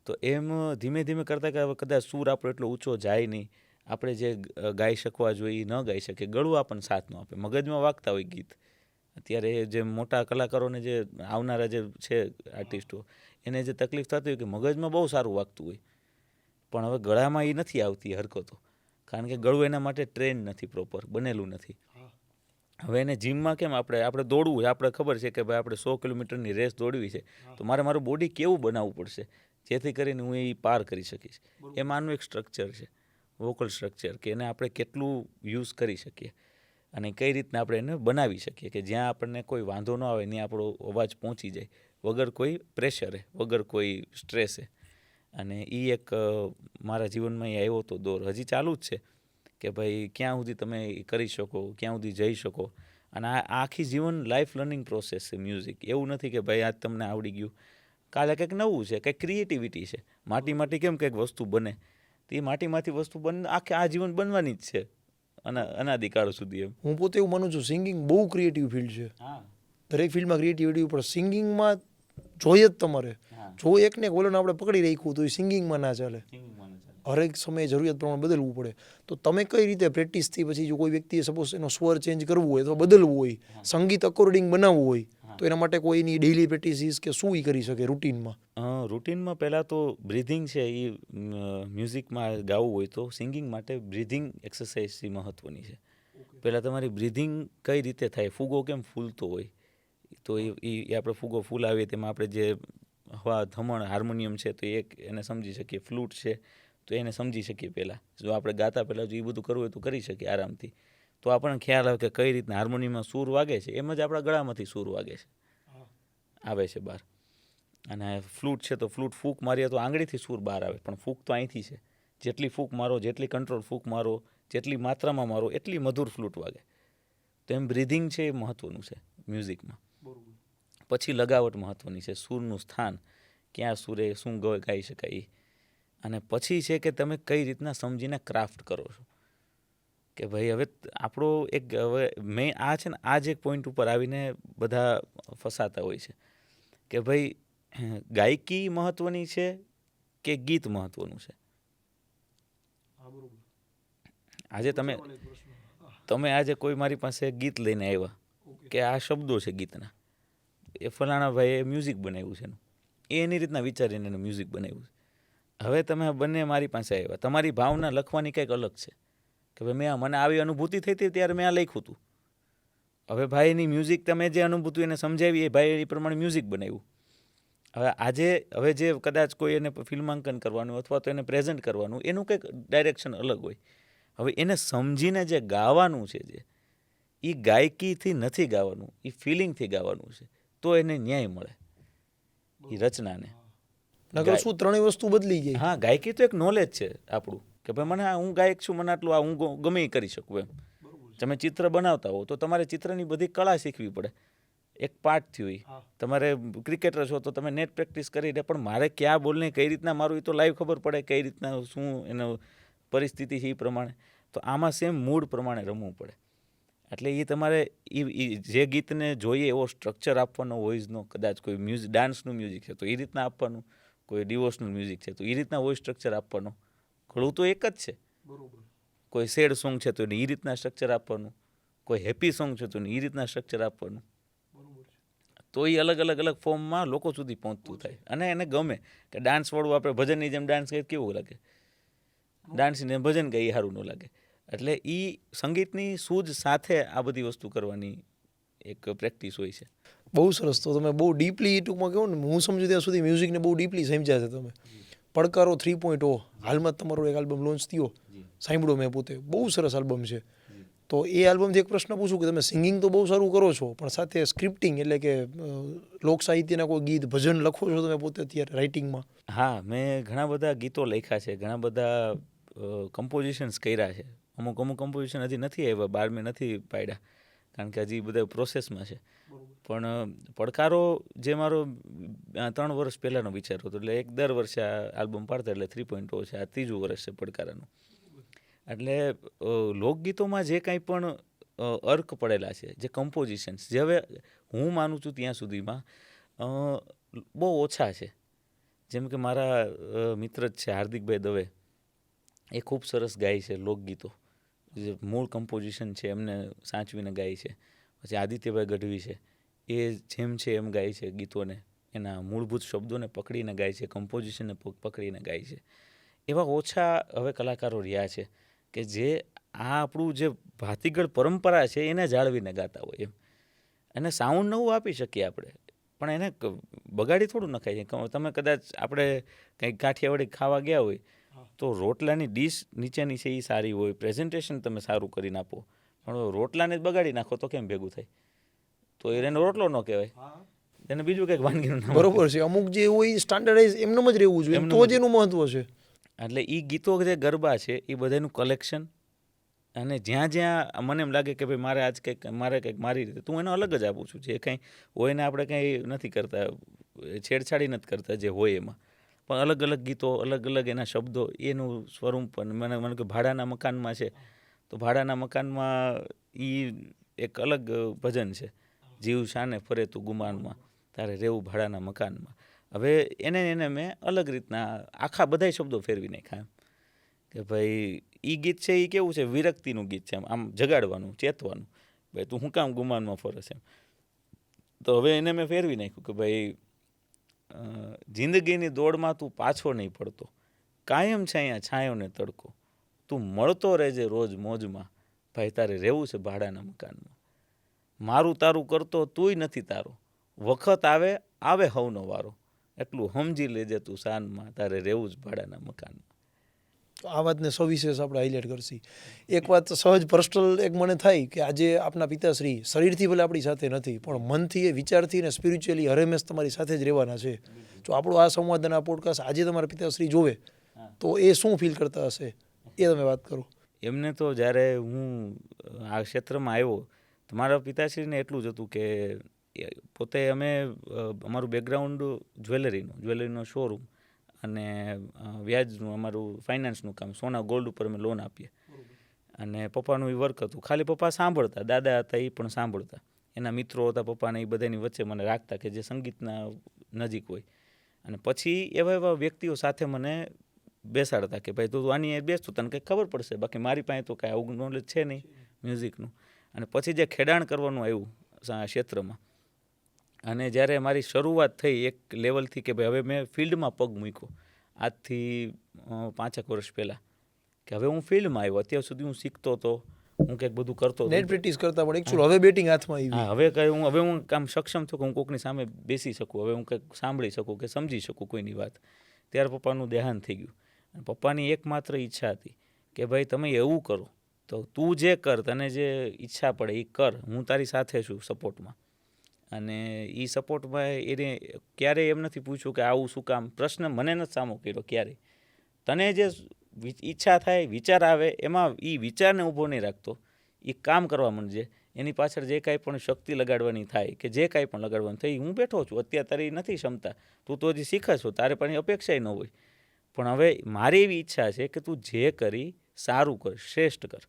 તો એમ ધીમે ધીમે કરતાં કે કદાચ સૂર આપણો એટલો ઊંચો જાય નહીં, આપણે જે ગાઈ શકવા જોઈએ ન ગાઈ શકીએ, ગળું આપણને સાથ ન આપે, મગજમાં વાગતા હોય ગીત. અત્યારે જે મોટા કલાકારોને જે આવનારા જે છે આર્ટિસ્ટો, એને જે તકલીફ થતી હોય કે મગજમાં બહુ સારું વાગતું હોય, પણ હવે ગળામાં એ નથી આવતી હરકતો, કારણ કે ગળું એના માટે ટ્રેન નથી, પ્રોપર બનેલું નથી. હવે એને જીમમાં કેમ આપણે દોડવું છે, આપણે ખબર છે કે ભાઈ આપણે 100 કિલોમીટરની રેસ દોડવી છે, તો મારું બોડી કેવું બનાવવું પડશે જેથી કરીને હું એ પાર કરી શકીશ. એમાંનું એક સ્ટ્રક્ચર છે, વોકલ સ્ટ્રક્ચર, કે એને આપણે કેટલું યુઝ કરી શકીએ અને કઈ રીતના આપણે એને બનાવી શકીએ કે જ્યાં આપણને કોઈ વાંધો ન આવે, ત્યાં આપણો અવાજ પહોંચી જાય વગર કોઈ પ્રેશરે, વગર કોઈ સ્ટ્રેસે. અને એ એક મારા જીવનમાં એ આવ્યો હતો દોર, હજી ચાલુ જ છે કે ભાઈ ક્યાં સુધી તમે કરી શકો, ક્યાં સુધી જઈ શકો. અને આ આખી જીવન લાઈફ લર્નિંગ પ્રોસેસ છે મ્યુઝિક. એવું નથી કે ભાઈ આજ તમને આવડી ગયું, કાલે કંઈક નવું છે, કંઈક ક્રિએટિવિટી છે. માટીમાંથી કેમ કંઈક વસ્તુ બને, તો એ માટીમાંથી વસ્તુ આખે આ જીવન બનવાની જ છે અનાદિકાળ સુધી. એમ
હું પોતે એવું માનું છું, સિંગિંગ બહુ ક્રિએટિવ ફિલ્ડ છે. દરેક ફિલ્ડમાં ક્રિએટિવિટી પણ સિંગિંગમાં જોઈએ જ તમારે. જો એકને ઓલોને આપણે પકડી રાખ્યું તો એ સિંગિંગમાં ના ચાલે, હરેક સમયે જરૂરિયાત પ્રમાણે બદલવું પડે. તો તમે કઈ રીતે પ્રેક્ટિસથી પછી જો કોઈ વ્યક્તિએ સપોઝ એનો સ્વર ચેન્જ કરવું હોય, તો બદલવું હોય, સંગીત અકોર્ડિંગ બનાવવું હોય, તો એના માટે કોઈની ડેઇલી પ્રેક્ટિસિસ કે શું એ કરી શકે રૂટીનમાં?
રૂટીનમાં પહેલાં તો બ્રિધિંગ છે એ મ્યુઝિકમાં ગાવું હોય તો સિંગિંગ માટે બ્રિધિંગ એક્સરસાઇઝ એ મહત્ત્વની છે. પહેલાં તમારી બ્રિધિંગ કઈ રીતે થાય, ફૂગો કેમ ફૂલતો હોય, તો એ આપણે ફૂગો ફૂલાવીએ તેમાં આપણે જે હવા ધમણ હાર્મોનિયમ છે તો એને સમજી શકીએ, ફ્લૂટ છે તો એને સમજી શકીએ. પહેલાં જો આપણે ગાતા પહેલાં જો એ બધું કરવું હોય તો કરી શકીએ આરામથી. તો આપણને ખ્યાલ આવે કે કઈ રીતના હાર્મોનિયમમાં સૂર વાગે છે, એમ જ આપણા ગળામાંથી સૂર વાગે છે, આવે છે બહાર. અને ફ્લૂટ છે તો ફ્લૂટ ફૂંક મારીએ તો આંગળીથી સૂર બહાર આવે, પણ ફૂંક તો અહીંથી છે. જેટલી ફૂંક મારો, જેટલી કંટ્રોલ ફૂંક મારો, જેટલી માત્રામાં મારો, એટલી મધુર ફ્લૂટ વાગે. તો એમ બ્રિધિંગ છે એ મહત્ત્વનું છે મ્યુઝિકમાં. પછી લગાવટ મહત્ત્વની છે, સૂરનું સ્થાન, ક્યાં સૂરે શું ગાઈ શકાય. અને પછી છે કે તમે કઈ રીતના સમજીને ક્રાફ્ટ કરો છો. કે ભાઈ હવે આપણો હવે મેં છે ને આ જ એક પોઈન્ટ ઉપર આવીને બધા ફસાતા હોય છે કે ભાઈ ગાયકી મહત્ત્વની છે કે ગીત મહત્ત્વનું છે. આજે તમે આજે કોઈ મારી પાસે ગીત લઈને આવ્યા કે આ શબ્દો છે ગીતના, એ ફલાણા ભાઈએ મ્યુઝિક બનાવ્યું છે એનું, એની રીતના વિચારીને એનું મ્યુઝિક બનાવ્યું છે. હવે તમે બંને મારી પાસે આવ્યા, તમારી ભાવના લખવાની કંઈક અલગ છે કે ભાઈ મને આવી અનુભૂતિ થઈ હતી ત્યારે મેં આ લખ્યું હતું. હવે ભાઈની મ્યુઝિક તમે જે અનુભૂતિ એને સમજાવી એ ભાઈ એ પ્રમાણે મ્યુઝિક બનાવ્યું. હવે જે કદાચ કોઈ એને ફિલ્માંકન કરવાનું અથવા તો એને પ્રેઝન્ટ કરવાનું એનું કંઈક ડાયરેક્શન અલગ હોય. હવે એને સમજીને જે ગાવાનું છે, જે એ ગાયકીથી નથી ગાવાનું, એ ફિલિંગથી ગાવાનું છે, તો એને ન્યાય મળે એ રચનાને.
નકર શું ત્રણેય વસ્તુ બદલી ગઈ?
હા, ગાયકી તો એક નોલેજ છે આપણું કે ભાઈ મને હું ગાયક છું, મને આટલું હું ગમે એ કરી શકું એમ. તમે ચિત્ર બનાવતા હો તો તમારે ચિત્રની બધી કળા શીખવી પડે, એક પાર્ટ થયું. તમારે ક્રિકેટર છો તો તમે નેટ પ્રેક્ટિસ કરી દે, પણ મારે ક્યાં બોલને કઈ રીતના મારું એ તો લાઈવ ખબર પડે, કઈ રીતના શું એનો પરિસ્થિતિ છે એ પ્રમાણે. તો આમાં સેમ મૂડ પ્રમાણે રમવું પડે. એટલે એ તમારે જે ગીતને જોઈએ એવો સ્ટ્રક્ચર આપવાનો વોઇસનો, કદાચ કોઈ મ્યુઝિક ડાન્સનું મ્યુઝિક છે તો એ રીતના આપવાનું, કોઈ ડિવોશનલ મ્યુઝિક છે તો એ રીતના વોઇસ સ્ટ્રક્ચર આપવાનો. ઘણું તો એક જ છે. કોઈ સેડ સોંગ છે તો એને એ રીતના સ્ટ્રક્ચર આપવાનું, કોઈ હેપી સોંગ છે તો એને એ રીતના સ્ટ્રક્ચર આપવાનું. તો એ અલગ ફોર્મમાં લોકો સુધી પહોંચતું થાય અને એને ગમે. કે ડાન્સવાળું આપણે ભજનની જેમ ડાન્સ કરીએ કેવું લાગે, ડાન્સની જેમ ભજન ગાઈએ સારું ન લાગે. એટલે એ સંગીતની સૂઝ સાથે આ બધી વસ્તુ કરવાની એક પ્રેક્ટિસ હોય છે.
બહુ સરસ. તો તમે બહુ ડીપલી ટૂંકમાં કહો ને, હું સમજુ ત્યાં સુધી મ્યુઝિકને બહુ ડીપલી સમજ્યા છે તમે. પડકારો 3.0 હાલમાં તમારો એક આલ્બમ લોન્ચ થયો, સાંભળ્યો મેં પોતે, બહુ સરસ આલ્બમ છે. તો એ આલ્બમથી એક પ્રશ્ન પૂછું કે તમે સિંગિંગ તો બહુ સારું કરો છો, પણ સાથે સ્ક્રિપ્ટિંગ એટલે કે લોક સાહિત્યના કોઈ ગીત ભજન લખો છો તમે પોતે અત્યારે રાઇટિંગમાં?
હા, મેં ઘણા બધા ગીતો લખ્યા છે, ઘણા બધા કમ્પોઝિશન્સ કર્યા છે. અમુક કમ્પોઝિશન હજી નથી આવ્યા, બહાર મેં નથી પાડ્યા કારણ કે હજી બધા પ્રોસેસમાં છે. પણ પડકારો જે મારો 3 વર્ષ પહેલાંનો વિચાર હતો, એટલે દર વર્ષે આ આલ્બમ પાડતા, એટલે 3.0 છે, આ 3જું વર્ષ છે પડકારાનું. એટલે લોકગીતોમાં જે કાંઈ પણ અર્ક પડેલા છે, જે કમ્પોઝિશન્સ, જે હવે હું માનું છું ત્યાં સુધીમાં બહુ ઓછા છે. જેમ કે મારા મિત્ર જ છે હાર્દિકભાઈ દવે, એ ખૂબ સરસ ગાય છે લોકગીતો, જે મૂળ કમ્પોઝિશન છે એમને સાચવીને ગાય છે. પછી આદિત્યભાઈ ગઢવી છે, એ જેમ છે એમ ગાય છે ગીતોને, એના મૂળભૂત શબ્દોને પકડીને ગાય છે, કમ્પોઝિશનને પકડીને ગાય છે. એવા ઓછા હવે કલાકારો રહ્યા છે કે જે આ આપણું જે ભાતીગળ પરંપરા છે એને જાળવીને ગાતા હોય એમ. એને સાઉન્ડ નવું આપી શકીએ આપણે, પણ એને બગાડી થોડું નખાય. તમે કદાચ આપણે કંઈક કાઠિયાવાડી ખાવા ગયા હોય તો રોટલાની ડીશ નીચેની છે એ સારી હોય, પ્રેઝન્ટેશન તમે સારું કરીને આપો, પણ રોટલાને જ બગાડી નાખો તો કેમ ભેગું થાય? તો એનો રોટલો ન કહેવાય, એને બીજું કંઈક વાનગીનું નામ.
બરોબર છે. અમુક જે હોય સ્ટાન્ડર્ડાઇઝ એમનેમ જ રહેવું જોઈએ, તો જ એનું મહત્વ છે.
એટલે એ ગીતો જે ગરબા છે એ બધાનું કલેક્શન, અને જ્યાં મને એમ લાગે કે ભાઈ મારે કંઈક મારી રીતે, તું એને અલગ જ આપું છું. જે કંઈ હોય એને આપણે કંઈ નથી કરતા, છેડછાડી નથી કરતા જે હોય એમાં, પણ અલગ ગીતો, અલગ એના શબ્દો, એનું સ્વરૂપ. મને કે ભાડાના મકાનમાં છે તો ભાડાના મકાનમાં એ એક અલગ ભજન છે, જીવ શાને ફરે તું ગુમાનમાં, તારે રહેવું ભાડાના મકાનમાં. હવે એને મેં અલગ રીતના આખા બધાય શબ્દો ફેરવી નાખ્યા એમ કે ભાઈ એ ગીત છે એ કેવું છે, વિરક્તિનું ગીત છે, આમ જગાડવાનું, ચેતવાનું, ભાઈ તું શું કામ ગુમાનમાં ફરસ એમ. તો હવે એને મેં ફેરવી નાખ્યું કે ભાઈ જિંદગીની દોડમાં તું પાછો નહીં પડતો, કાયમ છે અહીંયા છાંયો ને તડકો, તું મળતો રહેજે રોજ મોજમાં, ભાઈ તારે રહેવું છે ભાડાના મકાનમાં, મારું તારું કરતો તુંય નથી તારો, વખત આવે આવે હવનો વારો, એટલું સમજી લેજે તું શાનમાં, તારે રહેવું જ ભાડાના મકાનમાં.
તો આ વાતને સવિશેષ આપણે હાઇલાઇટ કરશી. એક વાત સહજ પર્સનલ એક મને થાય કે આજે આપના પિતાશ્રી શરીરથી ભલે આપણી સાથે નથી પણ મનથી એ વિચારથી ને સ્પિરિચ્યુઅલી હરેમેશ તમારી સાથે જ રહેવાના છે. જો આપણો આ સંવાદ અને આ પોડકાસ્ટ આજે તમારા પિતાશ્રી જોવે તો એ શું ફીલ કરતા હશે એ તમે વાત કરો.
એમને તો જ્યારે હું આ ક્ષેત્રમાં આવ્યો તો મારા પિતાશ્રીને એટલું જ હતું કે પોતે અમે અમારું બેકગ્રાઉન્ડ જ્વેલરીનો શોરૂમ અને વ્યાજનું અમારું ફાઇનાન્સનું કામ, સોના ગોલ્ડ ઉપર અમે લોન આપીએ, અને પપ્પાનું એ વર્ક હતું. ખાલી પપ્પા સાંભળતા, દાદા હતા એ પણ સાંભળતા, એના મિત્રો હતા પપ્પાને, એ બધાની વચ્ચે મને રાખતા કે જે સંગીતના નજીક હોય. અને પછી એવા વ્યક્તિઓ સાથે મને બેસાડતા કે ભાઈ તું આની બેસતું તને કંઈક ખબર પડશે, બાકી મારી પાસે તો કાંઈ આવું નોલેજ છે નહીં મ્યુઝિકનું. અને પછી જે ખેડાણ કરવાનું આવ્યું આ ક્ષેત્રમાં, અને જ્યારે મારી શરૂઆત થઈ એક લેવલથી કે ભાઈ હવે મેં ફિલ્ડમાં પગ મૂક્યો આજથી 5 વર્ષ પહેલાં, કે હવે હું ફિલ્ડમાં આવ્યો. અત્યાર સુધી હું શીખતો હતો, હું કંઈક બધું કરતો હતો,
નેટ પ્રેક્ટિસ કરતા પણ એકચ્યુઅલ હવે બેટિંગ હાથમાં આવી.
હા, હવે હું કામ સક્ષમ છું કે હું કોઈકની સામે બેસી શકું, હવે હું કંઈક સાંભળી શકું કે સમજી શકું કોઈની વાત. ત્યારે પપ્પાનું દેહાંત થઈ ગયું. અને પપ્પાની એકમાત્ર ઈચ્છા હતી કે ભાઈ તમે એવું કરો તો તું જે કર, તને જે ઈચ્છા પડે એ કર, હું તારી સાથે છું સપોર્ટમાં. અને એ સપોર્ટમાં એને ક્યારેય એમ નથી પૂછ્યું કે આવું શું કામ, પ્રશ્ન મને નથી સામો કર્યો ક્યારેય. તને જે ઈચ્છા થાય, વિચાર આવે, એમાં એ વિચારને ઊભો નહીં રાખતો, એ કામ કરવા માંડજે. એની પાછળ જે કાંઈ પણ શક્તિ લગાડવાની થાય કે જે કાંઈ પણ લગાડવાનું થાય, હું બેઠો છું. અત્યારે તારી નથી ક્ષમતા, તું તો હજી શીખે છો, તારે પણ અપેક્ષાય ન હોય, પણ હવે મારી એવી ઈચ્છા છે કે તું જે કરી સારું કર, શ્રેષ્ઠ કર,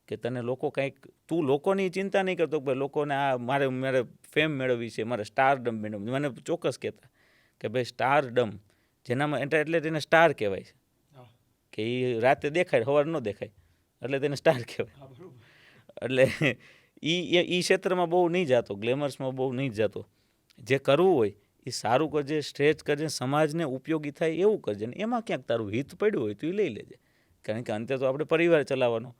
કે તને લોકો કંઈક, તું લોકોની ચિંતા નહીં કરતો કે ભાઈ લોકોને આ મારે ફેમ મેળવવી છે, મારે સ્ટારડમ મેળવવી. મને ચોક્કસ કહેતા કે ભાઈ સ્ટારડમ જેનામાં એટલે તેને સ્ટાર કહેવાય છે, કે એ રાતે દેખાય સવારે ન દેખાય એટલે તેને સ્ટાર કહેવાય. એટલે એ ક્ષેત્રમાં બહુ નહીં જતો, ગ્લેમર્સમાં બહુ નહીં જતો. જે કરવું હોય એ સારું કરજે, શ્રેષ્ઠ કરજે, સમાજને ઉપયોગી થાય એવું કરજે, ને એમાં ક્યાંક તારું હિત પડ્યું હોય તો એ લઈ લેજે. કારણ કે અંતે તો આપણે પરિવાર ચલાવવાનો,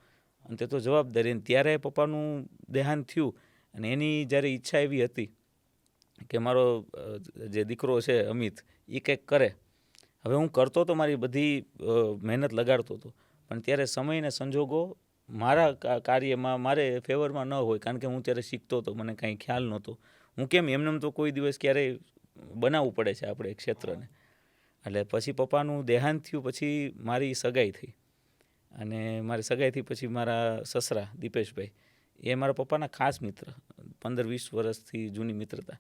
અંતે તો જવાબદારી. ત્યારે પપ્પાનું દેહાંત થયું અને એની જ્યારે ઈચ્છા એવી હતી કે મારો જે દીકરો છે અમિત એ કંઈક કરે. હવે હું કરતો તો મારી બધી મહેનત લગાડતો હતો, પણ ત્યારે સમય ને સંજોગો મારા કાર્યમાં મારે ફેવરમાં ન હોય, કારણ કે હું ત્યારે શીખતો હતો, મને કાંઈ ખ્યાલ નહોતો. હું કેમ એમને તો કોઈ દિવસ ક્યારેય બનાવવું પડે છે આપણે ક્ષેત્રને. એટલે પછી પપ્પાનું દેહાંત થયું, પછી મારી સગાઈ થઈ, અને મારી સગાઈથી પછી મારા સસરા દીપેશભાઈ એ મારા પપ્પાના ખાસ મિત્ર, 15-20 વર્ષથી જૂની મિત્રતા.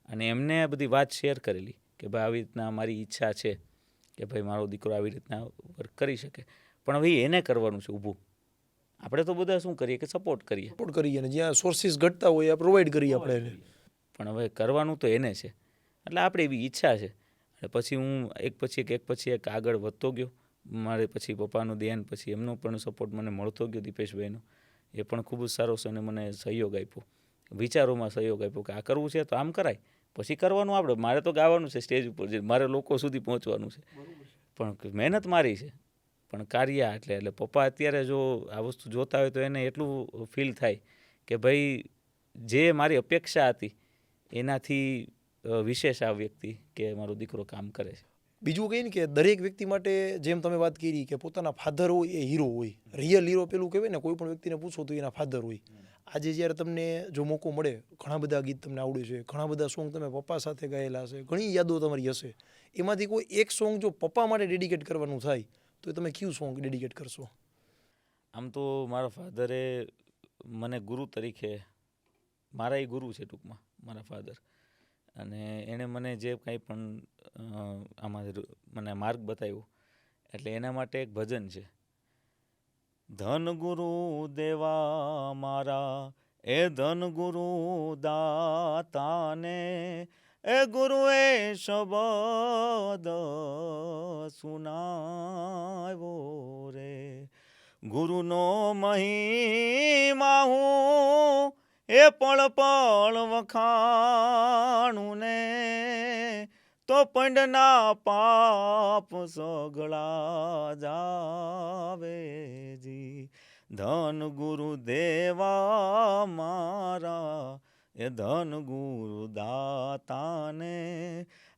અને એમને આ બધી વાત શેર કરેલી કે ભાઈ આવી રીતના મારી ઈચ્છા છે કે ભાઈ મારો દીકરો આવી રીતના વર્ક કરી શકે, પણ હવે એને કરવાનું છે ઊભું. આપણે તો બધા શું કરીએ કે સપોર્ટ કરીએ,
અને જ્યાં સોર્સિસ ઘટતા હોય એ પ્રોવાઈડ કરીએ આપણે એને,
પણ હવે કરવાનું તો એને છે. એટલે આપણે એવી ઈચ્છા છે. એટલે પછી હું એક પછી એક આગળ વધતો ગયો. મારે પછી પપ્પાનું ધ્યાન, પછી એમનો પણ સપોર્ટ મને મળતો ગયો, દીપેશભાઈનો. એ પણ ખૂબ જ સારો છે અને મને સહયોગ આપ્યો, વિચારોમાં સહયોગ આપ્યો કે આ કરવું છે તો આમ કરાય, પછી કરવાનું આપણે, મારે તો ગાવાનું છે સ્ટેજ ઉપર, મારે લોકો સુધી પહોંચવાનું છે, પણ મહેનત મારી છે, પણ કાર્ય એટલે પપ્પા અત્યારે જો આ વસ્તુ જોતા હોય તો એને એટલું ફીલ થાય કે ભાઈ જે મારી અપેક્ષા હતી એનાથી વિશેષ આ વ્યક્તિ કે મારો દીકરો કામ કરે છે.
બીજું કહીએ ને કે દરેક વ્યક્તિ માટે જેમ તમે વાત કરી કે પોતાના ફાધર હોય એ હીરો હોય, રિયલ હીરો પેલું કહેવાય ને, કોઈ પણ વ્યક્તિને પૂછો તો એના ફાધર હોય. આજે જ્યારે તમને જો મોકો મળે, ઘણા બધા ગીત તમને આવડે છે, ઘણા બધા સોંગ તમે પપ્પા સાથે ગાયેલા હશે, ઘણી યાદો તમારી હશે, એમાંથી કોઈ એક સોંગ જો પપ્પા માટે ડેડિકેટ કરવાનું થાય તો તમે કયું સોંગ ડેડિકેટ કરશો?
આમ તો મારા ફાધરે મને ગુરુ તરીકે, મારા એ ગુરુ છે ટૂંકમાં મારા ફાધર, અને એણે મને જે કાંઈ પણ આમાં મને માર્ગ બતાવ્યો, એટલે એના માટે એક ભજન છે, ધન ગુરુ દેવા મારા એ ધન ગુરુ દાતાને, એ ગુરુએ શબ્દ સુનાવ્યો રે, ગુરુનો મહિમા હું એ પળ પળ વખાણું ને તો પંડના પાપ સગળા જાવેજી. ધન ગુરુ દેવા મારા એ ધન ગુરુ દાતાને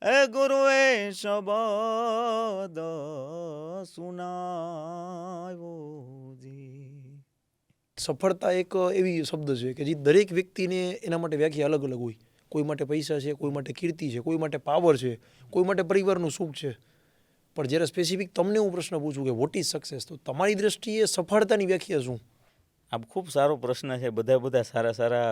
એ ગુરુએ શબ્દ સુનાવ્યોજી.
સફળતા એક એવી શબ્દ છે કે જે દરેક વ્યક્તિને એના માટે વ્યાખ્યા અલગ અલગ હોય. કોઈ માટે પૈસા છે, કોઈ માટે કીર્તિ છે, કોઈ માટે પાવર છે, કોઈ માટે પરિવારનું સુખ છે. પણ જ્યારે સ્પેસિફિક તમને હું પ્રશ્ન પૂછું કે વોટ ઇઝ સક્સેસ, તો તમારી દ્રષ્ટિએ સફળતાની વ્યાખ્યા શું?
આ ખૂબ સારો પ્રશ્ન છે. બધા સારા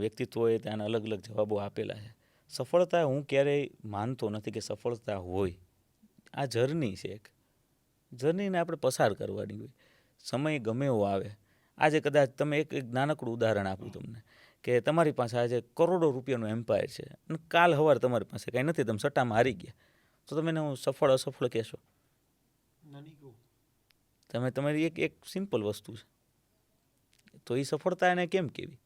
વ્યક્તિત્વોએ ત્યાંના અલગ અલગ જવાબો આપેલા છે. સફળતા હું ક્યારેય માનતો નથી કે સફળતા હોય. આ જર્ની છે, એક જર્નીને આપણે પસાર કરવાની હોય. સમય ગમે એવો આવે. આજે કદાચ તમે એક નાનકડું ઉદાહરણ આપું તમને કે તમારી પાસે આજે કરોડો રૂપિયાનું એમ્પાયર છે અને કાલ સવારે તમારી પાસે કાંઈ નથી, તમે સટ્ટામાં હારી ગયા, તો તમે એને સફળ અસફળ કહેશો? તમારી એક સિમ્પલ વસ્તુ છે, તો એ સફળતા એને કેમ કેવી?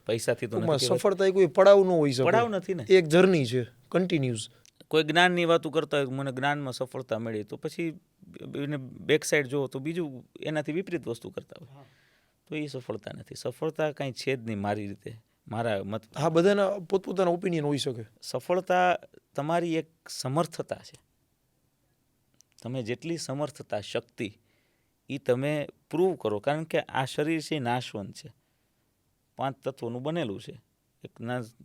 પૈસાથી તો
ટૂંકમાં
નથી કહેવાય.
સફળતા એ કોઈ પડાવ ન હોઈ શકે.
પડાવ નથી ને.
એક જર્ની છે, કન્ટિન્યુઅસ.
કોઈ જ્ઞાનની વાતો કરતા હોય, મને જ્ઞાનમાં સફળતા મળી, તો પછી એને બેક સાઈડ જુઓ તો બીજું એનાથી વિપરીત વસ્તુ કરતા હોય, તો એ સફળતા નથી. સફળતા કાંઈ છે જ નહીં મારી રીતે, મારા મત.
હા, બધાના પોતપોતાના ઓપિનિયન હોઈ શકે.
સફળતા તમારી એક સમર્થતા છે. તમે જેટલી સમર્થતા, શક્તિ, એ તમે પ્રૂવ કરો. કારણ કે આ શરીર છે નાશવંત છે, 5 તત્વોનું બનેલું છે. એક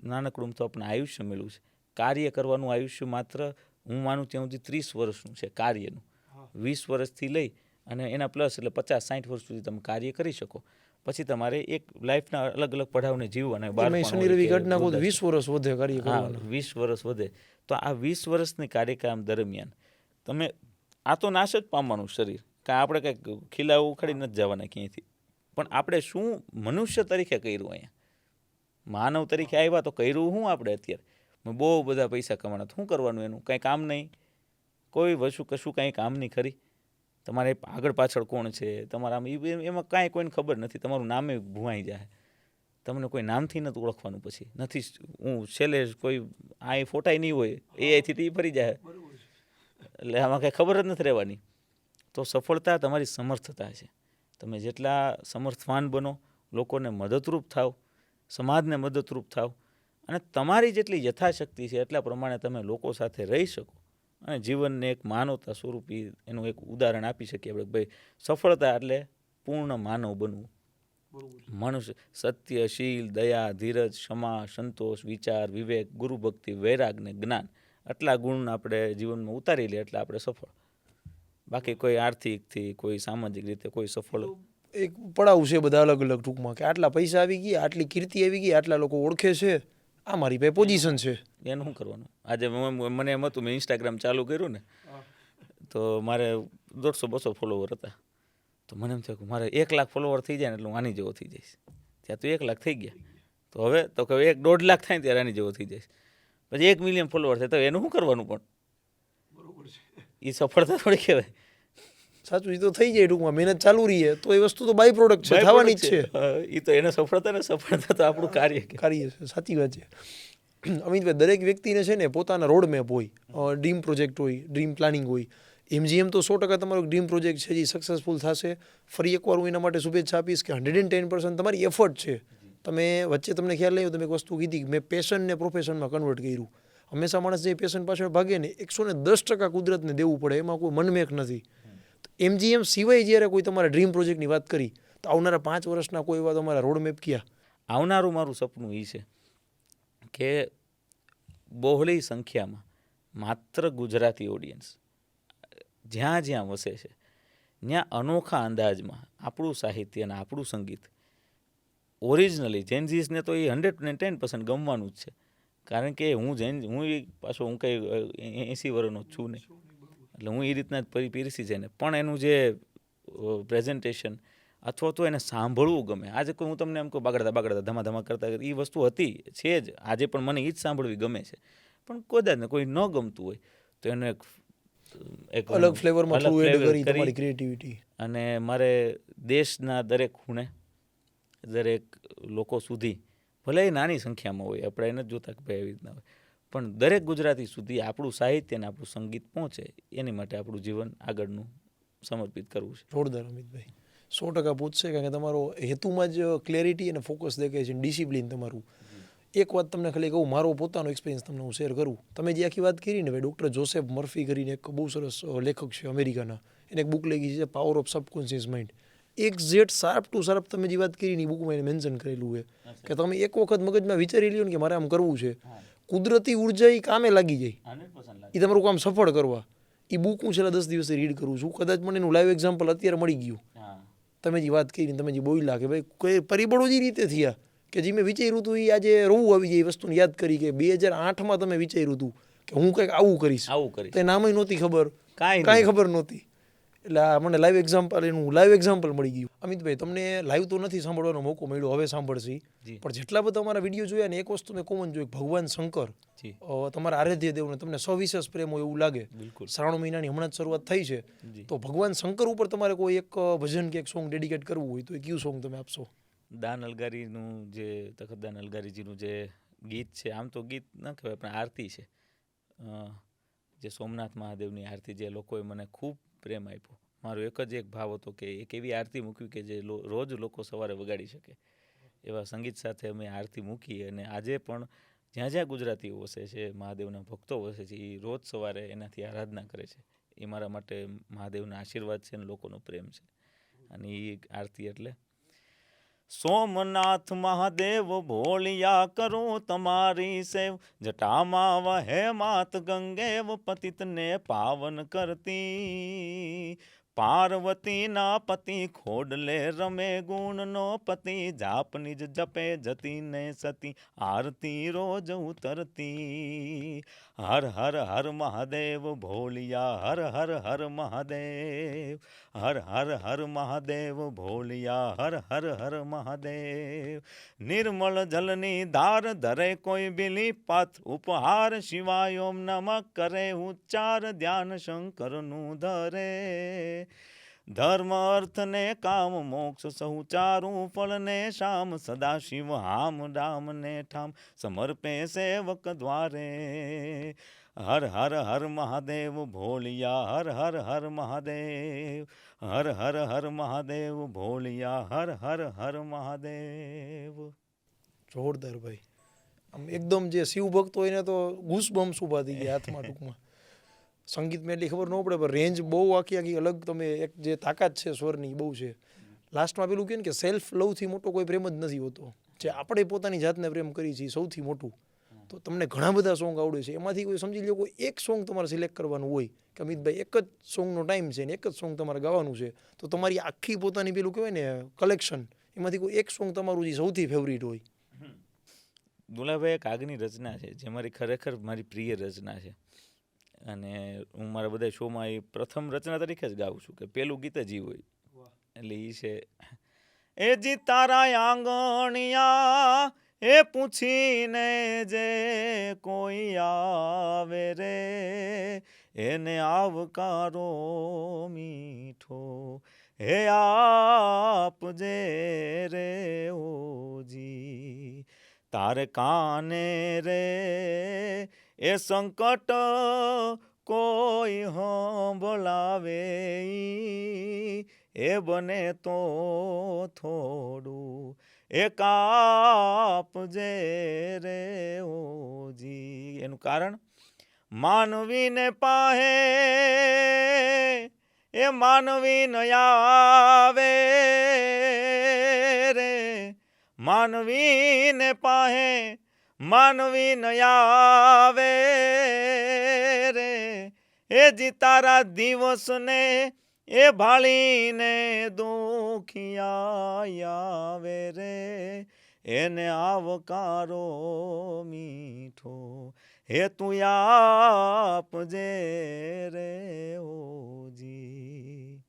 નાનકડું તો આપણે આયુષ્ય મળ્યું છે. કાર્ય કરવાનું આયુષ્ય માત્ર હું માનું ત્યાં સુધી 30 વર્ષનું છે કાર્યનું. 20 વર્ષથી લઈ અને એના પ્લસ એટલે 50-60 વર્ષ સુધી તમે કાર્ય કરી શકો. પછી તમારે એક લાઈફના અલગ અલગ પડાવને જીવવાના.
શનિ રવિ કાઢ નાખો તો 20 વર્ષ વધે કાર્ય કરવાના.
20 વર્ષ વધે. તો આ 20 વર્ષની કાર્યકાળ દરમિયાન તમે આ તો નાશ જ પામવાનું શરીર, કાં આપણે કંઈક ખીલા ઉખાડી નથી જવાના ક્યાંયથી. પણ આપણે શું મનુષ્ય તરીકે કર્યું, અહીંયા માનવ તરીકે આવ્યા તો કર્યું શું આપણે? અત્યારે બહુ બધા પૈસા કમાણા, શું કરવાનું એનું? કાંઈ કામ નહીં, કોઈ વસ્તુ કશું કાંઈ કામ નહીં ખરી. તમારે આગળ પાછળ કોણ છે તમારા, એમાં કાંઈ કોઈને ખબર નથી. તમારું નામે ભૂવાઈ જાય, તમને કોઈ નામથી નથી ઓળખવાનું. પછી નથી હું છેલ્લે કોઈ આ ફોટાય નહીં હોય, એઆઈથી ફરી જાય, એટલે આમાં કાંઈ ખબર જ નથી રહેવાની. તો સફળતા તમારી સમર્થતા છે. તમે જેટલા સમર્થવાન બનો, લોકોને મદદરૂપ થાવ, સમાજને મદદરૂપ થાવ, અને તમારી જેટલી યથાશક્તિ છે એટલા પ્રમાણે તમે લોકો સાથે રહી શકો અને જીવનને એક માનવતા સ્વરૂપી એનું એક ઉદાહરણ આપી શકીએ આપણે. ભાઈ, સફળતા એટલે પૂર્ણ માનવ બનવું. મનુષ્ય સત્ય, શીલ, દયા, ધીરજ, ક્ષમા, સંતોષ, વિચાર, વિવેક, ગુરુભક્તિ, વૈરાગ ને જ્ઞાન, આટલા ગુણ આપણે જીવનમાં ઉતારી લે એટલે આપણે સફળ. બાકી કોઈ આર્થિકથી, કોઈ સામાજિક રીતે કોઈ સફળ
એક પડાવ છે બધા અલગ અલગ. ટૂંકમાં કે આટલા પૈસા આવી ગયા, આટલી કીર્તિ આવી ગઈ, આટલા લોકો ઓળખે છે, આ મારી પાસે પોઝિશન છે.
એનું શું કરવાનું? આજે મને એમ હતું, મેં ઇન્સ્ટાગ્રામ ચાલુ કર્યું ને, તો મારે 150-200 ફોલોવર હતા. તો મને એમ થયું કે મારે 1 લાખ ફોલોવર થઈ જાય ને એટલે હું આની જેવો થઈ જઈશ. ત્યાં તો 1 લાખ થઈ ગયા, તો હવે તો કે 1-1.5 લાખ થાય ને ત્યારે આની જેવો થઈ જઈશ. પછી 1 મિલિયન ફોલોવર થાય તો એનું શું કરવાનું? પણ એ સફળતા થોડી કહેવાય.
સાચું, એ તો થઈ જાય. ટૂંકમાં મહેનત ચાલુ રહીએ તો એ વસ્તુ તો બાય પ્રોડક્ટ છે, થવાની જ છે.
એ તો એને સફળતા ને સફળતા તો આપણું કાર્ય
છે. સાચી વાત છે અમિતભાઈ. દરેક વ્યક્તિને છે ને પોતાના રોડ મેપ હોય, ડ્રીમ પ્રોજેક્ટ હોય, ડ્રીમ પ્લાનિંગ હોય. MGM તો 100% તમારો ડ્રીમ પ્રોજેક્ટ છે, જે સક્સેસફુલ થશે. ફરી એકવાર હું એના માટે શુભેચ્છા આપીશ કે 110% તમારી એફર્ટ છે. તમે વચ્ચે તમને ખ્યાલ નહીં, તમે એક વસ્તુ કીધી કે મેં પેશનને પ્રોફેશનમાં કન્વર્ટ કર્યું. હંમેશા માણસ જે પેશન પાછળ ભાગે ને 110% કુદરતને દેવું પડે, એમાં કોઈ મનમેક નથી. MGM સિવાય જ્યારે કોઈ તમારા ડ્રીમ પ્રોજેક્ટની વાત કરી, તો આવનારા 5 વર્ષના કોઈ એવા તમારા રોડમેપ ક્યાં?
આવનારું મારું સપનું એ છે કે બહોળી સંખ્યામાં માત્ર ગુજરાતી ઓડિયન્સ જ્યાં જ્યાં વસે છે, ત્યાં અનોખા અંદાજમાં આપણું સાહિત્ય અને આપણું સંગીત ઓરિજિનલી જેનઝીસને તો એ 110% ગમવાનું જ છે. કારણ કે હું પાછો હું કંઈ 80 વર્ષનો છું નહીં, એટલે હું એ રીતના જ પીરસી છે ને. પણ એનું જે પ્રેઝન્ટેશન અથવા તો એને સાંભળવું ગમે. આજે કોઈ હું તમને એમ કહું બાગડતા ધમાધમા કરતા, એ વસ્તુ હતી છે જ, આજે પણ મને એ જ સાંભળવી ગમે છે. પણ કદાચ ને કોઈ ન ગમતું હોય તો એનો એક
અલગ ફ્લેવરમાં થ્રુ એડ કરી તમારી ક્રિએટિવિટી.
અને મારે દેશના દરેક ખૂણે દરેક લોકો સુધી, ભલે એ નાની સંખ્યામાં હોય, આપણે એને જ જોતા કે ભાઈ એવી રીતના હોય, પણ દરેક ગુજરાતી સુધી આપણું સાહિત્ય અને આપણું સંગીત પહોંચે એની માટે આપણું જીવન આગળનું સમર્પિત કરવું છે.
જોરદાર અમિતભાઈ, 100% પૂછશે, કારણ કે તમારો હેતુમાં જ ક્લેરિટી અને ફોકસ દેખાય છે, ડિસિપ્લિન તમારું. એક વાત તમને ખાલી કહું, મારો પોતાનો એક્સપિરિયન્સ તમને હું શેર કરું. તમે જે આખી વાત કરી ને ભાઈ, ડૉક્ટર જોસેફ મર્ફી કરીને એક બહુ સરસ લેખક છે અમેરિકાના, એને એક બુક લખી છે power of subconscious mind. Exact sharp to sharp તમે જે વાત કરી ને એ બુકમાં એને મેન્શન કરેલું છે કે તમે એક વખત મગજમાં વિચારી લ્યો ને કે મારે આમ કરવું છે, કુદરતી ઉર્જા એ કામે લાગી જાય, એ તમારું કામ સફળ કરવા. એ બુક હું છેલ્લા 10 દિવસથી રીડ કરું છું. કદાચ મને એનું લાઈવ એક્ઝામ્પલ અત્યારે મળી ગયું. તમે જે વાત કરી, તમે જે બોલ્યા કે ભાઈ કોઈ પરિબળો જ એ રીતે થયા કે જે મેં વિચાર્યું હતું એ આજે રોવું આવી જાય, એ વસ્તુને યાદ કરી કે 2008માં તમે વિચાર્યું હતું કે હું કંઈક આવું કરીશ, તો એ નામય નહોતી ખબર, કાંઈ ખબર નહોતી. એટલે આ મને લાઈવ એક્ઝામ્પલ મળી ગયું. અમિતભાઈ, તમને લાઈવ તો નથી સાંભળવાનો મોકો મળ્યો, હવે સાંભળશી, પણ જેટલા બધા અમારા વિડીયો જોયા ને, એક વસ્તુ મેં કોમન જોયું, ભગવાન શંકર તમારા આરાધ્ય દેવને તમને સવિશેષ પ્રેમ હોય એવું લાગે. શ્રાવણ મહિનાની હમણાં જ શરૂઆત થઈ છે, તો ભગવાન શંકર ઉપર તમારે કોઈ એક ભજન કે એક સોંગ ડેડિકેટ કરવું હોય તો એ કયું સોંગ તમે આપશો?
દાન અલગારીનું જે તખતદાન અલગારીજીનું જે ગીત છે, આમ તો ગીત ન કહેવાય પણ આરતી છે, જે સોમનાથ મહાદેવની આરતી, જે લોકોએ મને ખૂબ પ્રેમ આપ્યો. મારો એક જ એક ભાવ હતો કે એક એવી આરતી મૂકવી કે જે રોજ લોકો સવારે વગાડી શકે. એવા સંગીત સાથે અમે આરતી મૂકી, અને આજે પણ જ્યાં જ્યાં ગુજરાતીઓ વસે છે, મહાદેવના ભક્તો વસે છે, એ રોજ સવારે એનાથી આરાધના કરે છે. એ મારા માટે મહાદેવના આશીર્વાદ છે અને લોકોનો પ્રેમ છે. અને એ આરતી એટલે સોમનાથ મહાદેવ ભોળિયા કરું તમારી સેવ, જટામાં વહે માત ગંગેવ પતિતને પાવન કરતી. પાર્વતીના પતિ ખોડલે રમે ગુણનો પતિ, જાપની જ જપે જતી ને સતી, આરતી રોજ ઉતરતી. હર હર હર મહાદેવ ભોલિયા, હર હર હર મહાદેવ, હર હર હર મહાદેવ ભોલિયા, હર હર હર મહાદેવ. નિર્મળ જલની ધાર ધરે કોઈ બિલી પાથ, ઉપહાર શિવાય ઓમ નમઃ કરે ઉચ્ચાર, ધ્યાન શંકરનું ધરે. ધર્મ અર્થ ને કામ મોક્ષ સહુ ચારું ફળ ને શામ, સદા શિવ હામ રામ ને ઠામ, સમર્પે સેવક દ્વારે. હર હર હર મહાદેવ ભોલિયા, હર હર હર મહાદેવ, હર હર હર મહાદેવ ભોલિયા, હર હર હર મહાદેવ.
જોરદાર ભાઈ, આમ એકદમ જે શિવ ભક્ત હોય ને તો ગૂસબમ્સ ઊભા થઈ ગયા હાથમાં. ટૂંકમાં સંગીતમાં એટલી ખબર ન પડે, પણ રેન્જ બહુ આખી અલગ, તમે એક જે તાકાત છે સ્વરની બહુ છે. લાસ્ટમાં પેલું કહે ને કે સેલ્ફ લવથી મોટો કોઈ પ્રેમ જ નથી હોતો, જે આપણે પોતાની જાતને પ્રેમ કરી છીએ સૌથી મોટું. તો તમને ઘણા બધા સોંગ આવડે છે, એમાંથી કોઈ સમજી લો કોઈ એક સોંગ તમારે સિલેક્ટ કરવાનું હોય કે અમિતભાઈ એક જ સોંગનો ટાઈમ છે ને એક જ સોંગ તમારે ગાવાનું છે, તો તમારી આખી પોતાની પેલું કહેવાય ને કલેક્શન, એમાંથી કોઈ એક સોંગ તમારું જે સૌથી ફેવરિટ હોય?
દુલાભાઈ, એક આગની રચના છે જે મારી ખરેખર મારી પ્રિય રચના છે, અને હું મારા બધા શોમાં એ પ્રથમ રચના તરીકે જ ગાઉં છું કે પેલું ગીત જ હોય. એટલે એ છે, એ જી તારા આંગણિયા એ પૂછીને જે કોઈ આવે રે, એને આવકારો મીઠો હે આપજે રે ઓજી. તારે કાને રે એ સંકટ કોઈ હંભળાવે, એ બને તો થોડું એક આપજે રે ઓજી. એનું કારણ, માનવીને પાહે એ માનવી ન આવે રે, માનવીને પાહે માનવી ન આવે રે, એ જી તારા દિવસને એ ભાળીને દુખિયા આવે રે, એને આવકારો મીઠો હે તું આપજે રે ઓજી.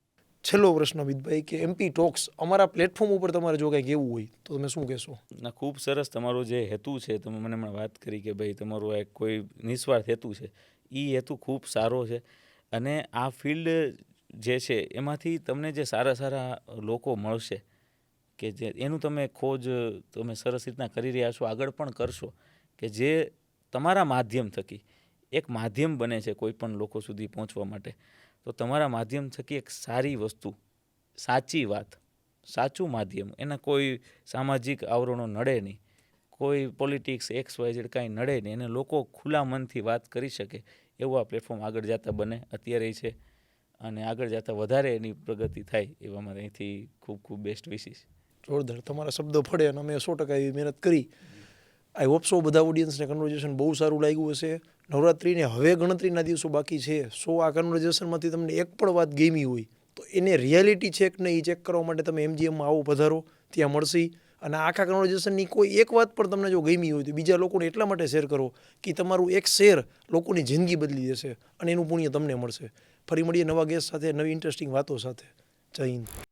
છેલ્લો પ્રશ્ન અમિતભાઈ, કે એમપી ટોક્સ અમારા પ્લેટફોર્મ ઉપર તમારે જો કંઈક એવું હોય તો તમે શું કહેશો?
ના, ખૂબ સરસ તમારો જે હેતુ છે, તમે મને હમણાં વાત કરી કે ભાઈ તમારો એક કોઈ નિસ્વાર્થ હેતુ છે, એ હેતુ ખૂબ સારો છે. અને આ ફિલ્ડ જે છે એમાંથી તમને જે સારા સારા લોકો મળશે કે જે એનું તમે ખોજ તમે સરસ રીતના કરી રહ્યા છો, આગળ પણ કરશો, કે જે તમારા માધ્યમ થકી એક માધ્યમ બને છે કોઈ પણ લોકો સુધી પહોંચવા માટે. તો તમારા માધ્યમ થકી એક સારી વસ્તુ, સાચી વાત, સાચું માધ્યમ, એના કોઈ સામાજિક આવરણો નડે નહીં, કોઈ પોલિટિક્સ XYZ કાંઈ નડે નહીં, એને લોકો ખુલ્લા મનથી વાત કરી શકે એવું આ પ્લેટફોર્મ આગળ જતાં બને, અત્યારે છે અને આગળ જતાં વધારે એની પ્રગતિ થાય એવા મારે અહીંથી ખૂબ ખૂબ બેસ્ટ વિશીશ.
જોરદાર, તમારા શબ્દો પડે અને અમે 100% એવી મહેનત કરી. આઈ હોપ સો બધા ઓડિયન્સને કન્વર્ઝેશન બહુ સારું લાગ્યું હશે. નવરાત્રિને હવે ગણતરીના દિવસો બાકી છે. આ કન્વર્ઝેશનમાંથી તમને એક પણ વાત ગમી હોય તો એને રિયાલિટી છે કે નહીં એ ચેક કરવા માટે તમે MGMમાં આવો, પધારો, ત્યાં મળશે. અને આખા કન્વર્ઝેશનની કોઈ એક વાત પણ તમને જો ગમી હોય તો બીજા લોકોને એટલા માટે શેર કરો કે તમારું એક શેર લોકોની જિંદગી બદલી દેશે અને એનું પુણ્ય તમને મળશે. ફરી મળીએ નવા ગેસ્ટ સાથે, નવી ઇન્ટરેસ્ટિંગ વાતો સાથે. જય હિન્દ.